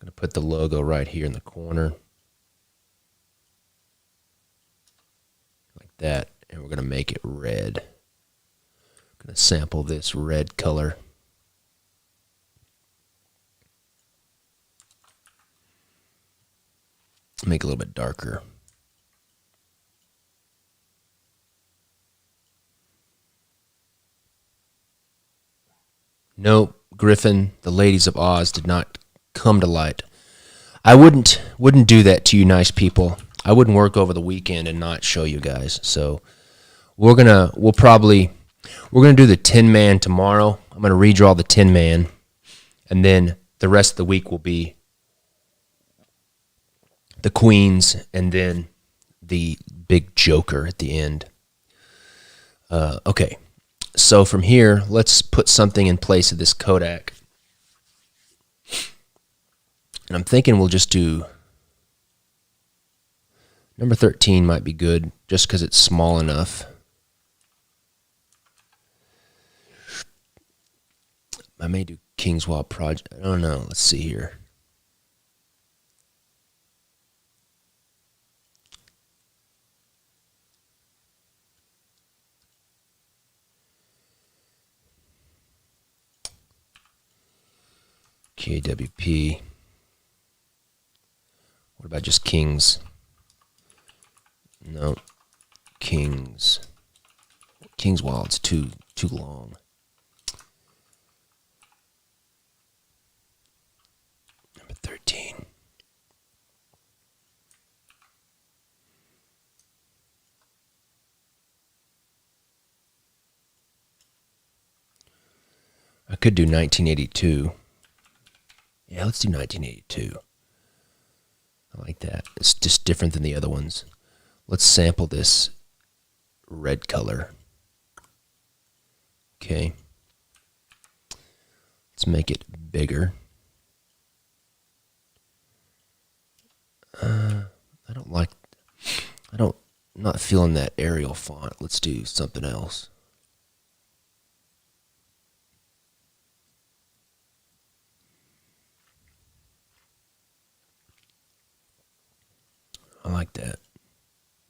I'm going to put the logo right here in the corner. That, and we're going to make it red. I'm going to sample this red color. Make it a little bit darker. Nope, Griffin, the Ladies of Oz did not come to light. I wouldn't do that to you nice people. I wouldn't work over the weekend and not show you guys. So we're gonna do the Tin Man tomorrow. I'm gonna redraw the Tin Man, and then the rest of the week will be the Queens, and then the big joker at the end. Okay, so from here, let's put something in place of this Kodak. And I'm thinking we'll just do number 13 might be good just because it's small enough. I may do Kingswell Project. I don't know. Let's see here. KWP. What about just Kings? No. Kings. Kingswell, it's too long. Number 13. I could do 1982. Yeah, let's do 1982. I like that. It's just different than the other ones. Let's sample this red color. Okay. Let's make it bigger. I'm not feeling that Arial font. Let's do something else. I like that.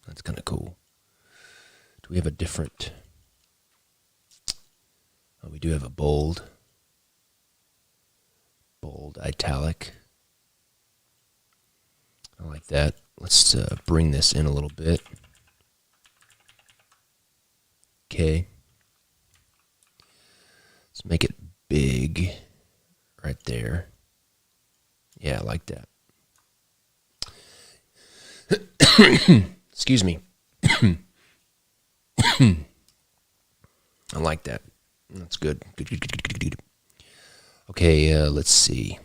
That's kind of cool. Do we have a different? Oh, we do have a bold italic. I like that. Let's bring this in a little bit. Okay. Let's make it big right there. Yeah, I like that. Excuse me. I like that. That's good. Good. Okay, let's see.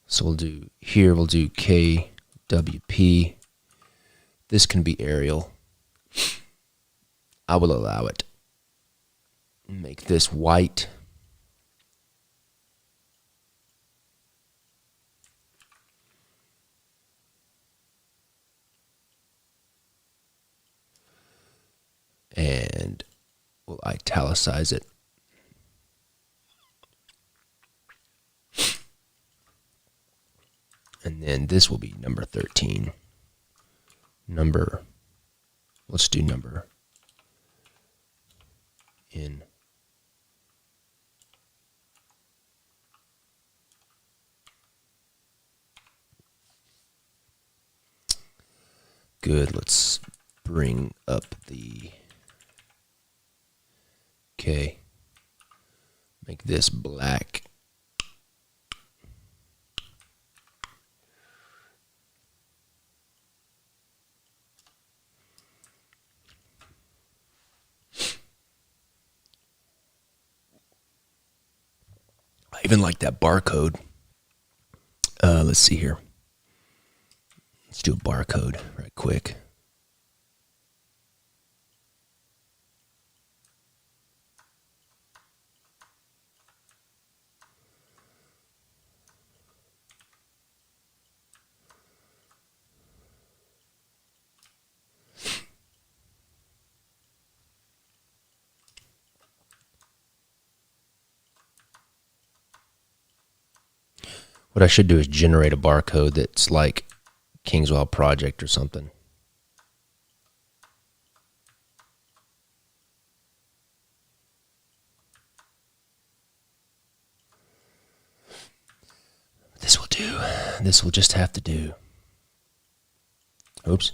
So we'll do KWP. This can be Arial. I will allow it. Make this white. And we'll italicize it. And then this will be number 13. Let's do number in. Good, let's bring up the, okay, make this black. I even like that barcode. Let's see here. Let's do a barcode right quick. What I should do is generate a barcode that's like Kingswell Project or something. This will do. This will just have to do. Oops.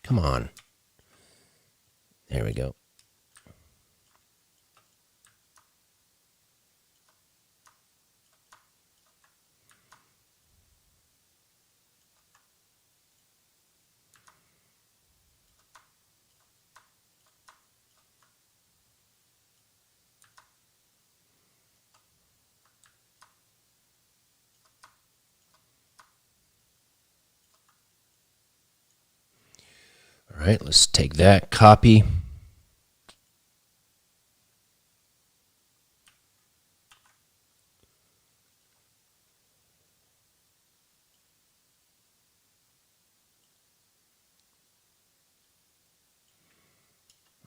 Come on. There we go. All right, let's take that, copy.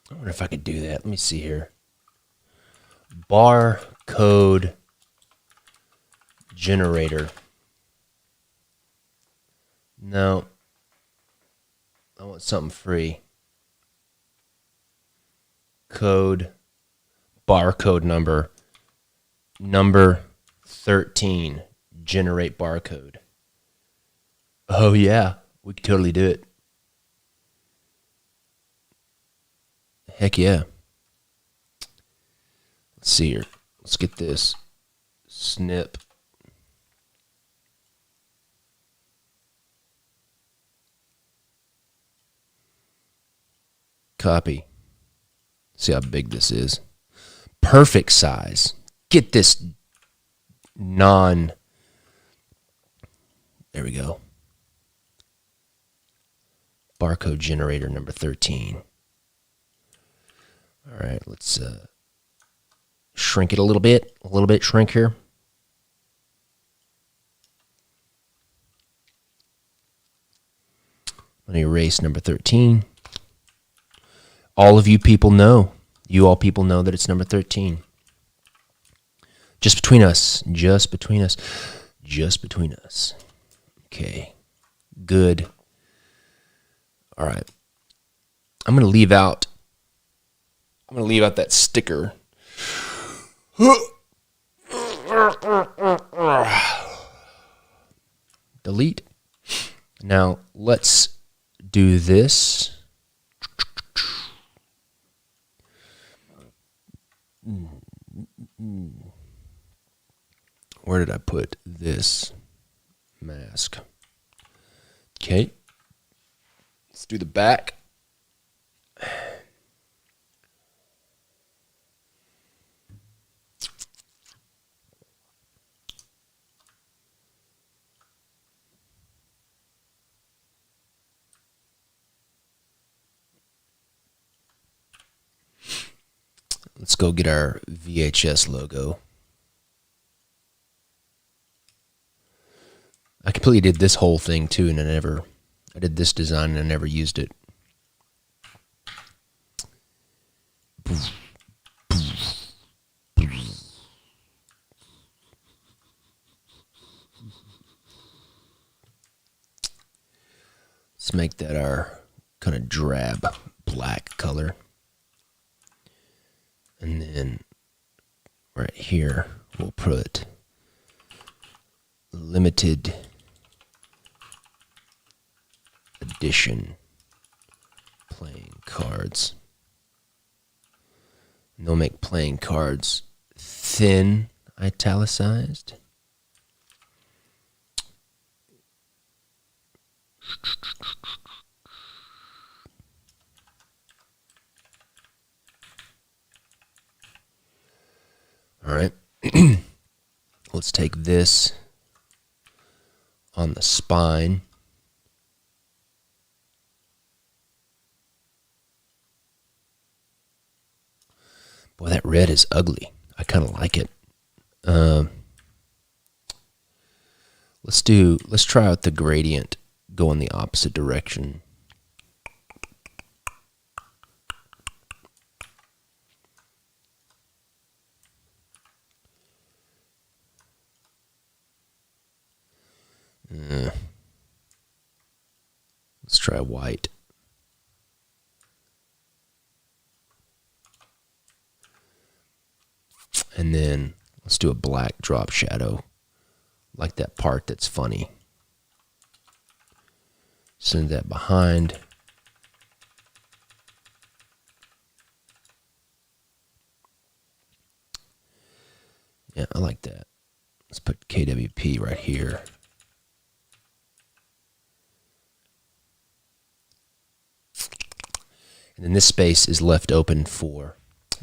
I wonder if I could do that. Let me see here. Barcode generator. No. I want something free. Code, barcode number 13. Generate barcode. Oh, yeah. We could totally do it. Heck yeah. Let's see here. Let's get this. Snip. Copy. See how big this is. Perfect size. Get this there we go. Barcode generator number 13. All right, let's shrink it a little bit. Shrink here. I'm going to erase number 13. All of you people know. You all people know that it's number 13. Just between us. Just between us. Just between us. Okay. Good. All right. I'm going to leave out that sticker. Delete. Now, let's do this. Where did I put this mask? Okay. Let's do the back. Let's go get our VHS logo. I completely did this whole thing too, and I did this design and I never used it. Let's make that our kind of drab black color. And then right here, we'll put limited edition playing cards. And they'll make playing cards thin, italicized. All right. Let's take this on the spine. Boy, that red is ugly. I kind of like it. Let's try out the gradient, go in the opposite direction. Let's try white. And then let's do a black drop shadow, like that part that's funny. Send that behind. Yeah, I like that. Let's put KWP right here. And then this space is left open for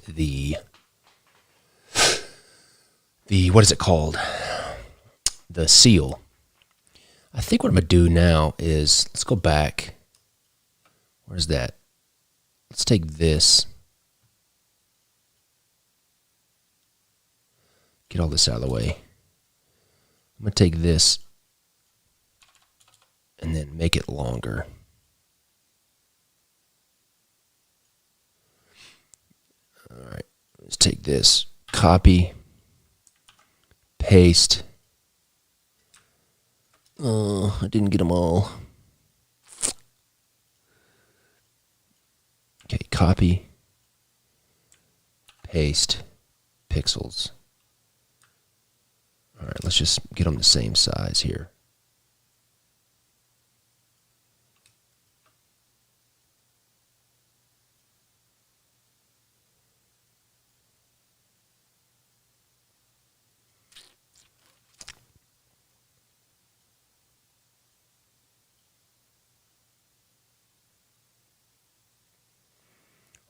the what is it called? The seal. I think what I'm going to do now is, let's go back. Where's that? Let's take this. Get all this out of the way. I'm going to take this and then make it longer. All right, let's take this, copy, paste. Oh, I didn't get them all. Okay, copy, paste, pixels. All right, let's just get them the same size here.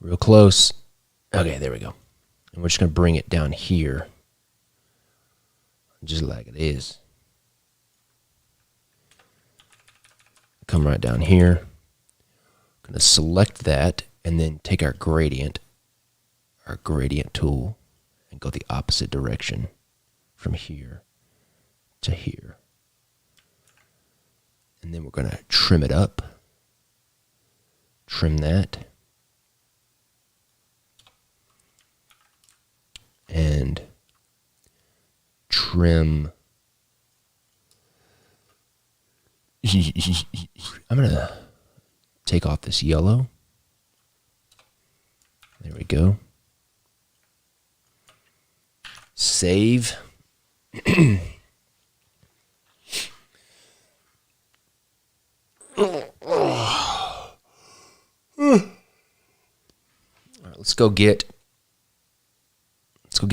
Real close. Okay, there we go. And we're just going to bring it down here, just like it is. Come right down here. Going to select that and then take our gradient tool, and go the opposite direction from here to here. And then we're going to trim it up. Trim that. And trim. I'm going to take off this yellow. There we go. Save. All right, let's go get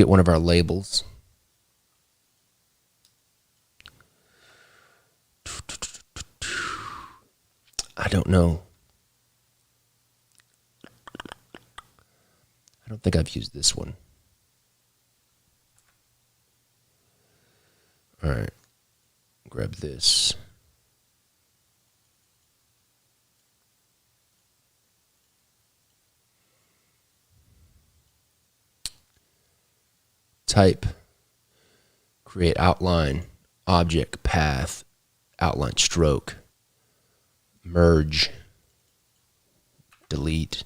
one of our labels. I don't know. I don't think I've used this one. All right. Grab this. Type, create outline, object, path, outline stroke, merge, delete.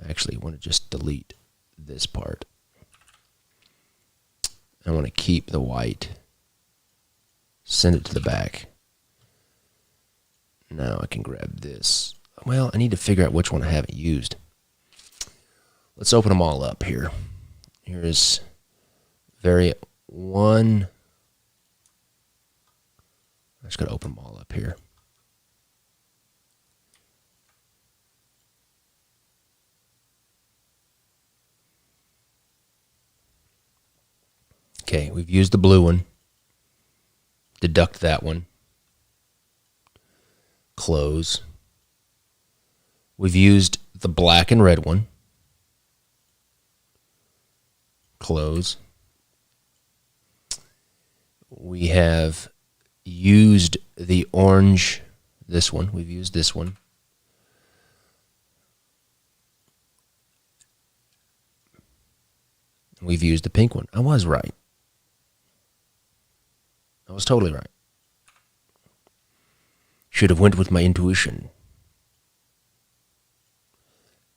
Actually, I want to just delete this part. I want to keep the white. Send it to the back. Now I can grab this. Well, I need to figure out which one I haven't used. Let's open them all up here. Here is variant 1. I'm just going to open them all up here. Okay, we've used the blue one. Deduct that one. Close. We've used the black and red one. Close. We have used the orange, this one. We've used this one. We've used the pink one. I was right. I was totally right. Should have went with my intuition.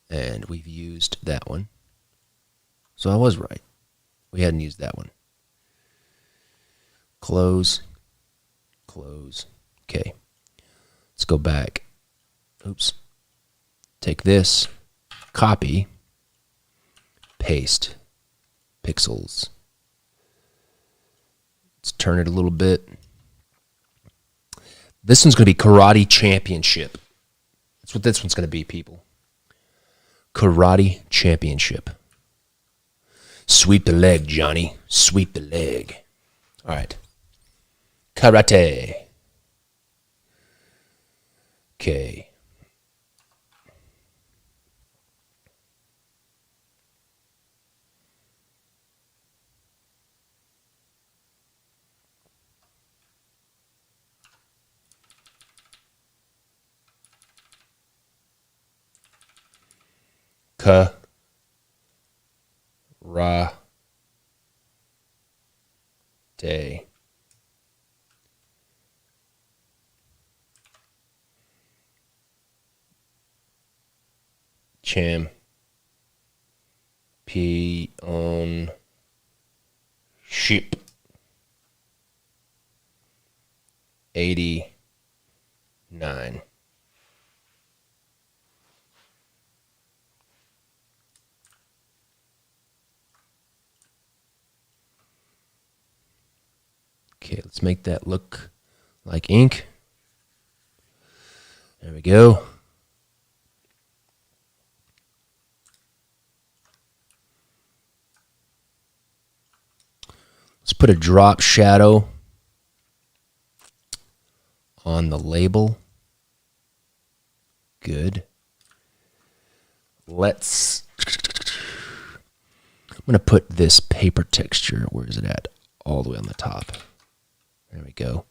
And we've used that one. So I was right. We hadn't used that one. Close. Close. Okay. Let's go back. Oops. Take this. Copy. Paste. Pixels. Let's turn it a little bit. This one's going to be Karate Championship. That's what this one's going to be, people. Karate Championship. Sweep the leg, Johnny. Sweep the leg. All right. Karate. Okay. Karate. Championship 89. Okay, let's make that look like ink. There we go. Let's put a drop shadow on the label. Good. I'm going to put this paper texture, where is it at? All the way on the top. There we go.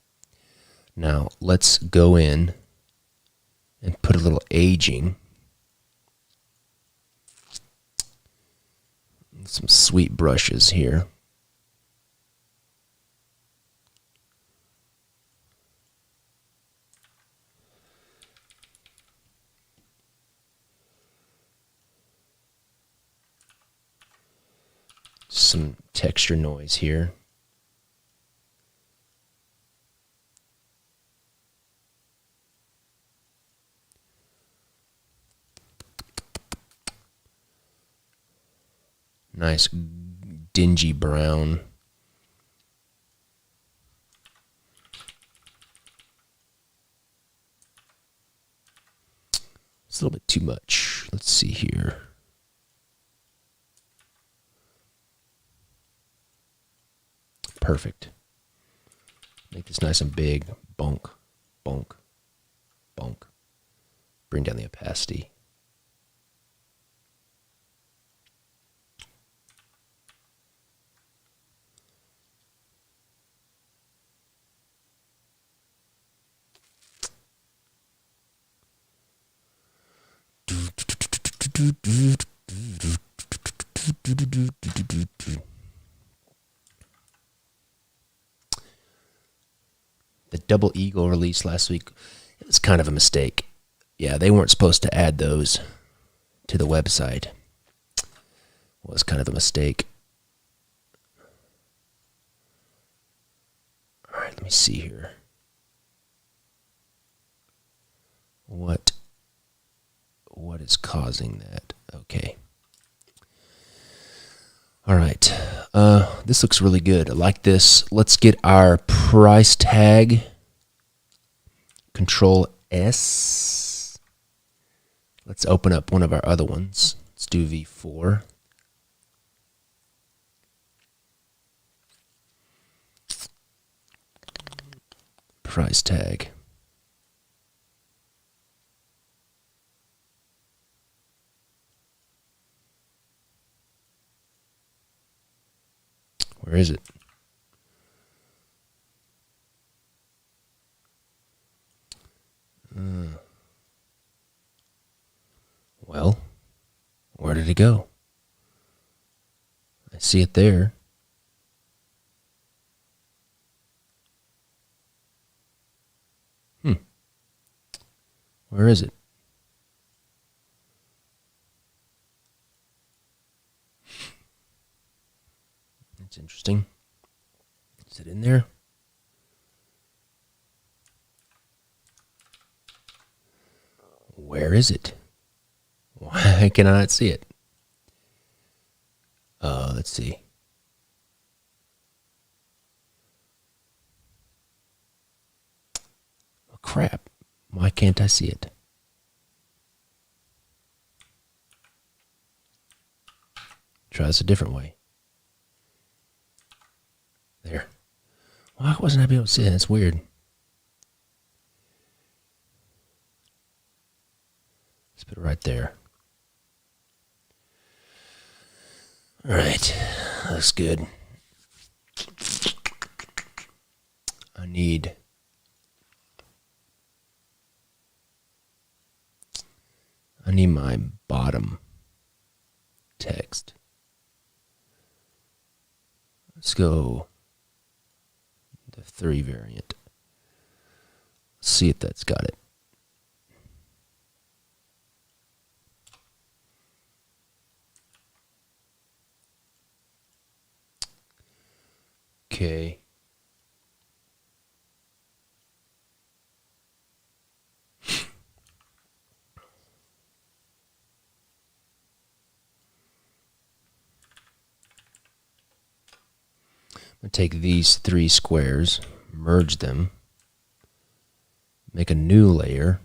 Now, let's go in and put a little aging. Some sweet brushes here. Some texture noise here. Nice dingy brown. It's a little bit too much. Let's see here. Perfect. Make this nice and big. Bonk, bonk, bonk. Bring down the opacity. The Double Eagle release last week, it was kind of a mistake. Yeah, they weren't supposed to add those to the website. It was kind of a mistake. All right, let me see here. What is causing that? Okay. All right. This looks really good. I like this. Let's get our price tag. Control S. Let's open up one of our other ones. Let's do V4. Price tag. Where is it? Well, where did it go? I see it there. Where is it? That's interesting. Is it in there? Where is it? Why can I not see it? Let's see. Oh, crap. Why can't I see it? Try this a different way. There. Why wasn't I able to see it? It's weird. Let's put it right there. All right. Looks good. I need my bottom text. Let's go the 3 variant. Let's see if that's got it. Okay. I'm going to take these 3 squares, merge them, make a new layer,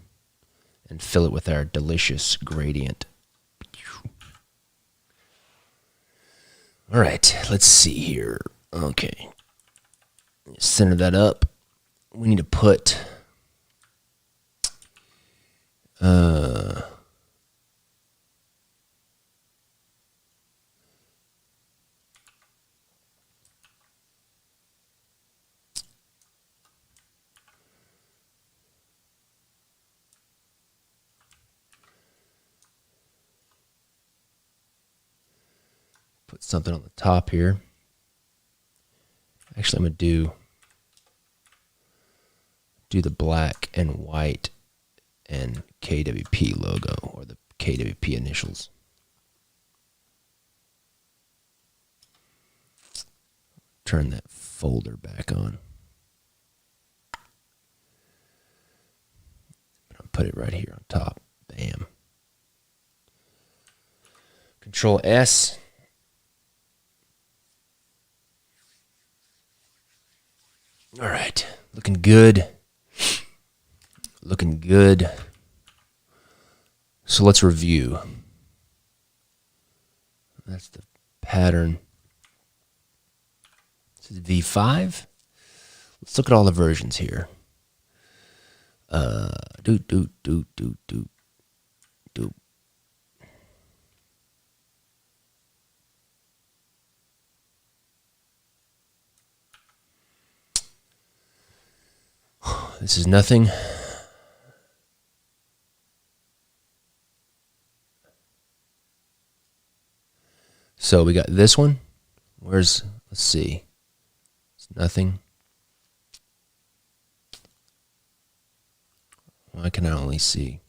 and fill it with our delicious gradient. All right, let's see here. Okay. Center that up. We need to put something on the top here. Actually, I'm going to do the black and white and KWP logo, or the KWP initials. Turn that folder back on. I'll put it right here on top. Bam. Control S. All right, looking good. Looking good. So let's review. That's the pattern. This is V5. Let's look at all the versions here. Do. This is nothing. So we got this one. Let's see. It's nothing. Why can I only see?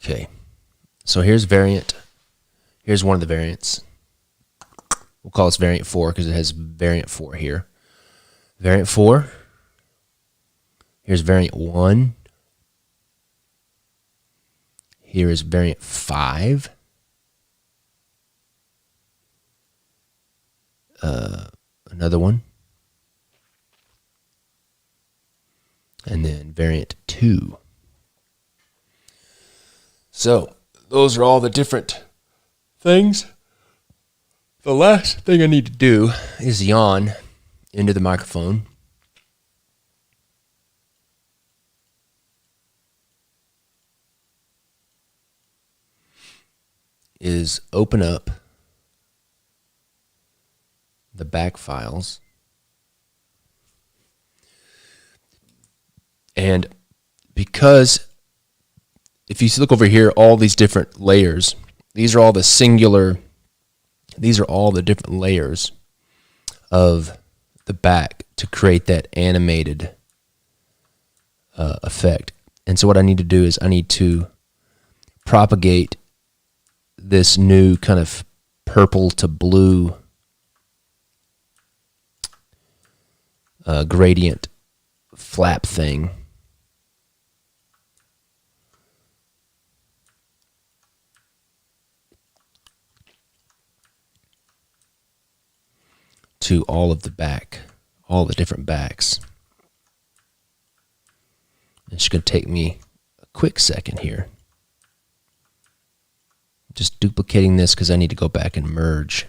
Okay. So here's variant. Here's one of the variants. We'll call this variant 4 because it has variant 4 here. Variant 4. Here's variant 1. Here is variant 5. Another one. And then variant 2. So those are all the different things. The last thing I need to do is yawn into the microphone. Is open up the back files. And because if you look over here, all these different layers, these are all the different layers of the back to create that animated effect. And so what I need to do is I need to propagate this new kind of purple to blue gradient flap thing. To all of the back, all the different backs. It's just going to take me a quick second here. Just duplicating this because I need to go back and merge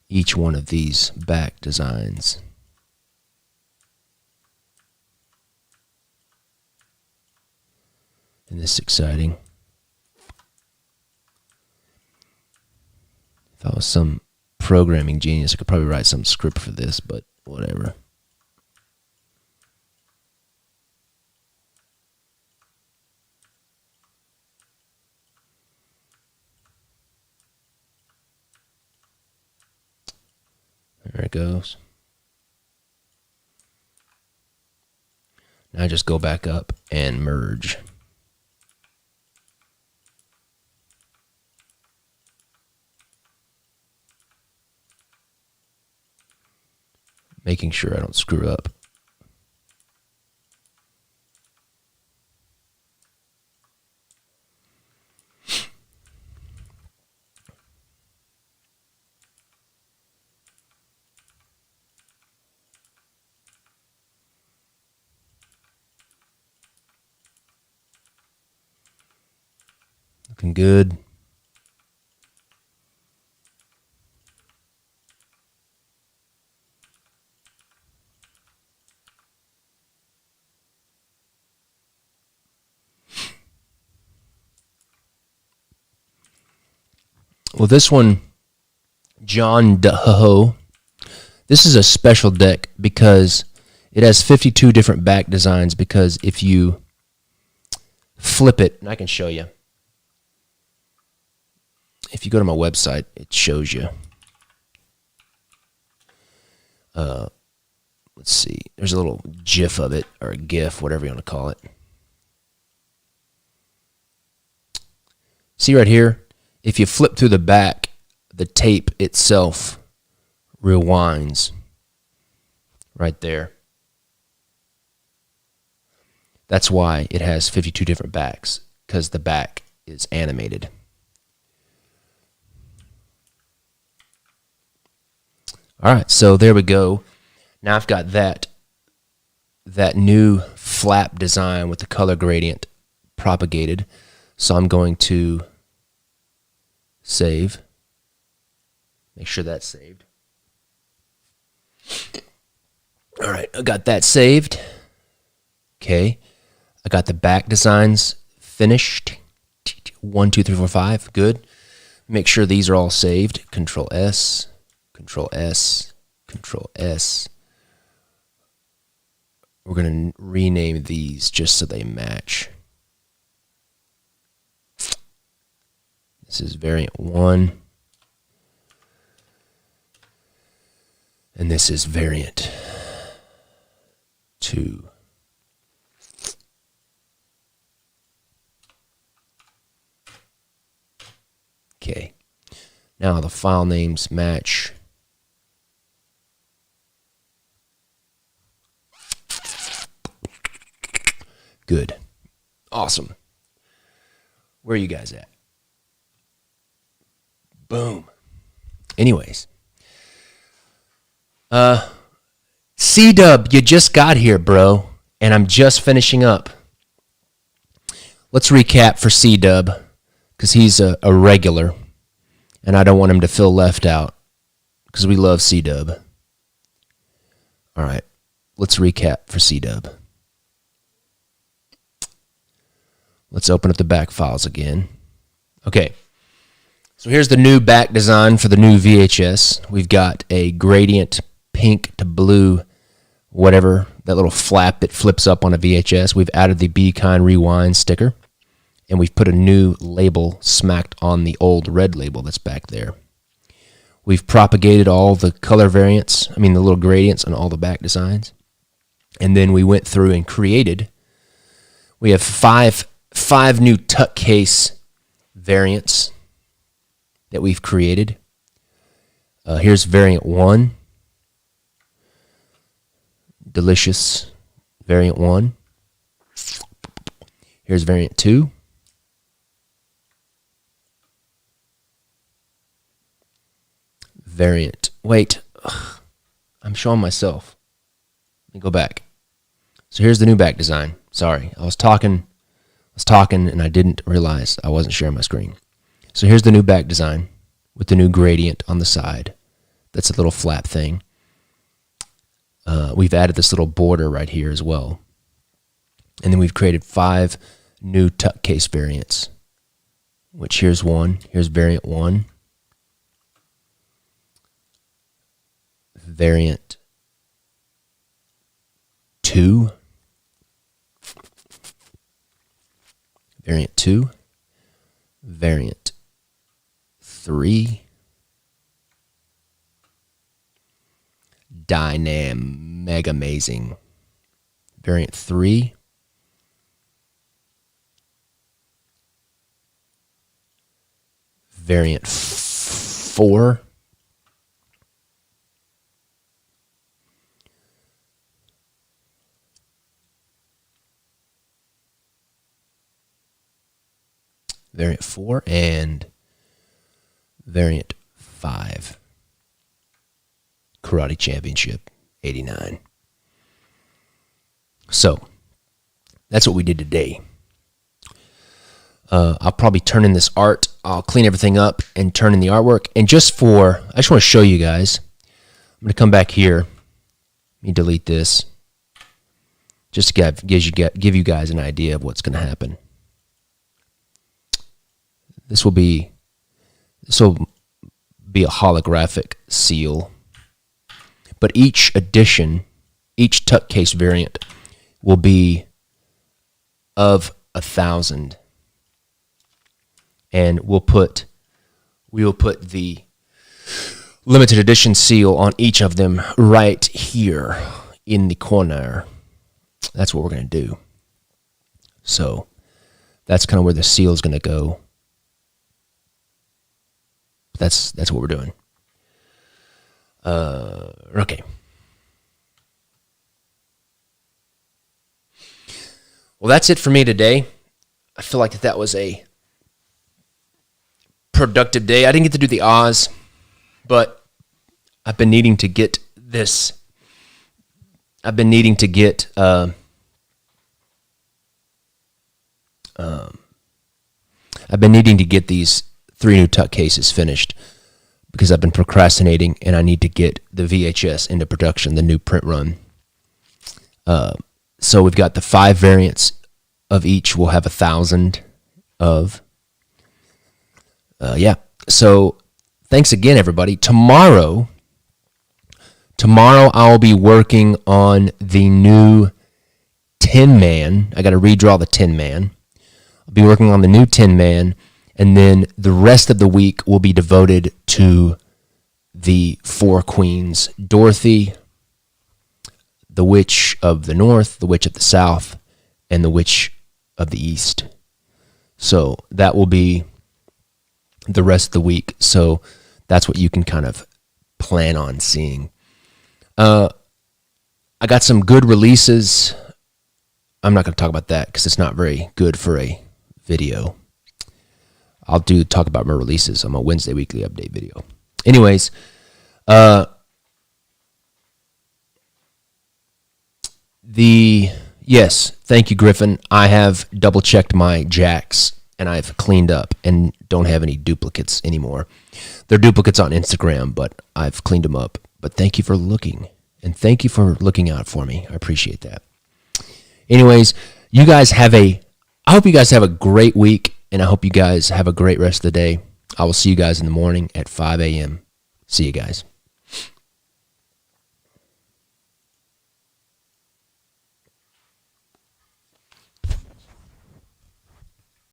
each one of these back designs. And this is exciting. If I was some programming genius, I could probably write some script for this, but whatever. that goes. Now I just go back up and merge. Making sure I don't screw up. Looking good. Well, this one, John Doe, this is a special deck because it has 52 different back designs, because if you flip it, and I can show you. If you go to my website, it shows you. Let's see. There's a little GIF of it, or a GIF, whatever you want to call it. See right here? If you flip through the back, the tape itself rewinds right there. That's why it has 52 different backs, because the back is animated. All right, so there we go. Now I've got that new flap design with the color gradient propagated. So I'm going to save. Make sure that's saved. All right, I got that saved. Okay, I got the back designs finished. 1, 2, 3, 4, 5. Good. Make sure these are all saved. Control S, Control S, Control S. We're going to rename these just so they match. This is variant 1. And this is variant 2. Okay. Now the file names match. Good. Awesome. Where are you guys at? Boom. Anyways. C-Dub, you just got here, bro. And I'm just finishing up. Let's recap for C-Dub, because he's a regular. And I don't want him to feel left out, because we love C-Dub. All right. Let's recap for C-Dub. Let's open up the back files again. Okay, so here's the new back design for the new VHS. We've got a gradient pink to blue, whatever, that little flap that flips up on a VHS. We've added the Be Kind Rewind sticker, and we've put a new label smacked on the old red label that's back there. We've propagated all the color variants, the little gradients on all the back designs. And then we went through and created, we have five new tuck case variants that we've created. Here's variant 1. Delicious variant 1. Here's variant 2. Wait, I'm showing myself. Let me go back. So here's the new back design. Sorry, I was talking and I didn't realize I wasn't sharing my screen. So here's the new back design with the new gradient on the side. That's a little flap thing. We've added this little border right here as well. And then we've created 5 new tuck case variants, which here's one. Here's variant 1. Variant 2. Variant 2. Variant 3. Dynamic Amazing. Variant 3. Variant 4. Variant 4 and Variant 5. Karate Championship 89. So, that's what we did today. I'll probably turn in this art. I'll clean everything up and turn in the artwork. And I just want to show you guys. I'm going to come back here. Let me delete this. Just to give you guys an idea of what's going to happen. This will be a holographic seal. But each edition, each tuck case variant will be of 1,000. And we will put the limited edition seal on each of them right here in the corner. That's what we're going to do. So that's kind of where the seal is going to go. That's what we're doing. Okay. Well, that's it for me today. I feel like that was a productive day. I didn't get to do the Oz, but I've been needing to get this. I've been needing to get these 3 new tuck cases finished because I've been procrastinating and I need to get the VHS into production, the new print run. So we've got the 5 variants of each. We'll have 1,000 of. So thanks again, everybody. Tomorrow I'll be working on the new Tin Man. I got to redraw the Tin Man. I'll be working on the new Tin Man, and then the rest of the week will be devoted to the 4 queens: Dorothy, the Witch of the North, the Witch of the South, and the Witch of the East. So that will be the rest of the week. So that's what you can kind of plan on seeing. I got some good releases. I'm not going to talk about that because it's not very good for a video. I'll talk about my releases on my Wednesday weekly update video. Anyways, yes, thank you, Griffin. I have double checked my jacks and I've cleaned up and don't have any duplicates anymore. They're duplicates on Instagram, but I've cleaned them up. But thank you for looking, and thank you for looking out for me. I appreciate that. Anyways, I hope you guys have a great week, and I hope you guys have a great rest of the day. I will see you guys in the morning at 5 a.m. See you guys.